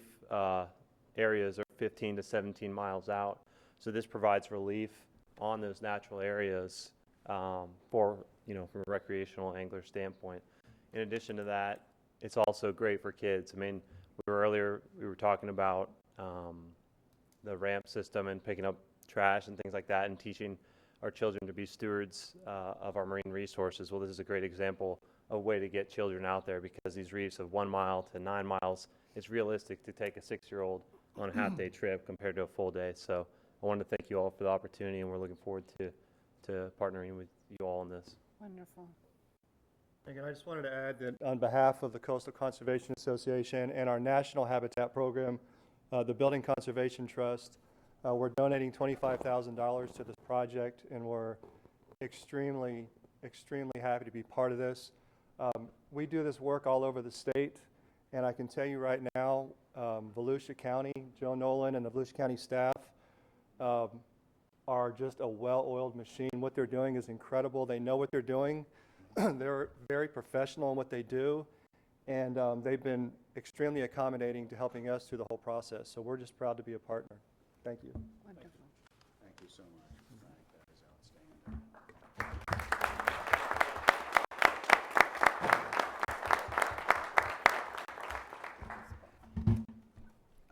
areas are 15 to 17 miles out. So this provides relief on those natural areas from a recreational angler standpoint. In addition to that, it's also great for kids. I mean, we were talking about the ramp system and picking up trash and things like that and teaching our children to be stewards of our marine resources. Well, this is a great example of a way to get children out there because these reefs of 1 mile to 9 miles, it's realistic to take a 6-year-old on a half-day trip compared to a full day. So I wanted to thank you all for the opportunity, and we're looking forward to partnering with you all on this. Wonderful. Again, I just wanted to add that on behalf of the Coastal Conservation Association and our National Habitat Program, the Building Conservation Trust, we're donating $25,000 to this project, and we're extremely, extremely happy to be part of this. We do this work all over the state, and I can tell you right now, Volusia County, Joe Nolan and the Volusia County staff are just a well-oiled machine. What they're doing is incredible. They know what they're doing. They're very professional in what they do, and they've been extremely accommodating to helping us through the whole process. So we're just proud to be a partner. Thank you. Wonderful. Thank you so much, Frank. That is outstanding.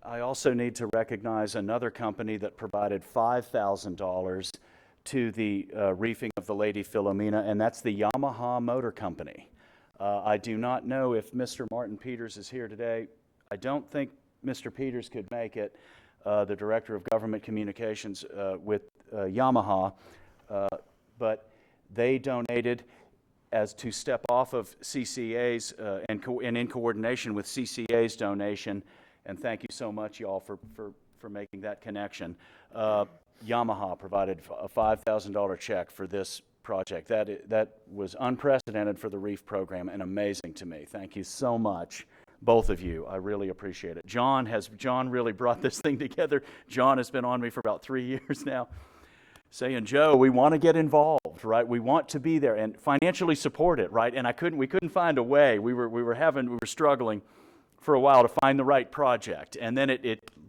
I also need to recognize another company that provided $5,000 to the reefing of the Lady Philomena, and that's the Yamaha Motor Company. I do not know if Mr. Martin Peters is here today. I don't think Mr. Peters could make it, the Director of Government Communications with Yamaha, but they donated as to step off of CCA's and in coordination with CCA's donation, and thank you so much, y'all, for making that connection. Yamaha provided a $5,000 check for this project. That was unprecedented for the REEF program and amazing to me. Thank you so much, both of you. I really appreciate it. John really brought this thing together. John has been on me for about 3 years now, saying, Joe, we want to get involved, right? We want to be there and financially support it, right? And we couldn't find a way. We were struggling for a while to find the right project. And then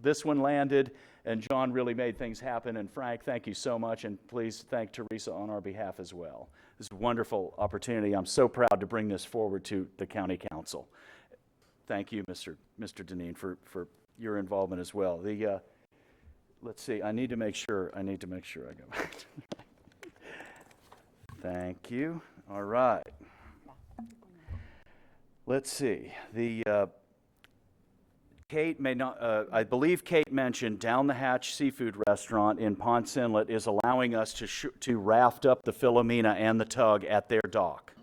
this one landed, and John really made things happen. And Frank, thank you so much, and please thank Teresa on our behalf as well. This is a wonderful opportunity. I'm so proud to bring this forward to the County Council. Thank you, Mr. Deneen, for your involvement as well. Let's see, I need to make sure I go back to Thank you. All right. let's see, Kate may not, I believe Kate mentioned Down the Hatch Seafood Restaurant in Ponce Inlet is allowing us to raft up the Philomena and the tug at their dock.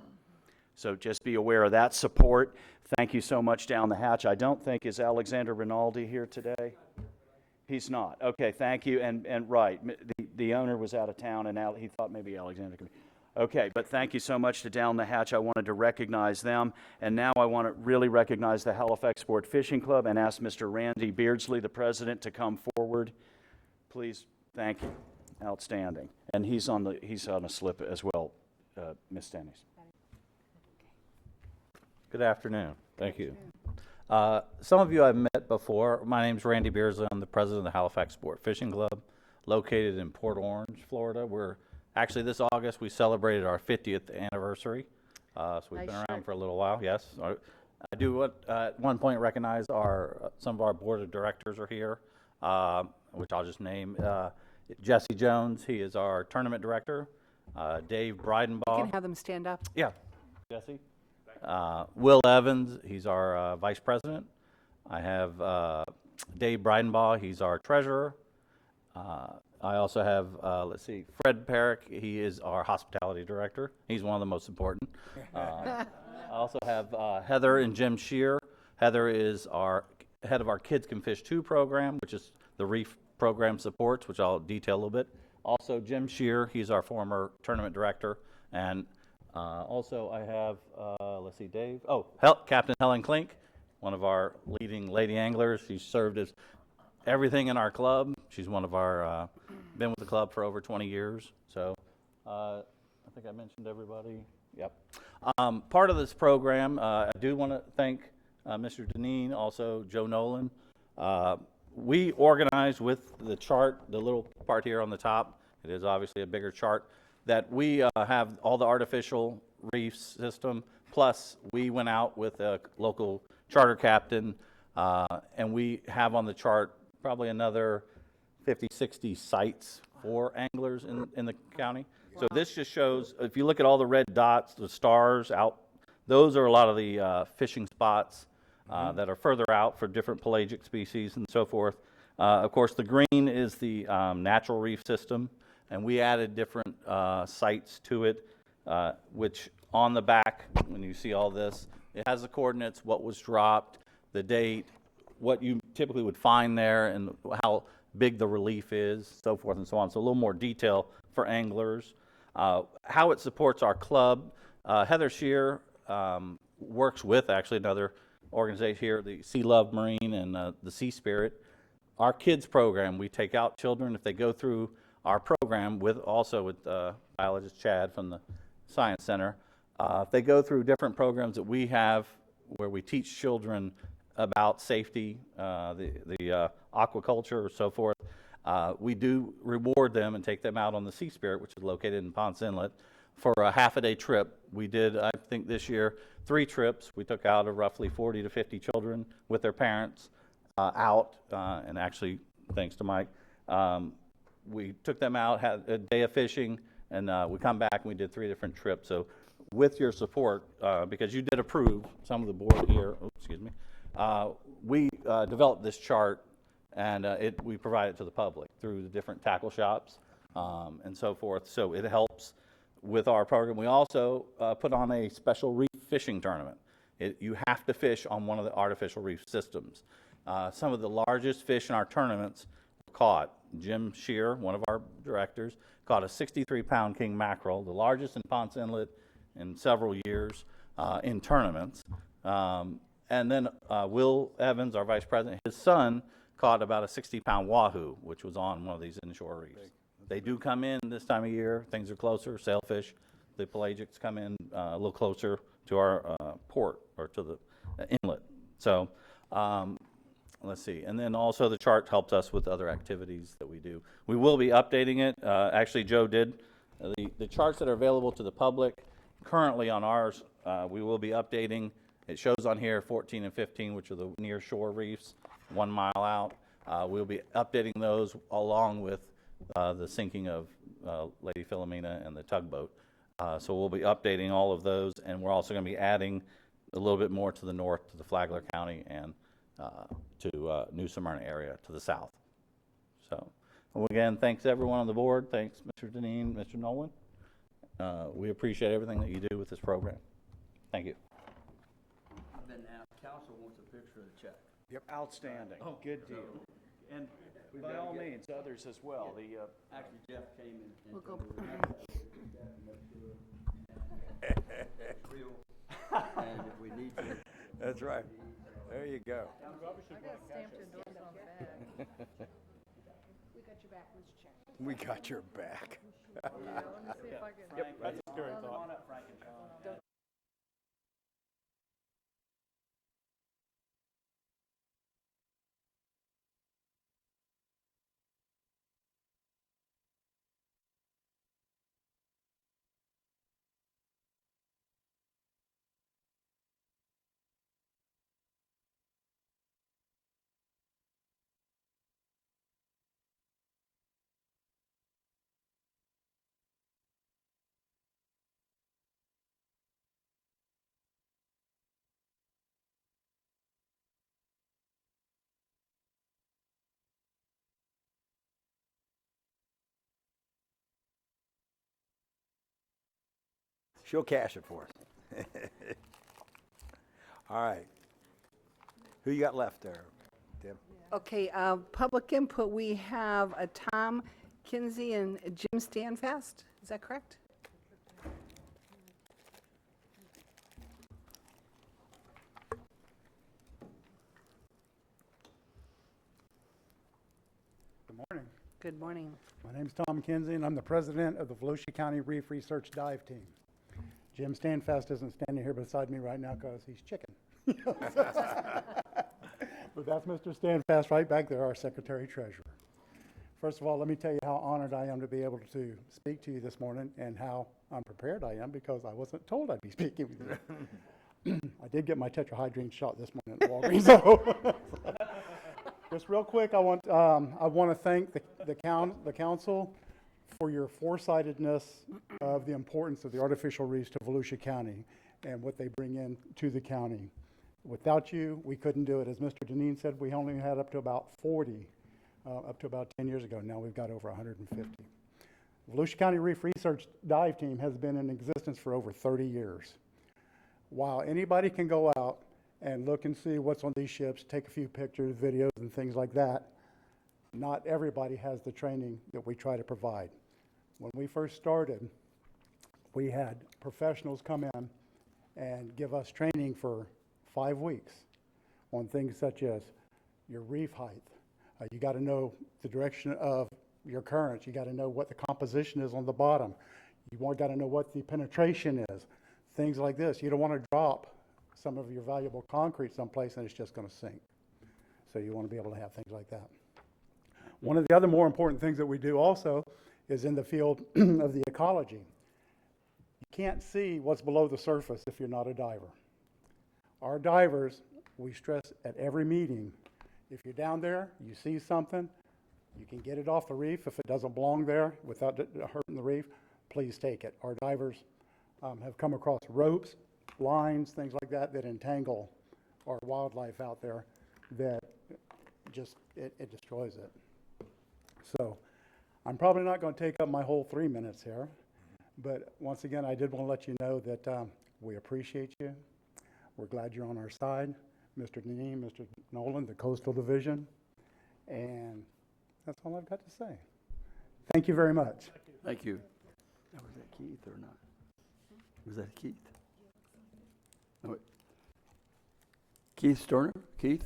So just be aware of that support. Thank you so much, Down the Hatch. I don't think, is Alexander Rinaldi here today? He's not. Okay, thank you. And right, the owner was out of town, and he thought maybe Alexander could be. Okay, but thank you so much to Down the Hatch. I wanted to recognize them. And now I want to really recognize the Halifax Sport Fishing Club and ask Mr. Randy Beardsley, the president, to come forward. Please, thank you. Outstanding. And he's on a slip as well, Ms. Stennis. Good afternoon. Thank you. Some of you I've met before. My name's Randy Beardsley. I'm the president of the Halifax Sport Fishing Club, located in Port Orange, Florida. Actually, this August, we celebrated our 50th anniversary. So we've been around for a little while, yes. I do at one point recognize some of our board of directors are here, which I'll just name. Jesse Jones, he is our tournament director. Dave Breidenbaugh. You can have them stand up. Yeah. Jesse. Will Evans, he's our vice president. I have Dave Breidenbaugh, he's our treasurer. I also have, Fred Perrick, he is our hospitality director. He's one of the most important. I also have Heather and Jim Shear. Heather is our head of our Kids Can Fish 2 program, which is the reef program supports, which I'll detail a little bit. Also, Jim Shear, he's our former tournament director. And also I have, Dave. Captain Helen Klink, one of our leading lady anglers. She's served as everything in our club. She's one of our, been with the club for over 20 years. So I think I mentioned everybody. Yep. Part of this program, I do want to thank Mr. Deneen, also Joe Nolan. We organized with the chart, the little part here on the top. It is obviously a bigger chart, that we have all the artificial reef system, plus we went out with a local charter captain, and we have on the chart probably another 50, 60 sites for anglers in the county. So this just shows, if you look at all the red dots, the stars out, those are a lot of the fishing spots that are further out for different pelagic species and so forth. Of course, the green is the natural reef system, and we added different sites to it, which on the back, when you see all this, it has the coordinates, what was dropped, the date, what you typically would find there, and how big the relief is, so forth and so on. So a little more detail for anglers. How it supports our club. Heather Shear works with actually another organization here, the Sea Love Marine and the Sea Spirit. Our kids program, we take out children if they go through our program with biologist Chad from the Science Center. If they go through different programs that we have where we teach children about safety, the aquaculture or so forth, we do reward them and take them out on the Sea Spirit, which is located in Ponce Inlet, for a half-a-day trip. We did, I think this year, 3 trips. We took out roughly 40 to 50 children with their parents out, and actually, thanks to Mike, we took them out, had a day of fishing, and we come back and we did 3 different trips. So with your support, because you did approve, some of the board here, we developed this chart, and we provide it to the public through the different tackle shops and so forth. So it helps with our program. We also put on a special reef fishing tournament. You have to fish on one of the artificial reef systems. Some of the largest fish in our tournaments were caught. Jim Shear, one of our directors, caught a 63-pound king mackerel, the largest in Ponce Inlet in several years in tournaments. And then Will Evans, our vice president, his son caught about a 60-pound wahoo, which was on one of these inshore reefs. They do come in this time of year. Things are closer. Sailfish, the pelagics come in a little closer to our port or to the inlet. So let's see. And then also the chart helps us with other activities that we do. We will be updating it. Actually, Joe did. The charts that are available to the public currently on ours, we will be updating. It shows on here 14 and 15, which are the near shore reefs, 1 mile out. We'll be updating those along with the sinking of Lady Philomena and the tugboat. So we'll be updating all of those, and we're also going to be adding a little bit more to the north, to the Flagler County, and to New Smyrna area to the south. So, well, again, thanks everyone on the board. Thanks, Mr. Deneen, Mr. Nolan. We appreciate everything that you do with this program. Thank you. I've been asked, council wants a picture of the check. Yep. Outstanding. Good deal. And by all means, others as well. The Actually, Jeff came in. We'll go. Real. And if we need to. That's right. There you go. We got your back. Yep, that's a scary thought. She'll cash it for us. All right. Who you got left there, Tim? Okay, public input, we have Tom Kinsey and Jim Standfast. Is that correct? Good morning. Good morning. My name's Tom Kinsey, and I'm the president of the Volusia County Reef Research Dive Team. Jim Standfast isn't standing here beside me right now because he's chicken. But that's Mr. Standfast right back there, our Secretary Treasurer. First of all, let me tell you how honored I am to be able to speak to you this morning and how unprepared I am because I wasn't told I'd be speaking with you. I did get my tetrahydrine shot this morning at Walgreens. So just real quick, I want to thank the council for your foresightedness of the importance of the artificial reefs to Volusia County and what they bring in to the county. Without you, we couldn't do it. As Mr. Deneen said, we only had up to about 40 up to about 10 years ago. Now we've got over 150. Volusia County Reef Research Dive Team has been in existence for over 30 years. While anybody can go out and look and see what's on these ships, take a few pictures, videos, and things like that, not everybody has the training that we try to provide. When we first started, we had professionals come in and give us training for 5 weeks on things such as your reef height. You got to know the direction of your currents. You got to know what the composition is on the bottom. You got to know what the penetration is. Things like this. You don't want to drop some of your valuable concrete someplace and it's just going to sink. So you want to be able to have things like that. One of the other more important things that we do also is in the field of the ecology. You can't see what's below the surface if you're not a diver. Our divers, we stress at every meeting, if you're down there, you see something, you can get it off the reef. If it doesn't belong there without hurting the reef, please take it. Our divers have come across ropes, lines, things like that that entangle our wildlife out there that just, it destroys it. So I'm probably not going to take up my whole 3 minutes here, but once again, I did want to let you know that we appreciate you. We're glad you're on our side. Mr. Deneen, Mr. Nolan, the Coastal Division, and that's all I've got to say. Thank you very much. Thank you. Now, was that Keith or not? Was that Keith? Oh, wait. Keith Sterner? Keith?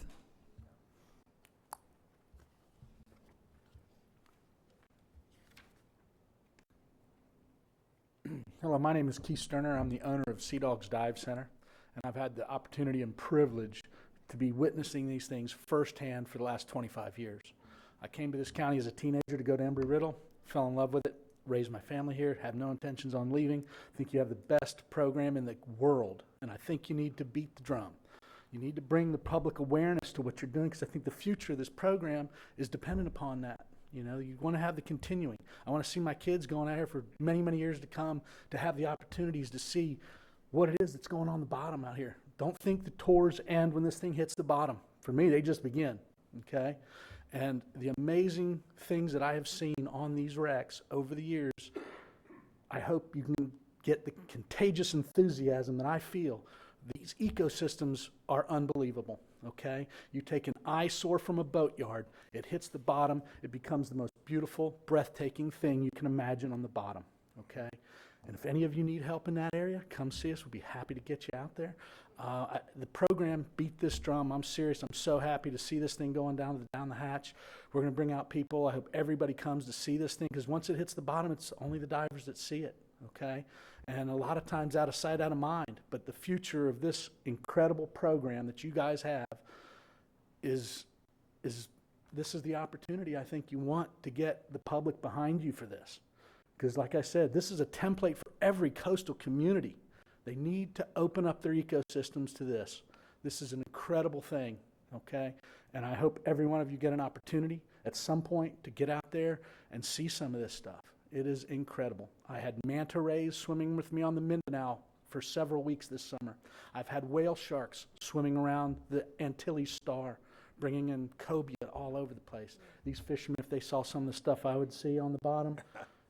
Hello, my name is Keith Sterner. I'm the owner of Sea Dogs Dive Center, and I've had the opportunity and privilege to be witnessing these things firsthand for the last 25 years. I came to this county as a teenager to go to Embry-Riddle, fell in love with it, raised my family here, have no intentions on leaving. I think you have the best program in the world, and I think you need to beat the drum. You need to bring the public awareness to what you're doing, because I think the future of this program is dependent upon that. You know, you want to have the continuing. I want to see my kids going out here for many, many years to come to have the opportunities to see what it is that's going on the bottom out here. Don't think the tours end when this thing hits the bottom. For me, they just begin, okay? And the amazing things that I have seen on these wrecks over the years, I hope you can get the contagious enthusiasm that I feel. These ecosystems are unbelievable, okay? You take an eyesore from a boatyard, it hits the bottom, it becomes the most beautiful, breathtaking thing you can imagine on the bottom, okay? And if any of you need help in that area, come see us. We'd be happy to get you out there. The program Beat This Drum, I'm serious. I'm so happy to see this thing going down the hatch. We're going to bring out people. I hope everybody comes to see this thing, because once it hits the bottom, it's only the divers that see it, okay? And a lot of times out of sight, out of mind. But the future of this incredible program that you guys have is this is the opportunity I think you want to get the public behind you for this. Because like I said, this is a template for every coastal community. They need to open up their ecosystems to this. This is an incredible thing, okay? And I hope every one of you get an opportunity at some point to get out there and see some of this stuff. It is incredible. I had manta rays swimming with me on the Mindanao for several weeks this summer. I've had whale sharks swimming around the Antilles Star, bringing in cobia all over the place. These fishermen, if they saw some of the stuff I would see on the bottom,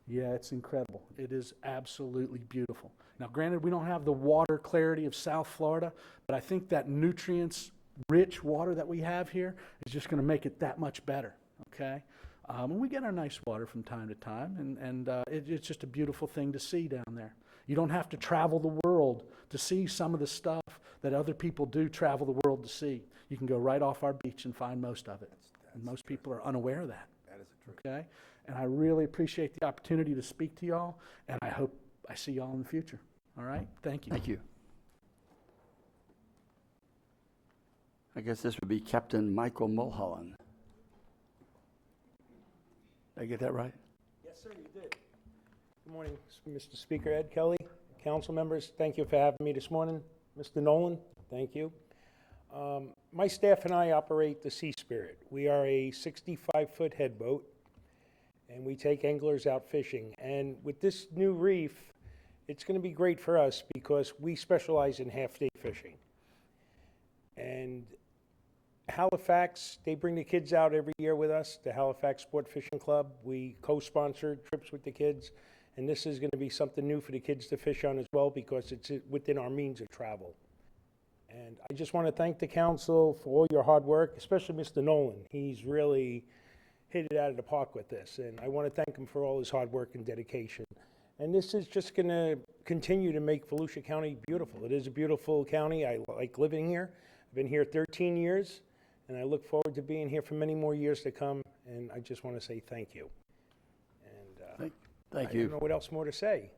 yeah, it's incredible. It is absolutely beautiful. Now, granted, we don't have the water clarity of South Florida, but I think that nutrients-rich water that we have here is just going to make it that much better, okay? And we get our nice water from time to time, and it's just a beautiful thing to see down there. You don't have to travel the world to see some of the stuff that other people do travel the world to see. You can go right off our beach and find most of it. And most people are unaware of that. That is the truth. Okay? And I really appreciate the opportunity to speak to y'all, and I hope I see y'all in the future. All right? Thank you. Thank you. I guess this would be Captain Michael Mulholland. Did I get that right? Yes, sir, you did. Good morning, Mr. Speaker, Ed Kelly, council members. Thank you for having me this morning. Mr. Nolan, thank you. My staff and I operate the Sea Spirit. We are a 65-foot head boat, and we take anglers out fishing. And with this new reef, it's going to be great for us because we specialize in half-day fishing. And Halifax, they bring the kids out every year with us, the Halifax Sport Fishing Club. We co-sponsor trips with the kids, and this is going to be something new for the kids to fish on as well because it's within our means of travel. And I just want to thank the council for all your hard work, especially Mr. Nolan. He's really hit it out of the park with this, and I want to thank him for all his hard work and dedication. And this is just going to continue to make Volusia County beautiful. It is a beautiful county. I like living here. I've been here 13 years, and I look forward to being here for many more years to come, and I just want to say thank you. And thank I you. don't know what else more to say.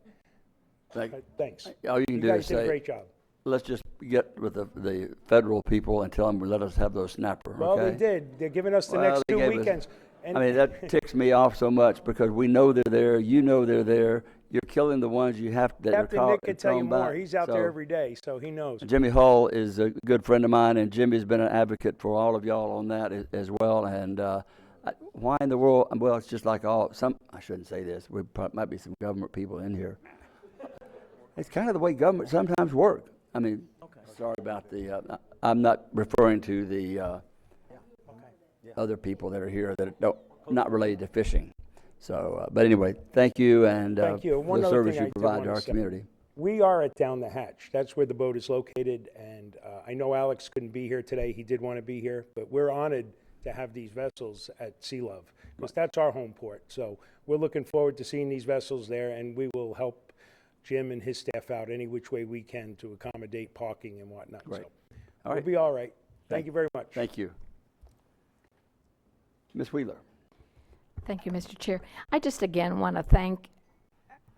Thanks. All you can You do guys is did a say, great job. let's just get with the federal people and tell them let us have those snapper, Well, okay? they did. They're giving us the Well, next they 2 gave us- weekends. And I mean, that ticks me off so much because we know they're there, you know they're there, you're killing the ones you have that are Captain caught Nick can and tell you thrown more. back. He's out So, there every day, so he knows. Jimmy Hull is a good friend of mine, and Jimmy's been an advocate for all of y'all on that as well. And why in the world? Well, it's just like I shouldn't say this. We might be some government people in here. It's kind of the way government sometimes work. I mean, sorry about the. I'm not referring to the other people that are here that don't not related to fishing. So, but anyway, thank you and Thank you. for the service you provide to our community. We are at Down the Hatch. That's where the boat is located, and I know Alex couldn't be here today. He did want to be here, but we're honored to have these vessels at Sea Love because that's our home port. So we're looking forward to seeing these vessels there, and we will help Jim and his staff out any which way we can to accommodate parking and whatnot. Great. So All right. we'll be all right. Thank you very much. Thank you. Ms. Wheeler. Thank you, Mr. Chair. I just again want to thank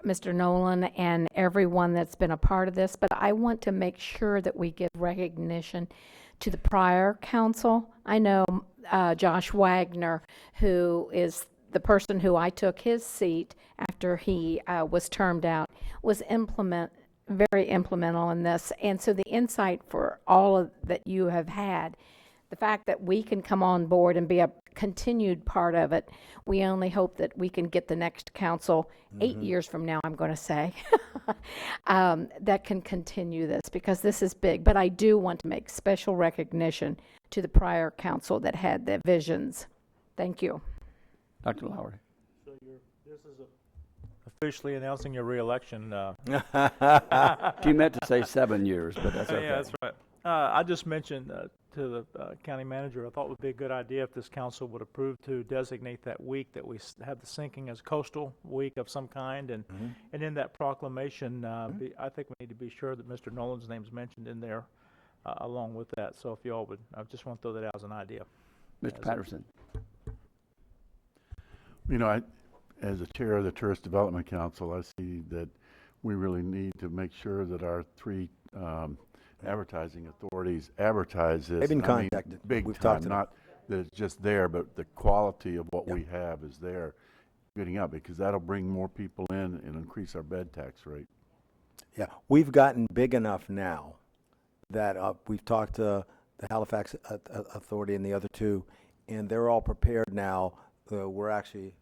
Mr. Nolan and everyone that's been a part of this, but I want to make sure that we give recognition to the prior council. I know Josh Wagner, who is the person who I took his seat after he was termed out, was very implemental in this. And so the insight for all of that you have had, the fact that we can come on board and be a continued part of it, we only hope that we can get the next council 8 years from now, I'm going to say, that can continue this, because this is big. But I do want to make special recognition to the prior council that had the visions. Thank you. Dr. Lowry. So this is officially announcing your reelection. She meant to say 7 years, but that's okay. Yeah, that's right. I just mentioned to the county manager, I thought it would be a good idea if this council would approve to designate that week that we have the sinking as coastal week of some kind, and in that proclamation, I think we need to be sure that Mr. Nolan's name is mentioned in there along with that. So if y'all would, I just want to throw that out as an idea. Mr. Patterson. You know, as a chair of the Tourist Development Council, I see that we really need to make sure that our three advertising authorities advertise this. They've been I mean, contacted. big We've time, talked to them. not that it's just there, but the quality of what we have is there, getting up, because that'll bring more people in and increase our bed tax rate. Yeah, we've gotten big enough now that we've talked to the Halifax Authority and the other two, and they're all prepared now.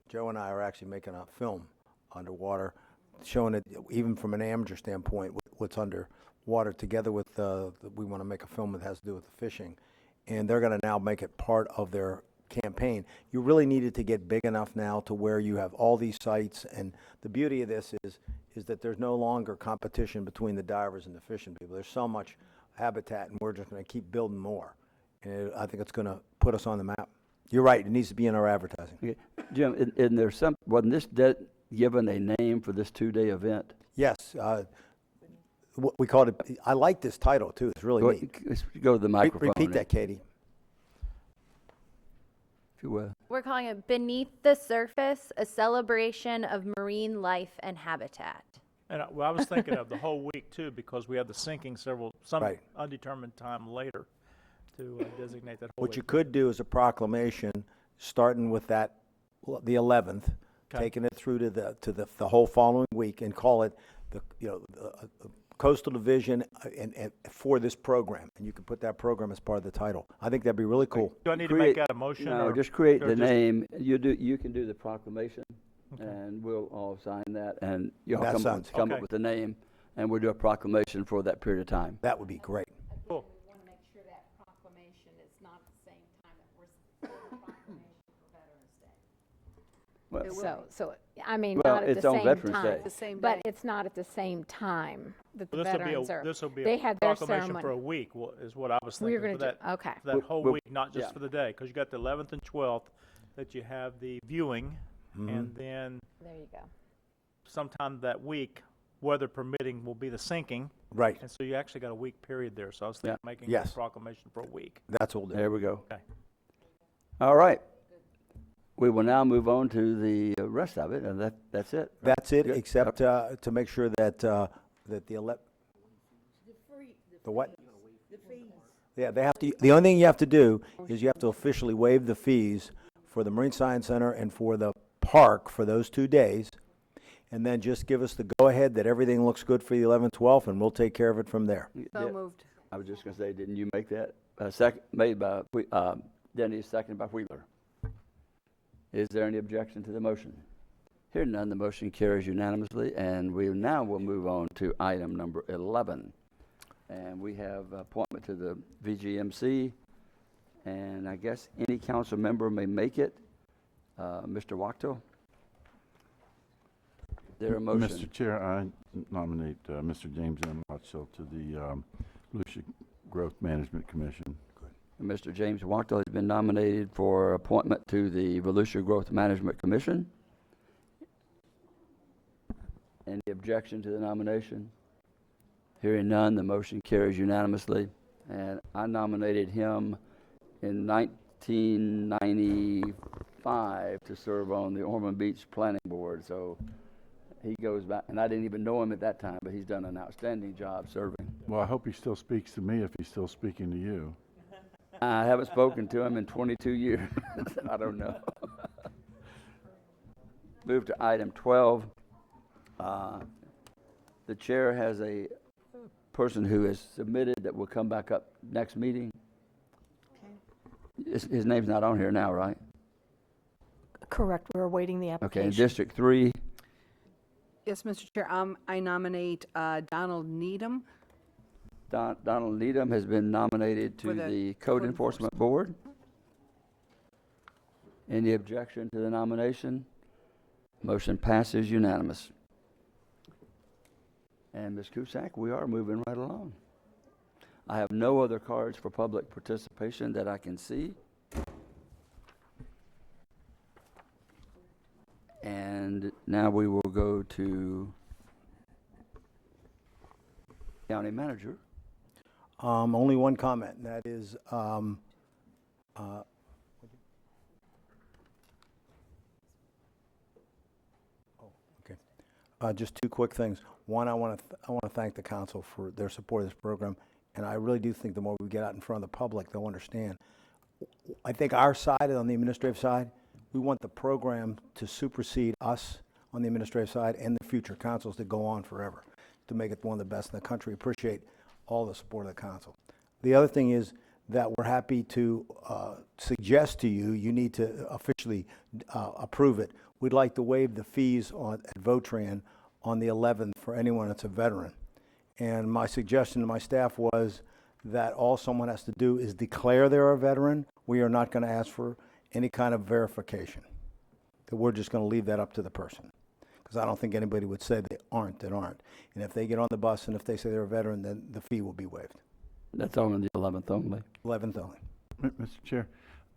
Joe and I are actually making a film underwater, showing it even from an amateur standpoint, what's underwater, together with we want to make a film that has to do with the fishing. And they're going to now make it part of their campaign. You really needed to get big enough now to where you have all these sites, and the beauty of this is that there's no longer competition between the divers and the fishing people. There's so much habitat, and we're just going to keep building more. And I think it's going to put us on the map. You're right, it needs to be in our advertising. Okay. Jim, isn't there wasn't this given a name for this 2-day event? Yes, we called it, I like this title too, it's really neat. Go to the microphone. Repeat that, Katie. If you will. We're calling it Beneath the Surface, a celebration of marine life and habitat. And I was thinking of the whole week too, because we have the sinking some undetermined time later to designate that whole What week. you could do is a proclamation, starting with the 11th, taking it through to the whole following week, and call it the Coastal Division and for this program, and you can put that program as part of the title. I think that'd be really cool. Do I need to make that a motion? No, or just create or the just- name. You can do the proclamation, and we'll all sign that, and you'll That come sounds- up with the name, and we'll do a proclamation for that period of time. That would be great. Cool. We want to make sure that proclamation is not at the same time that we're proclamation for Veterans Day. Well- It will So, I mean, Well, not at it's the on same Veterans time. Day. The same But day. it's not at the same time that the Well, veterans are. this will be They a had their proclamation ceremony. for a week, is what I was thinking. We're gonna for that, do- okay. for that whole Well, week, not just yeah. for the day, because you got the 11th and 12th that you have the viewing, and then There you go. sometime that week, weather permitting, will be the sinking. Right. And so you actually got a week period there. So I was thinking making Yes. a proclamation for a week. That's all. There we go. Okay. All right. We will now move on to the rest of it, and that's it. That's it, Good. except to make sure that the what? The fees. Yeah, they have to. The only thing you have to do is you have to officially waive the fees for the Marine Science Center and for the park for those 2 days, and then just give us the go-ahead that everything looks good for the 11th, 12th, and we'll take care of it from there. So moved. I was just going to say, didn't you make that? Made by Denny, seconded by Wheeler. Is there any objection to the motion? Hearing none, the motion carries unanimously, and we now will move on to item number 11. And we have appointment to the VGMC, and I guess any council member may make it. Mr. Wachtel? Is there a motion? Mr. Chair, I nominate Mr. James M. Watchell to the Volusia Growth Management Commission. Mr. James Wachtel has been nominated for appointment to the Volusia Growth Management Commission. Any objection to the nomination? Hearing none, the motion carries unanimously. And I nominated him in 1995 to serve on the Ormond Beach Planning Board. So he goes back, and I didn't even know him at that time, but he's done an outstanding job serving. Well, I hope he still speaks to me if he's still speaking to you. I haven't spoken to him in 22 years. I don't know. Move to item 12. The chair has a person who has submitted that will come back up next meeting. his name's not on here now, right? Correct, we're awaiting the Okay, application. in District 3, Yes, Mr. Chair, I nominate Donald Needham. Donald Needham has been nominated to For the the Code Enforcement Board. Any objection to the nomination? Motion passes unanimous. And Ms. Cusack, we are moving right along. I have no other cards for public participation that I can see. And now we will go to County Manager. Only one comment, and that is, just two quick things. One, I want to thank the council for their support of this program, and I really do think the more we get out in front of the public, they'll understand. I think our side, on the administrative side, we want the program to supersede us on the administrative side and the future councils that go on forever, to make it one of the best in the country. Appreciate all the support of the council. The other thing is that we're happy to suggest to you, you need to officially approve it. We'd like to waive the fees at Votran on the 11th for anyone that's a veteran. And my suggestion to my staff was that all someone has to do is declare they're a veteran. We are not going to ask for any kind of verification. That we're just going to leave that up to the person. Because I don't think anybody would say they aren't, that aren't. And if they get on the bus and if they say they're a veteran, then the fee will be waived. That's on the 11th only. 11th only. Mr. Chair,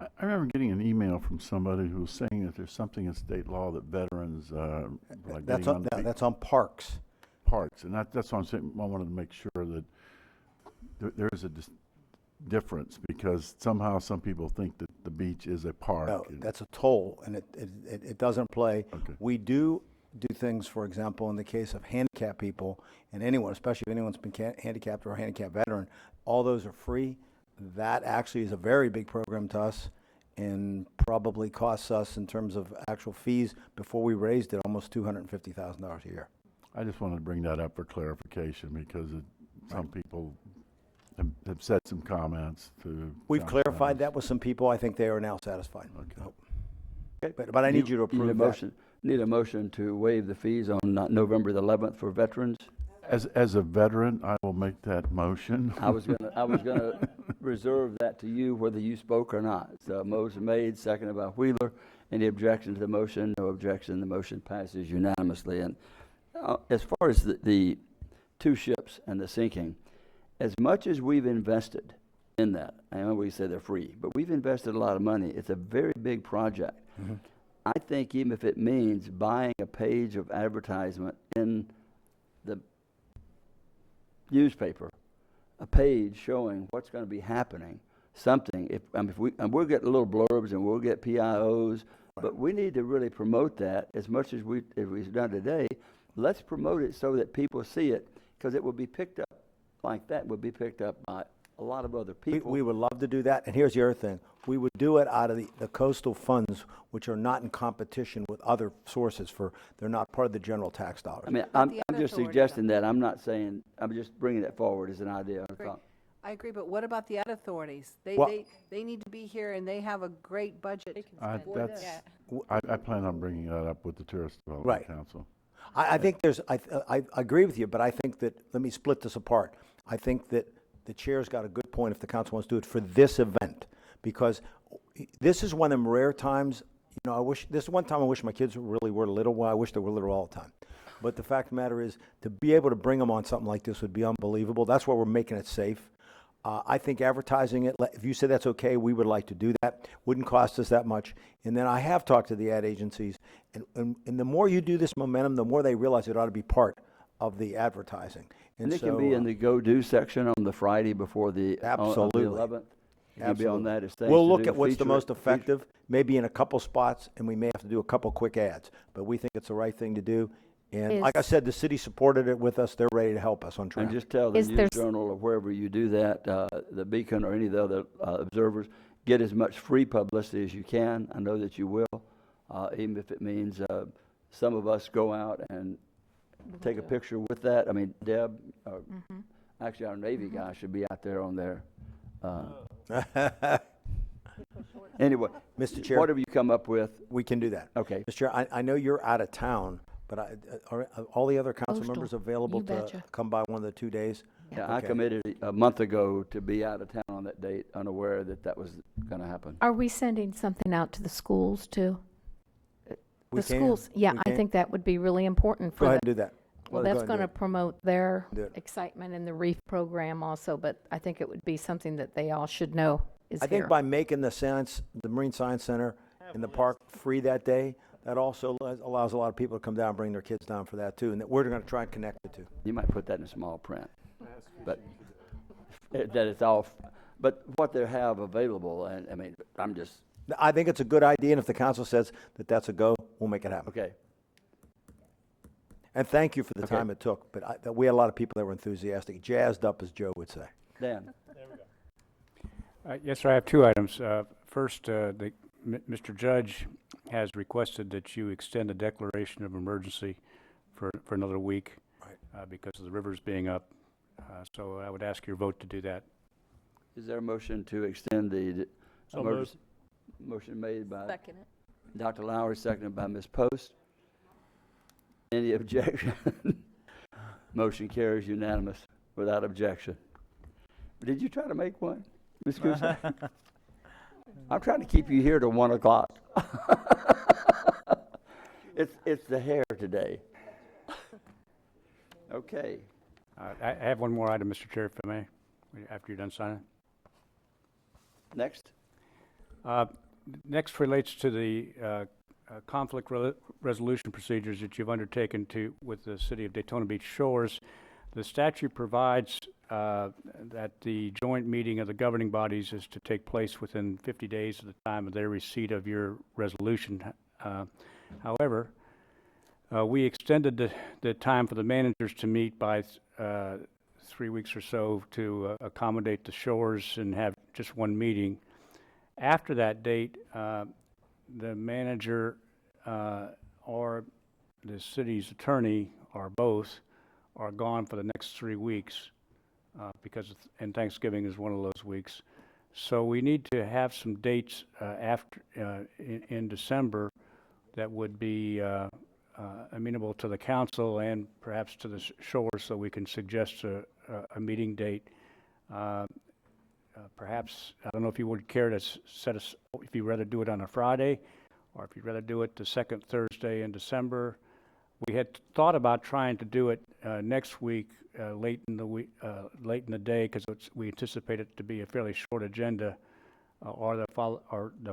I remember getting an email from somebody who was saying that there's something in state law that veterans, like That's getting on, that's on parks. parks, and that's what I'm saying. I wanted to make sure that there is a difference, because somehow some people think that the beach is a park. No, that's a toll, and it doesn't play. Okay. We do things, for example, in the case of handicapped people, and anyone, especially if anyone's been handicapped or a handicapped veteran, all those are free. That actually is a very big program to us, and probably costs us, in terms of actual fees, before we raised it, almost $250,000 a year. I just wanted to bring that up for clarification, because some people have said some comments to. We've council clarified members. that with some people. I think they are now satisfied. Okay. Okay, but I need you to approve Need a that. motion, need a motion to waive the fees on November the 11th for veterans. As a veteran, I will make that motion. I was gonna reserve that to you, whether you spoke or not. So motion made, seconded by Wheeler. Any objection to the motion? No objection. The motion passes unanimously. And as far as the two ships and the sinking, as much as we've invested in that, I know we say they're free, but we've invested a lot of money. It's a very big project. Mm-hmm. I think even if it means buying a page of advertisement in the newspaper, a page showing what's going to be happening, something. If we'll get little blurbs and we'll get PIOs, but we need to really promote that as much as we've done today. Let's promote it so that people see it, because it will be picked up like that. Will be picked up by a lot of other people. We would love to do that. And here's the other thing. We would do it out of the coastal funds, which are not in competition with other sources, they're not part of the general tax dollars. I mean, I'm just suggesting that. I'm not saying. I'm just bringing it forward as an idea. I agree, but what about the ed authorities? They need to be here, and they have a great budget. I plan on bringing that up with the Tourist Development Right. Council. I think I agree with you, but I think that, let me split this apart. I think that the chair's got a good point if the council wants to do it for this event, because this is one of them rare times, this is one time I wish my kids really were little. Well, I wish they were little all the time. But the fact of the matter is, to be able to bring them on something like this would be unbelievable. That's why we're making it safe. I think advertising it, if you say that's okay, we would like to do that. Wouldn't cost us that much. And then I have talked to the ad agencies, and the more you do this momentum, the more they realize it ought to be part of the advertising. And it can be in the go-do section on the Friday before the Absolutely. On the 11th. It can be on that as things We'll to look do, at what's the feature most it, effective, maybe in a couple spots, and we may have to do a couple quick ads. But we think it's the right thing to do. And like I said, the city supported it with us. They're ready to help us on And traffic. just tell the News Journal or wherever you do that, the Beacon or any of the other observers, get as much free publicity as you can. I know that you will, even if it means some of us go out and take a picture with that. I mean, Deb, actually our Navy guy should be out there on there. Anyway, Mr. Chair. whatever you come up with, We can do that. okay. Mr. Chair, I know you're out of town, but are all the other council Postal. members available You to betcha. come by one of the 2 days? Yeah, I Okay. committed a month ago to be out of town on that date, unaware that that was going to happen. Are we sending something out to the schools too? We The can. schools, yeah, We I can. think that would be really important for Go ahead the- and do that. Well, Go that's ahead and going do to it. promote their Do it. excitement in the REEF program also, but I think it would be something that they all should know is I think here. by making the Marine Science Center in the park free that day, that also allows a lot of people to come down and bring their kids down for that too, and that we're going to try and connect the two. You might put that in small print, but that it's all, but what they have available, and I mean, I'm just, I think it's a good idea, and if the council says that that's a go, we'll make it happen. okay. And thank you for the Okay. time it took, but that we had a lot of people that were enthusiastic, jazzed up, as Joe would say. Dan? Yes, sir, I have two items. First, Mr. Judge has requested that you extend the declaration of emergency for another week because of the rivers being up. So I would ask your vote to do that. Is there a motion to extend the So emergency? Motion made by Second it. Dr. Lowry, seconded by Ms. Post. Any objection? Motion carries unanimous without objection. Did you try to make one, Ms. Kusa? I'm trying to keep you here till 1 o'clock. It's the hair today. Okay. I have one more item, Mr. Chair, if I may, after you're done signing. Next. Next relates to the conflict resolution procedures that you've undertaken with the City of Daytona Beach Shores. The statute provides that the joint meeting of the governing bodies is to take place within 50 days of the time of their receipt of your resolution. However, we extended the time for the managers to meet by 3 weeks or so to accommodate the shores and have just one meeting. After that date, the manager or the city's attorney, or both, are gone for the next 3 weeks and Thanksgiving is one of those weeks. So we need to have some dates in December that would be amenable to the council and perhaps to the shores, so we can suggest a meeting date. Perhaps, I don't know if you would care to if you'd rather do it on a Friday, or if you'd rather do it the second Thursday in December. We had thought about trying to do it next week, late in the day, because we anticipate it to be a fairly short agenda, or the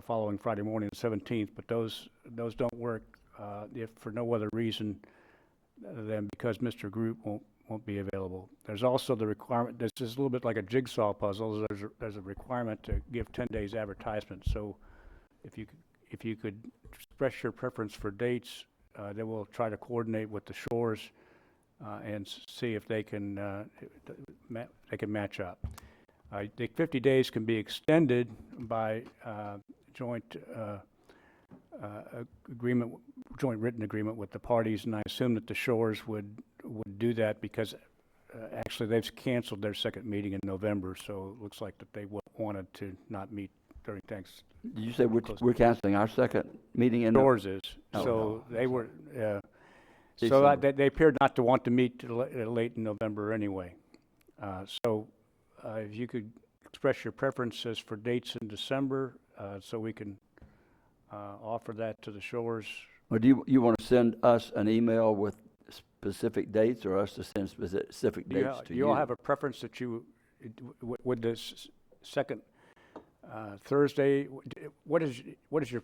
following Friday morning, the 17th. But those don't work if for no other reason than because Mr. Group won't be available. There's also the requirement. This is a little bit like a jigsaw puzzle. There's a requirement to give 10 days advertisement. So if you could express your preference for dates, then we'll try to coordinate with the shores and see if they can match up. The 50 days can be extended by joint written agreement with the parties, and I assume that the shores would do that because actually they've canceled their second meeting in November, so it looks like that they wanted to not meet during Thanksgiving. Did you say we're canceling our second meeting in? Shores is. Oh, So no. they were, so December. they appeared not to want to meet late in November anyway. So if you could express your preferences for dates in December, so we can offer that to the shores. Or do you want to send us an email with specific dates, or us to send specific dates to you? Do you all have a preference that would this second Thursday, what is your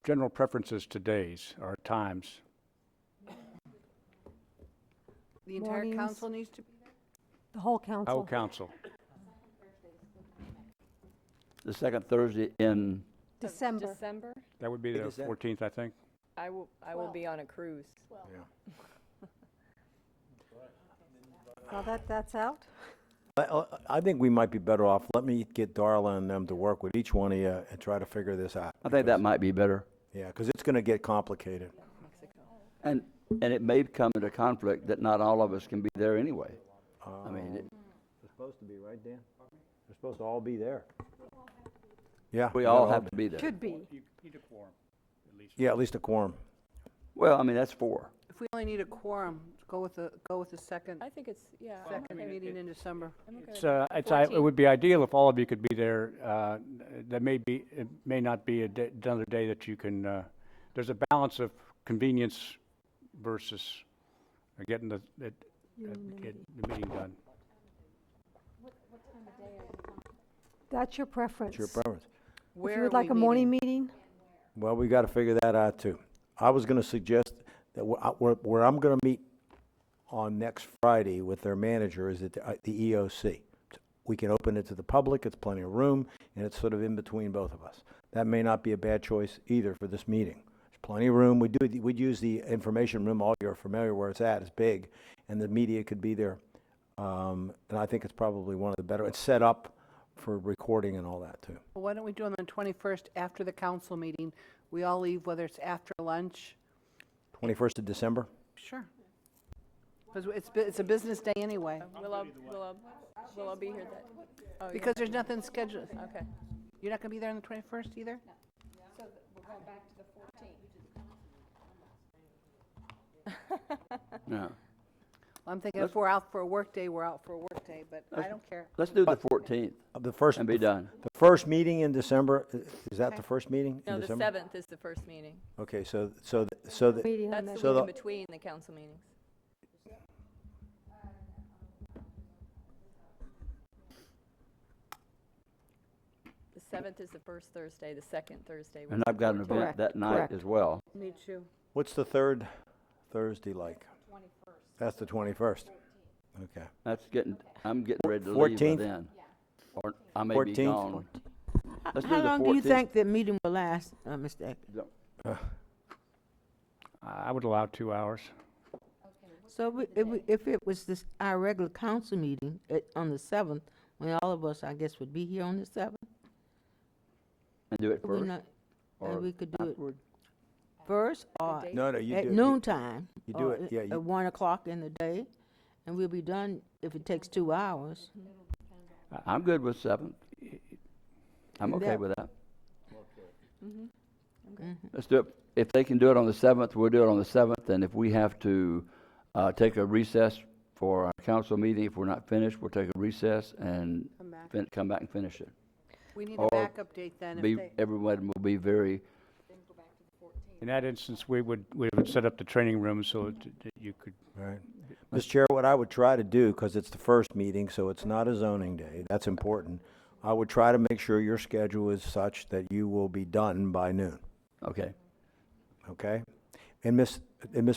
general preferences to days or times? The entire Mornings. council needs to be there? The whole council. Whole council. The second Thursday in, December. December? That would be the Big as that. 14th, I think. I will be on a cruise. Well, that's out. I think we might be better off, let me get Darla and them to work with each one of you and try to figure this out. I think that might be better. Yeah, because it's going to get complicated. And it may come into conflict that not all of us can be there anyway. I mean, They're supposed to be, right, Dan? They're supposed to all be there. Yeah. We you all gotta have to be there. Could be. Yeah, at least a quorum. Well, I mean, that's 4. If we only need a quorum, go with the second, I think it's, yeah. second meeting in December. I'm okay with It would be ideal if all of you could be there. It may not be another day that you can, there's a balance of convenience versus getting the meeting done. That's your preference. It's your preference. If Where you are would like we a morning meeting? meeting, Well, we got to figure that out too. I was going to suggest that where I'm going to meet on next Friday with their manager is at the EOC. We can open it to the public, it's plenty of room, and it's sort of in between both of us. That may not be a bad choice either for this meeting. There's plenty of room. We'd use the information room, all you're familiar where it's at, it's big, and the media could be there. And I think it's probably one of the better, it's set up for recording and all that too. Well, why don't we do it on the 21st after the council meeting? We all leave, whether it's after lunch. 21st of December? Sure. Because it's a business day anyway. Will I be here that? Oh, Because there's nothing scheduled. Okay. You're not going to be there on the 21st either? So we're going back to the 14th. No. Well, I'm thinking if we're out for a work day, we're out for a work day, but I don't care. Let's do the 14th The first and be done. The first meeting in December, is that the first meeting in No, the December? 7th is the first meeting. Okay, so the, meeting on That's that. the week in between the council meetings. The 7th is the first Thursday, the second Thursday. And I've got an event Correct, that night correct. as well. Me too. what's the third Thursday like? 21st. That's the 21st. Okay. I'm getting ready to leave by 14th? then. Or I may be 14th? gone. Let's do How the long do you 14th. think the meeting will last, Mr. Eckert? I would allow 2 hours. So if it was our regular council meeting on the 7th, when all of us, I guess, would be here on the 7th? And do it Could we first? not- or we could do it afterward? first or No, you do at it. noontime? You do or it, yeah, At 1 o'clock in the day, and we'll be done if it takes 2 hours. I'm good with 7th. I'm okay That- with that. Mhm. Let's do it. If they can do it on the 7th, we'll do it on the 7th. And if we have to take a recess for our council meeting, if we're not finished, we'll take a recess and come back and finish it. We need Or a backup date then. Everyone will be very, In that instance, we would set up the training room so that you could. Right. Mr. Chair, what I would try to do, because it's the first meeting, so it's not a zoning day, that's important. I would try to make sure your schedule is such that you will be done by noon, okay. okay? And Ms.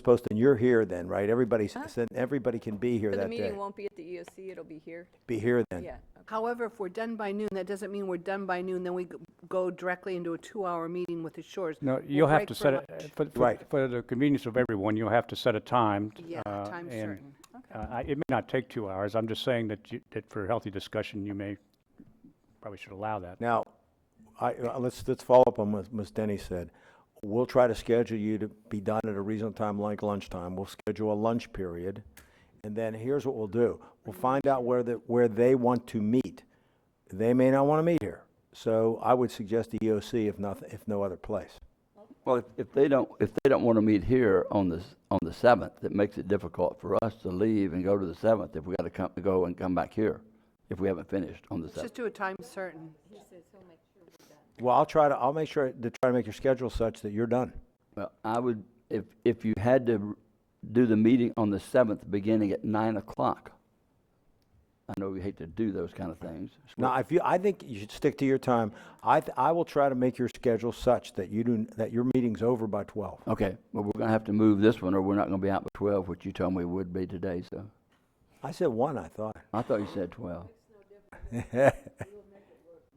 Poston, you're here then, right? Everybody can be here So the that day. meeting won't be at the EOC, it'll be here? Be here then. Yeah. However, if we're done by noon, that doesn't mean we're done by noon, then we go directly into a 2-hour meeting with the Shores. No, We'll you'll have break to for set lunch. it, Right. for the convenience of everyone, you'll have to set a time. Yeah, time and, certain. It may not take 2 hours. I'm just saying that for healthy discussion, probably should allow that. Now, let's follow up on what Ms. Denny said. We'll try to schedule you to be done at a reasonable time, like lunchtime. We'll schedule a lunch period, and then here's what we'll do. We'll find out where they want to meet. They may not want to meet here, so I would suggest the EOC if no other place. Well, if they don't want to meet here on the 7th, it makes it difficult for us to leave and go to the 7th if we got to go and come back here, if we haven't finished on the Let's 7th. just do a time certain. Well, I'll make sure to try to make your schedule such that you're done. Well, I would, if you had to do the meeting on the 7th, beginning at 9 o'clock. I know we hate to do those kind of things. Now, I think you should stick to your time. I will try to make your schedule such that your meeting's over by 12. Okay, well, we're going to have to move this one, or we're not going to be out by 12, which you told me would be today, so. I said 1, I thought. I thought you said 12.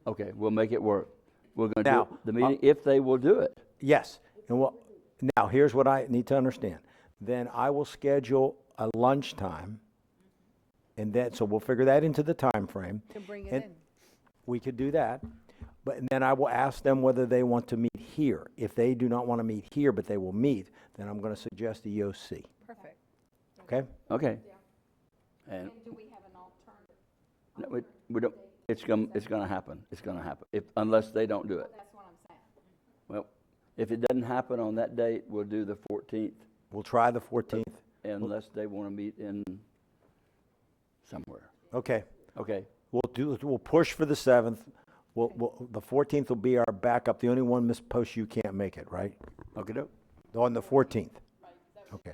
Okay, we'll make it work. We're going to do Now, the meeting if they will do it. Yes. And now, here's what I need to understand. Then I will schedule a lunchtime, and so we'll figure that into the time frame. To bring it And in. we could do that. But then I will ask them whether they want to meet here. If they do not want to meet here, but they will meet, then I'm going to suggest the EOC. Perfect. Okay? Okay. And do we have an alternative? no, we don't, It's gonna happen. It's gonna happen, unless they don't do it. That's what I'm saying. Well, if it doesn't happen on that date, we'll do the 14th, We'll try the 14th. unless they want to meet in somewhere. Okay. Okay, We'll push for the 7th. The 14th will be our backup. The only one, Ms. Post, you can't make it, right? okey-doke. On the 14th. Okay.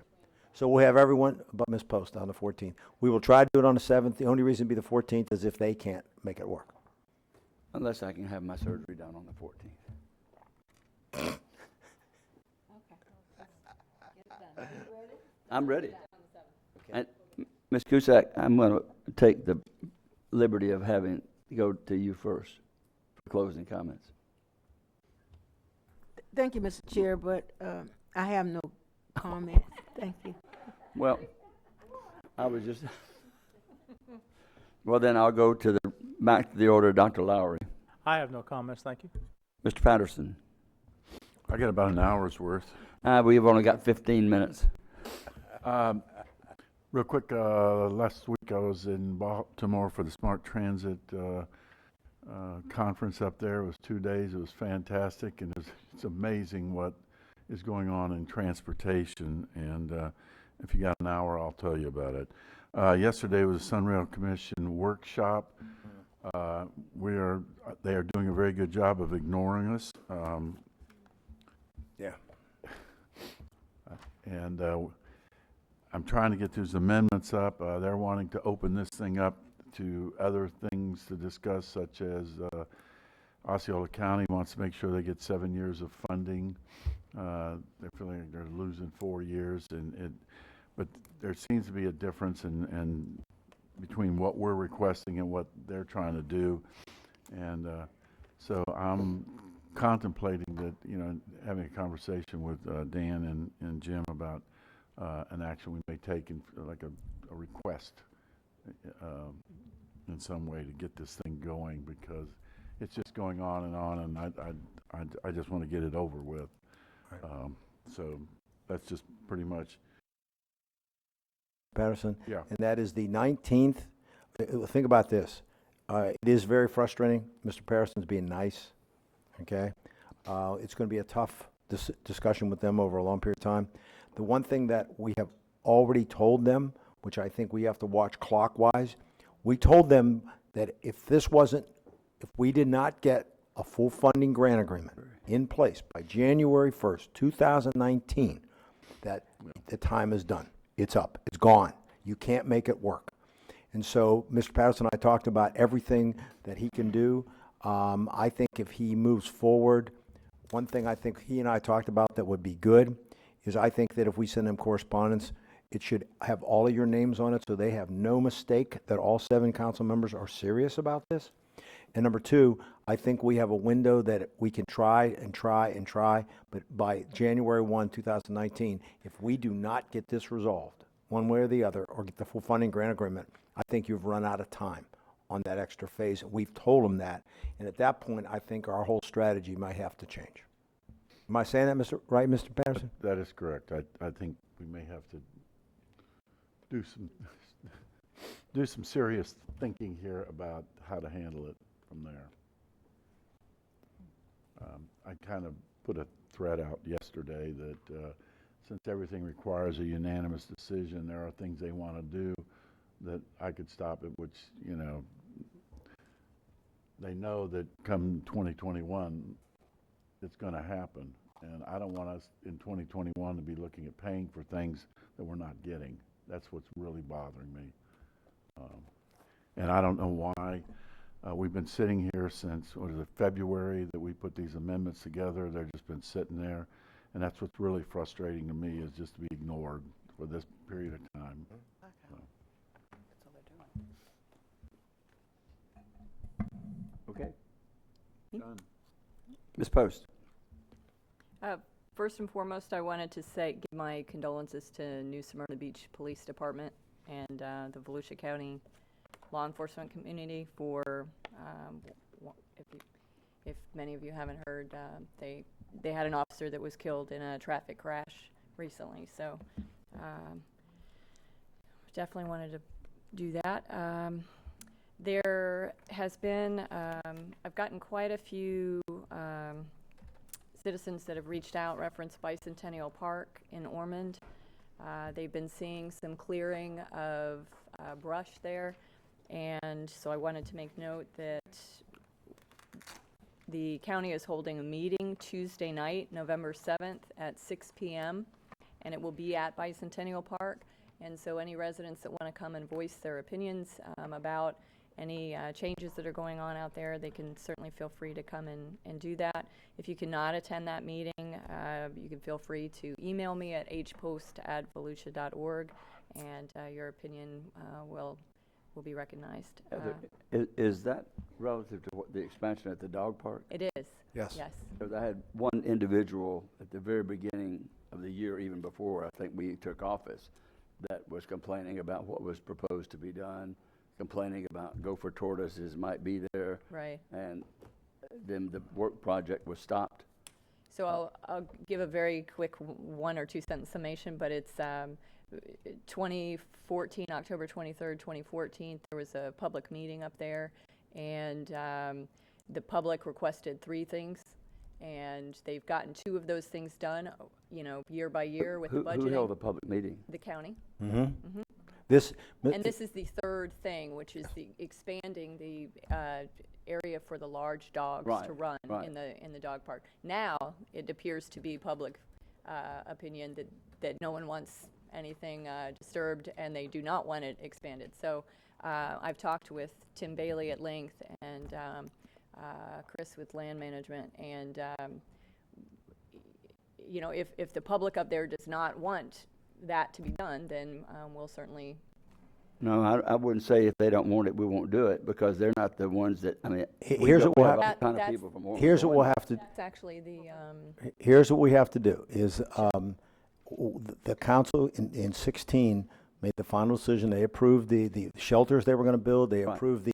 So we'll have everyone but Ms. Post on the 14th. We will try to do it on the 7th. The only reason it'd be the 14th is if they can't make it work. Unless I can have my surgery done on the 14th. I'm ready. And, Ms. Cusack, I'm going to take the liberty of having go to you first for closing comments. Thank you, Mr. Chair, but I have no comment. Thank you. Well, I was just, well, then I'll go to back to the order, Dr. Lowry. I have no comments, thank you. Mr. Patterson. I got about an hour's worth. We've only got 15 minutes. Real quick, last week I was in Baltimore for the Smart Transit conference up there. It was 2 days. It was fantastic, and it's amazing what is going on in transportation. And if you got an hour, I'll tell you about it. Yesterday was a Sunrail Commission workshop. They are doing a very good job of ignoring us. Yeah. And I'm trying to get those amendments up. They're wanting to open this thing up to other things to discuss, such as Osceola County wants to make sure they get 7 years of funding. They're feeling like they're losing 4 years, but there seems to be a difference in between what we're requesting and what they're trying to do. And so I'm contemplating that, having a conversation with Dan and Jim about an action we may take in like a request in some way to get this thing going, because it's just going on, and I just want to get it over with. Right. So that's just pretty much. Patterson? Yeah. And that is the 19th. Think about this. It is very frustrating. Mr. Patterson's being nice, okay? It's going to be a tough discussion with them over a long period of time. The one thing that we have already told them, which I think we have to watch clockwise, we told them that if we did not get a full funding grant agreement in place by January 1st, 2019, that the time is done. It's up. It's gone. You can't make it work. And so Mr. Patterson and I talked about everything that he can do. I think if he moves forward, one thing I think he and I talked about that would be good is I think that if we send them correspondence, it should have all of your names on it so they have no mistake that all 7 council members are serious about this. And number 2, I think we have a window that we can try, but by January 1, 2019, if we do not get this resolved, one way or the other, or get the full funding grant agreement, I think you've run out of time on that extra phase. We've told them that. And at that point, I think our whole strategy might have to change. Am I saying that, Mr. Patterson? That is correct. I think we may have to do some serious thinking here about how to handle it from there. I kind of put a thread out yesterday that since everything requires a unanimous decision, there are things they want to do that I could stop it, which, they know that come 2021, it's going to happen. And I don't want us in 2021 to be looking at paying for things that we're not getting. That's what's really bothering me. And I don't know why. We've been sitting here since, February that we put these amendments together. They've just been sitting there. And that's what's really frustrating to me, is just to be ignored for this period of time. Okay. Done. Ms. Post. First and foremost, I wanted to give my condolences to New Smyrna Beach Police Department and the Volusia County law enforcement community for, if many of you haven't heard, they had an officer that was killed in a traffic crash recently. So definitely wanted to do that. There has been, I've gotten quite a few citizens that have reached out, referenced Bicentennial Park in Ormond. They've been seeing some clearing of brush there, and so I wanted to make note that the county is holding a meeting Tuesday night, November 7th at 6 p.m., and it will be at Bicentennial Park. And so any residents that want to come and voice their opinions about any changes that are going on out there, they can certainly feel free to come and do that. If you cannot attend that meeting, you can feel free to email me at hpost@volusia.org, and your opinion will be recognized. Is that relative to the expansion at the dog park? It is. Yes. Yes. Because I had one individual at the very beginning of the year, even before I think we took office, that was complaining about what was proposed to be done, complaining about gopher tortoises might be there. Right. And then the work project was stopped. So I'll give a very quick 1 or 2 sentence summation, but it's 2014, October 23rd, 2014, there was a public meeting up there, and the public requested 3 things, and they've gotten 2 of those things done, year by year with the budgeting. Who held the public meeting? The county. Mm-hmm. Mm-hmm. And this is the 3rd thing, which is the expanding the area for the large dogs to run in the dog park. Now it appears to be public opinion that no one wants anything disturbed, and they do not want it expanded. So I've talked with Tim Bailey at length, and Chris with land management, and if the public up there does not want that to be done, then we'll certainly. No, I wouldn't say if they don't want it, we won't do it, because they're not the ones that, I mean, Here's what we'll have- Here's what we'll have to. That's actually the. Here's what we have to do, is the council in 16 made the final decision. They approved the shelters they were going to build. They approved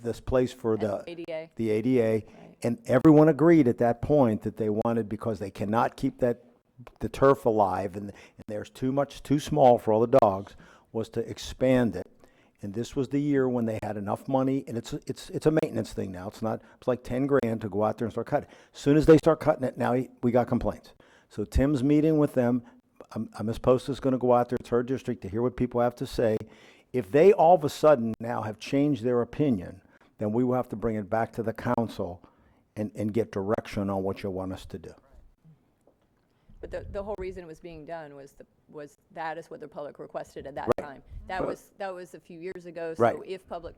this place for the ADA. The ADA. And everyone agreed at that point that they wanted, because they cannot keep the turf alive, and there's too small for all the dogs, was to expand it. And this was the year when they had enough money, and it's a maintenance thing now. It's like 10 grand to go out there and start cutting. As soon as they start cutting it, now we got complaints. So Tim's meeting with them. Ms. Post is going to go out there. It's her district, to hear what people have to say. If they all of a sudden now have changed their opinion, then we will have to bring it back to the council and get direction on what you want us to do. But the whole reason it was being done was that is what the public requested at that time. That was a few years ago. So if public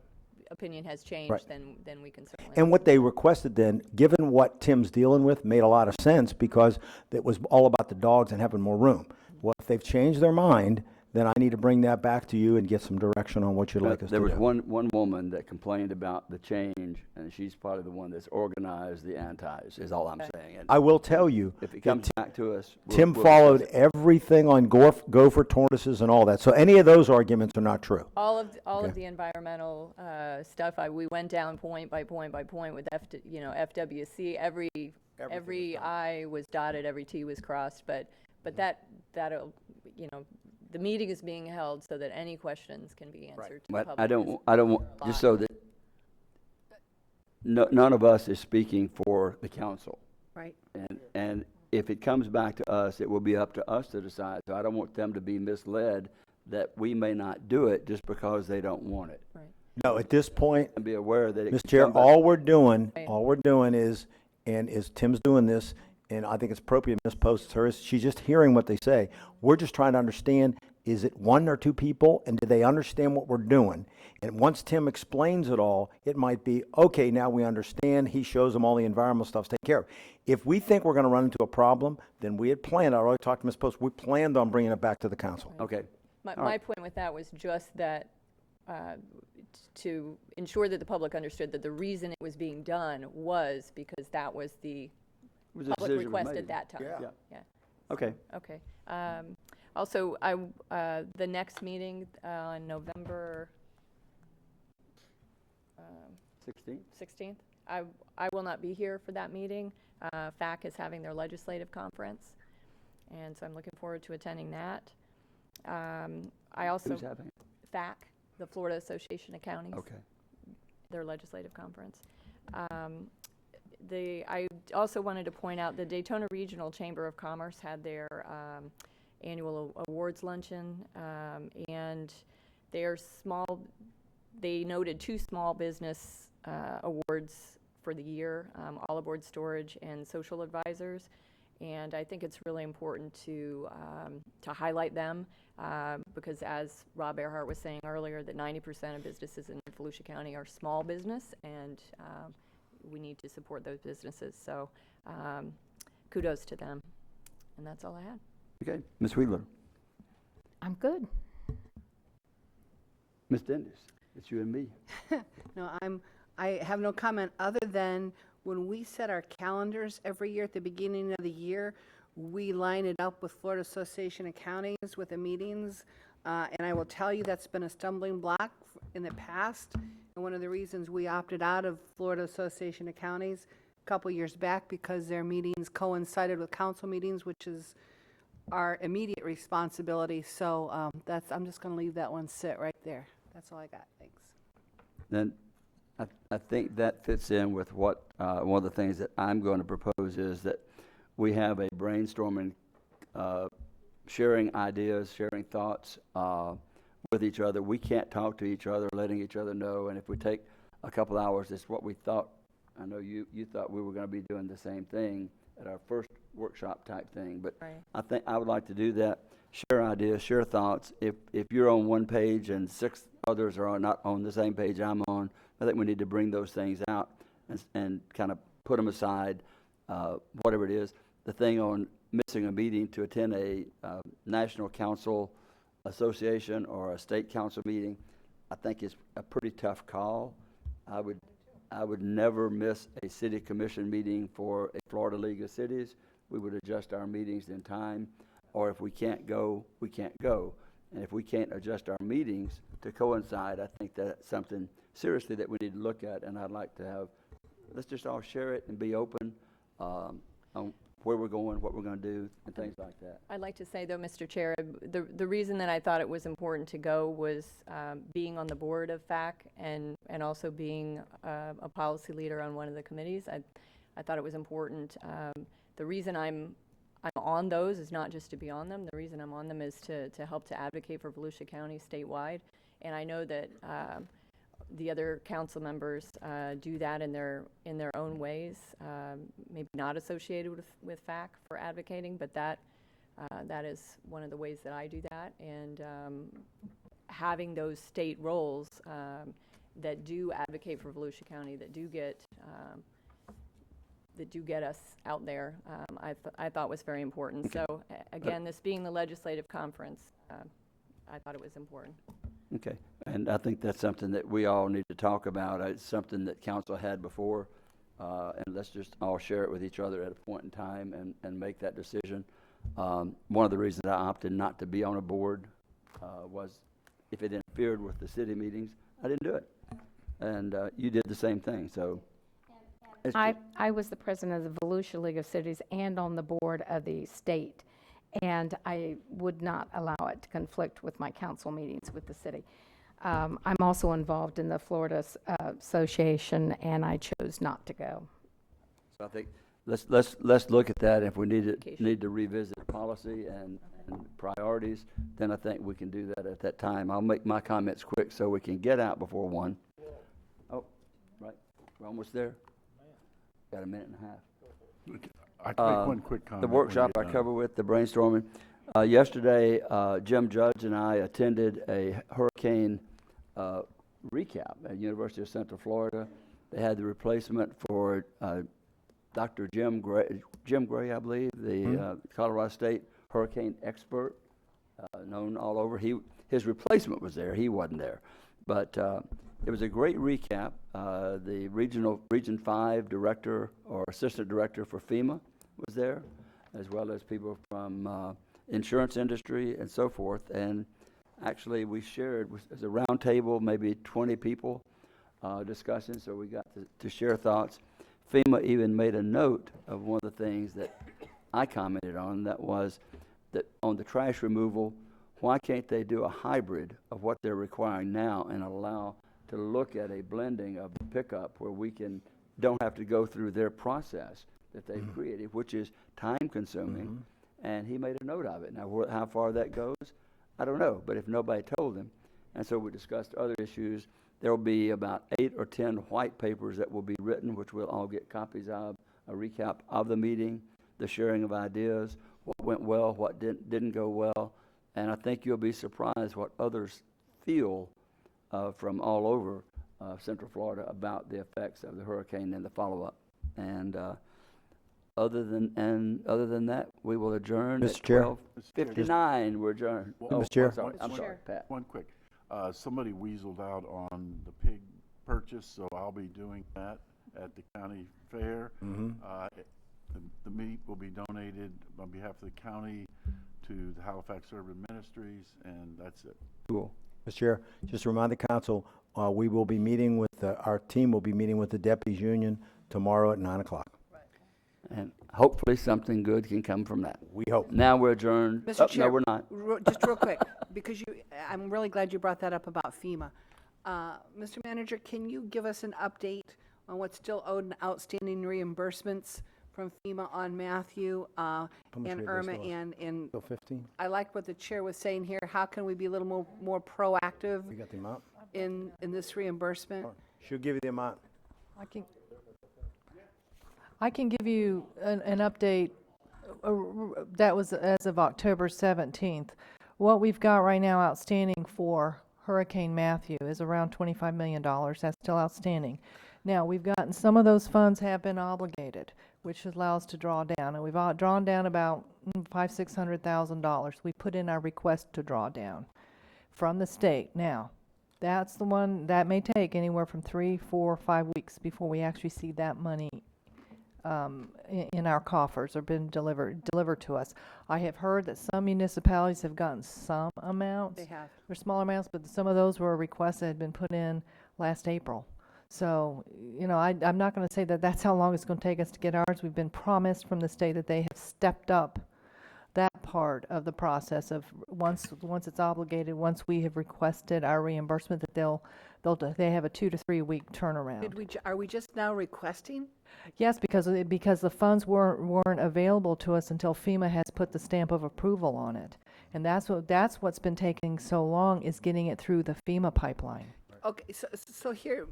opinion has changed, then we can certainly. And what they requested then, given what Tim's dealing with, made a lot of sense, because it was all about the dogs and having more room. Well, if they've changed their mind, then I need to bring that back to you and get some direction on what you'd like us to do. There was one woman that complained about the change, and she's probably the one that's organized the antis, is all I'm saying. And I will tell you, if it comes back to us, Tim followed everything on gopher tortoises and all that. So any of those arguments are not true. All of the environmental stuff. We went down point by point by point with FWC. Every I was dotted, every T was crossed. But that'll the meeting is being held so that any questions can be answered to the But public. I don't want, just so that none of us is speaking for the council. Right. And if it comes back to us, it will be up to us to decide. So I don't want them to be misled that we may not do it just because they don't want it. Right. No, at this point, And be aware that it Mr. can Chair, come back. all we're doing is Tim's doing this, and I think it's appropriate Ms. Post, she's just hearing what they say. We're just trying to understand, is it 1 or 2 people, and do they understand what we're doing? And once Tim explains it all, it might be, okay, now we understand. He shows them all the environmental stuff's taken care of. If we think we're going to run into a problem, then we had planned, I already talked to Ms. Post, we planned on bringing it back to the council. Okay. My point with that was just that to ensure that the public understood that the reason it was being done was because that was the public request at that time. Yeah. Okay. Okay. Also, the next meeting on November 16th, I will not be here for that meeting. FAC is having their legislative conference, and so I'm looking forward to attending that. I also Who's having it? FAC, the Florida Association of Counties. Okay. their legislative conference. I also wanted to point out the Daytona Regional Chamber of Commerce had their annual awards luncheon, and they noted 2 small business awards for the year, All Aboard Storage and Social Advisors. And I think it's really important to highlight them because, as Rob Earhart was saying earlier, that 90% of businesses in Volusia County are small business, and we need to support those businesses. So kudos to them. And that's all I had. Okay, Ms. Wheeler. I'm good. Ms. Dennis, it's you and me. No, I have no comment other than when we set our calendars every year at the beginning of the year, we line it up with Florida Association of Counties with the meetings. And I will tell you that's been a stumbling block in the past. And one of the reasons we opted out of Florida Association of Counties a couple years back because their meetings coincided with council meetings, which is our immediate responsibility. So I'm just going to leave that one sit right there. That's all I got. Thanks. Then I think that fits in with what one of the things that I'm going to propose is that we have a brainstorming, sharing ideas, sharing thoughts with each other. We can't talk to each other, letting each other know. And if we take a couple hours, it's what we thought. I know you thought we were going to be doing the same thing at our first workshop type thing, but Right. I think I would like to do that. Share ideas, share thoughts. If you're on one page and 6 others are not on the same page I'm on, I think we need to bring those things out and kind of put them aside, whatever it is. The thing on missing a meeting to attend a national council association or a state council meeting, I think is a pretty tough call. I would never miss a city commission meeting for a Florida League of Cities. We would adjust our meetings in time, or if we can't go, we can't go. And if we can't adjust our meetings to coincide, I think that's something seriously that we need to look at. And I'd like to have, let's just all share it and be open on where we're going, what we're going to do, and things like that. I'd like to say, though, Mr. Chair, the reason that I thought it was important to go was being on the board of FAC and also being a policy leader on one of the committees. I thought it was important. The reason I'm on those is not just to be on them. The reason I'm on them is to help to advocate for Volusia County statewide. And I know that the other council members do that in their own ways, maybe not associated with FAC for advocating, but that is one of the ways that I do that. And having those state roles that do advocate for Volusia County, that do get us out there, I thought was very important. Okay. So again, this being the legislative conference, I thought it was important. Okay, and I think that's something that we all need to talk about. It's something that council had before, and let's just all share it with each other at a point in time and make that decision. One of the reasons I opted not to be on a board was if it interfered with the city meetings, I didn't do it. And you did the same thing, so. I was the president of the Volusia League of Cities and on the board of the state, and I would not allow it to conflict with my council meetings with the city. I'm also involved in the Florida Association, and I chose not to go. So I think let's look at that. If we need to revisit policy and priorities, then I think we can do that at that time. I'll make my comments quick so we can get out before 1. Oh, right, we're almost there. Got a minute and a half. I can make one quick comment. The workshop I cover with, the brainstorming. Yesterday, Jim Judge and I attended a hurricane recap at University of Central Florida. They had the replacement for Dr. Jim Gray, I believe, the Colorado State hurricane expert, known all over. His replacement was there. He wasn't there. But it was a great recap. The Region 5 director or assistant director for FEMA was there, as well as people from insurance industry and so forth. And actually we shared, as a round table, maybe 20 people discussing, so we got to share thoughts. FEMA even made a note of one of the things that I commented on, that was that on the trash removal, why can't they do a hybrid of what they're requiring now and allow to look at a blending of the pickup where we don't have to go through their process that they've created, which is time consuming. And he made a note of it. Now, how far that goes, I don't know, but if nobody told him. And so we discussed other issues. There will be about 8 or 10 white papers that will be written, which we'll all get copies of, a recap of the meeting, the sharing of ideas, what went well, what didn't go well. And I think you'll be surprised what others feel from all over Central Florida about the effects of the hurricane and the follow-up. And other than that, we will adjourn Mr. at Chair. 12:59. We're adjourned. Mr. Chair. I'm sorry, Pat. One quick, somebody weaseled out on the pig purchase, so I'll be doing that at the county fair. The meat will be donated on behalf of the county to the Halifax Urban Ministries, and that's it. Cool. Mr. Chair, just to remind the council, we will be meeting with, our team will be meeting with the deputies union tomorrow at 9 o'clock. And hopefully something good can come from that. We hope. Now we're adjourned. Mr. Chair, No, we're not. Just real quick, because I'm really glad you brought that up about FEMA. Mr. Manager, can you give us an update on what's still owed in outstanding reimbursements from FEMA on Matthew and Irma and Still 15? I like what the chair was saying here. How can we be a little more proactive We got the amount? in this reimbursement? She'll give you the amount. I can give you an update that was as of October 17th. What we've got right now outstanding for Hurricane Matthew is around $25 million. That's still outstanding. Now, we've gotten, some of those funds have been obligated, which allows us to draw down. And we've drawn down about $600,000. We put in our request to draw down from the state. Now, that's the one that may take anywhere from 3, 4, 5 weeks before we actually see that money in our coffers or been delivered to us. I have heard that some municipalities have gotten some amounts. They have. They're small amounts, but some of those were requests that had been put in last April. So, you know, I'm not going to say that that's how long it's going to take us to get ours. We've been promised from the state that they have stepped up that part of the process of once it's obligated, once we have requested our reimbursement, that they have a 2 to 3 week turnaround. Are we just now requesting? Yes, because the funds weren't available to us until FEMA has put the stamp of approval on it, and that's what's been taking so long, is getting it through the FEMA pipeline. Okay, so here,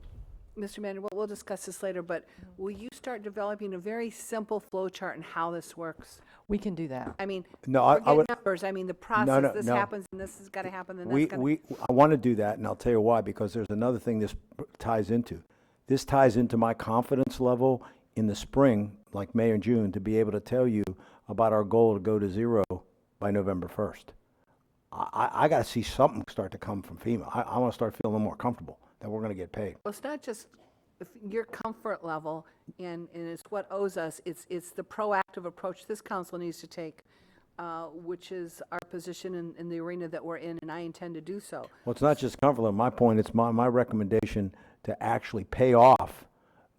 Mr. Manager, we'll discuss this later, but will you start developing a very simple flow chart on how this works? We can do that. I mean, No, I forget would- numbers. I mean, the process, this no. happens, and this has got to happen, and that's got to... I want to do that, and I'll tell you why, because there's another thing this ties into. This ties into my confidence level in the spring, like May and June, to be able to tell you about our goal to go to zero by November 1st. I got to see something start to come from FEMA. I want to start feeling a little more comfortable that we're going to get paid. Well, it's not just your comfort level, and it's what owes us. It's the proactive approach this council needs to take, which is our position in the arena that we're in, and I intend to do so. Well, it's not just comfort level. My point, it's my recommendation to actually pay off,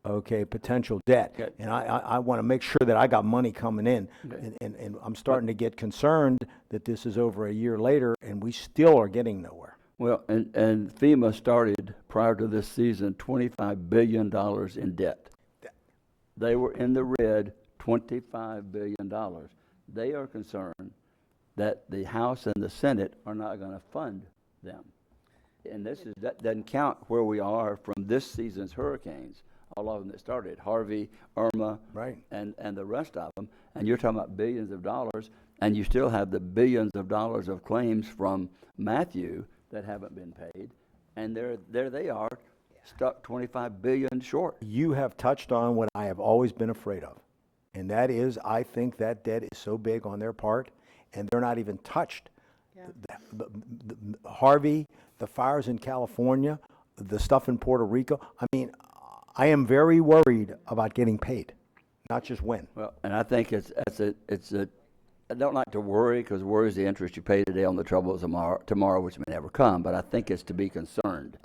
potential debt. Okay. And I want to make sure that I got money coming in. Okay. And I'm starting to get concerned that this is over a year later and we still are getting nowhere. Well, and FEMA started prior to this season $25 billion in debt. They were in the red, $25 billion. They are concerned that the House and the Senate are not going to fund them. And that doesn't count where we are from this season's hurricanes, all of them that started, Harvey, Irma, right, and the rest of them. And you're talking about billions of dollars, and you still have the billions of dollars of claims from Matthew that haven't been paid. And there they are, stuck $25 billion short. You have touched on what I have always been afraid of. And that is, I think that debt is so big on their part, and they're not even touched. Yeah. The Harvey, the fires in California, the stuff in Puerto Rico. I mean, I am very worried about getting paid, not just when. Well, and I think it's I don't like to worry, because worry is the interest you pay today on the trouble tomorrow, which may never come. But I think it's to be concerned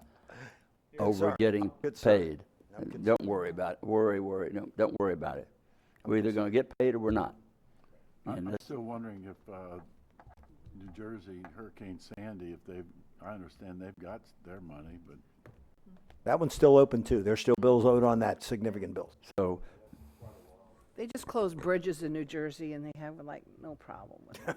over getting paid. Don't worry about it. Worry. No, don't worry about it. We're either going to get paid or we're not. I'm still wondering if New Jersey, Hurricane Sandy, I understand they've got their money, but That one's still open too. There's still bills owed on that, significant bills. So, They just closed bridges in New Jersey and they have like no problem with it.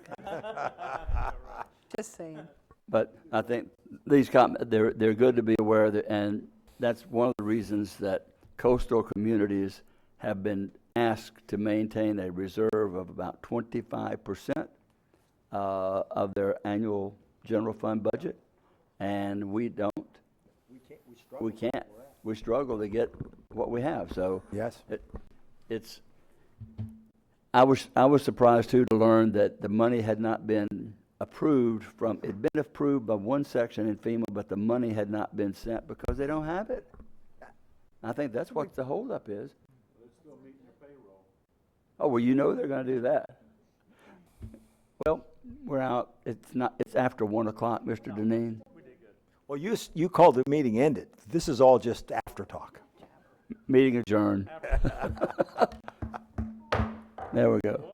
Just saying. but I think these they're good to be aware of, and that's one of the reasons that coastal communities have been asked to maintain a reserve of about 25% of their annual general fund budget, and we don't. We can't. We struggle to get what we have. So yes, it's. I was surprised too to learn that the money had not been approved from. It'd been approved by one section in FEMA, but the money had not been sent because they don't have it. I think that's what the holdup is. Oh well, you know they're going to do that. Well, we're out. It's after 1 o'clock, Mr. Deneen. Well, you called the meeting ended. This is all just after talk. Meeting adjourned. There we go.